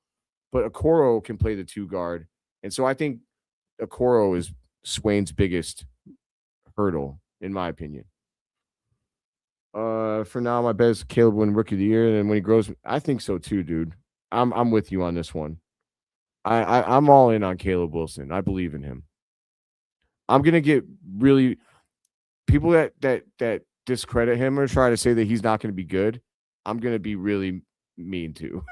But Okoro can play the 2 guard. And so I think Okoro is Swain's biggest hurdle, in my opinion. For now, my bet is Caleb win Rookie of the Year. And when he grows, I think so too, dude. I'm with you on this one. I'm all in on Caleb Wilson. I believe in him. I'm gonna get really people that discredit him or try to say that he's not going to be good. I'm gonna be really mean to.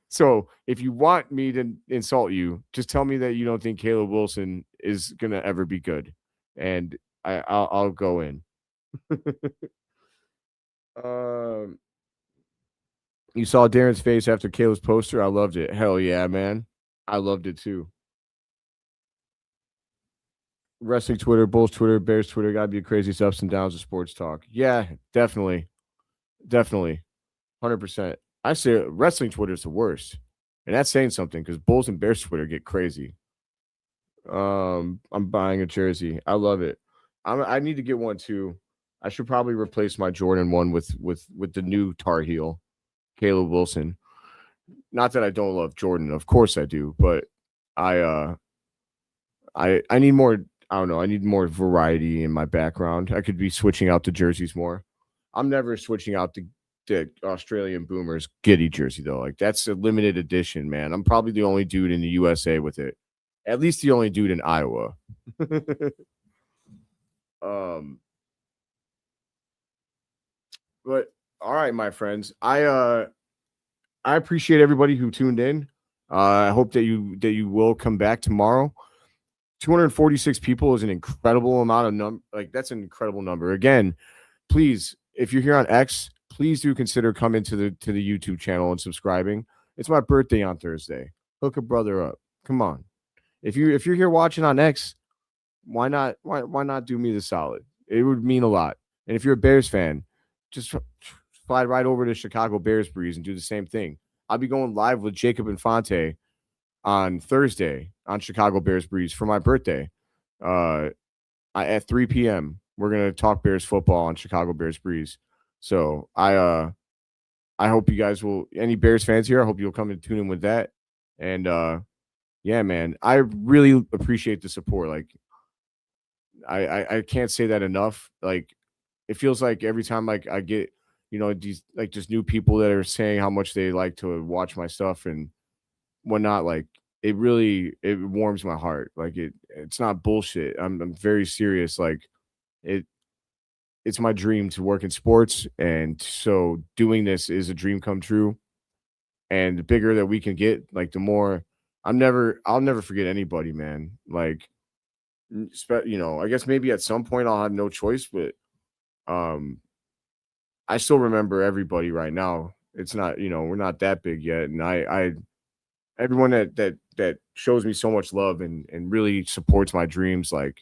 So if you want me to insult you, just tell me that you don't think Caleb Wilson is gonna ever be good, and I'll go in. You saw Darren's face after Caleb's poster. I loved it. Hell yeah, man. I loved it too. Wrestling Twitter, Bulls Twitter, Bears Twitter, gotta be crazy ups and downs of sports talk. Yeah, definitely. 100%. I say wrestling Twitter is the worst. And that's saying something because Bulls and Bears Twitter get crazy. I'm buying a jersey. I love it. I need to get one too. I should probably replace my Jordan one with the new Tar Heel, Caleb Wilson. Not that I don't love Jordan, of course I do, but I need more. I don't know. I need more variety in my background. I could be switching out the jerseys more. I'm never switching out the Australian Boomers Giddy jersey though. Like that's a limited edition, man. I'm probably the only dude in the USA with it. At least the only dude in Iowa. But all right, my friends. I appreciate everybody who tuned in. I hope that you will come back tomorrow. 246 people is an incredible amount of number. Like that's an incredible number. Again, please, if you're here on X, please do consider coming to the YouTube channel and subscribing. It's my birthday on Thursday. Hook a brother up. Come on. If you're here watching on X, why not do me the solid? It would mean a lot. And if you're a Bears fan, just slide right over to Chicago Bears Breeze and do the same thing. I'll be going live with Jacob Infante on Thursday on Chicago Bears Breeze for my birthday. at 3 p.m. we're gonna talk Bears football on Chicago Bears Breeze. So I hope you guys will. Any Bears fans here? I hope you'll come and tune in with that. And yeah, man, I really appreciate the support. Like I can't say that enough. Like it feels like every time like I get these like just new people that are saying how much they like to watch my stuff and whatnot. Like it warms my heart. Like it's not bullshit. I'm very serious. Like it it's my dream to work in sports, and so doing this is a dream come true. And the bigger that we can get, like the more I'll never forget anybody, man. Like I guess maybe at some point I'll have no choice, but um I still remember everybody right now. It's not, we're not that big yet. And I everyone that shows me so much love and really supports my dreams, like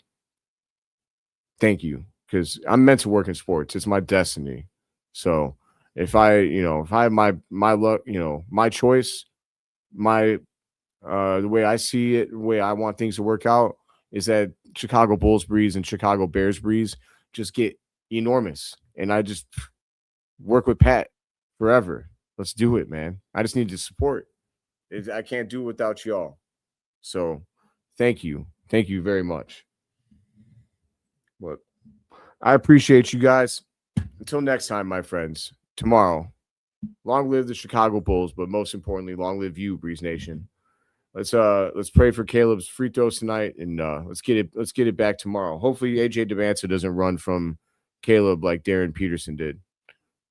thank you. Because I'm meant to work in sports. It's my destiny. So if I have my luck, my choice, my the way I see it, the way I want things to work out is that Chicago Bulls breeze and Chicago Bears breeze just get enormous. And I just work with Pat forever. Let's do it, man. I just need to support. I can't do it without y'all. So thank you. Thank you very much. But I appreciate you guys. Until next time, my friends. Tomorrow, long live the Chicago Bulls, but most importantly, long live you, Breeze Nation. Let's pray for Caleb's free throws tonight, and let's get it back tomorrow. Hopefully, AJ Devanza doesn't run from Caleb like Darren Peterson did.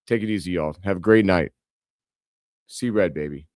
Take it easy, y'all. Have a great night. See red, baby.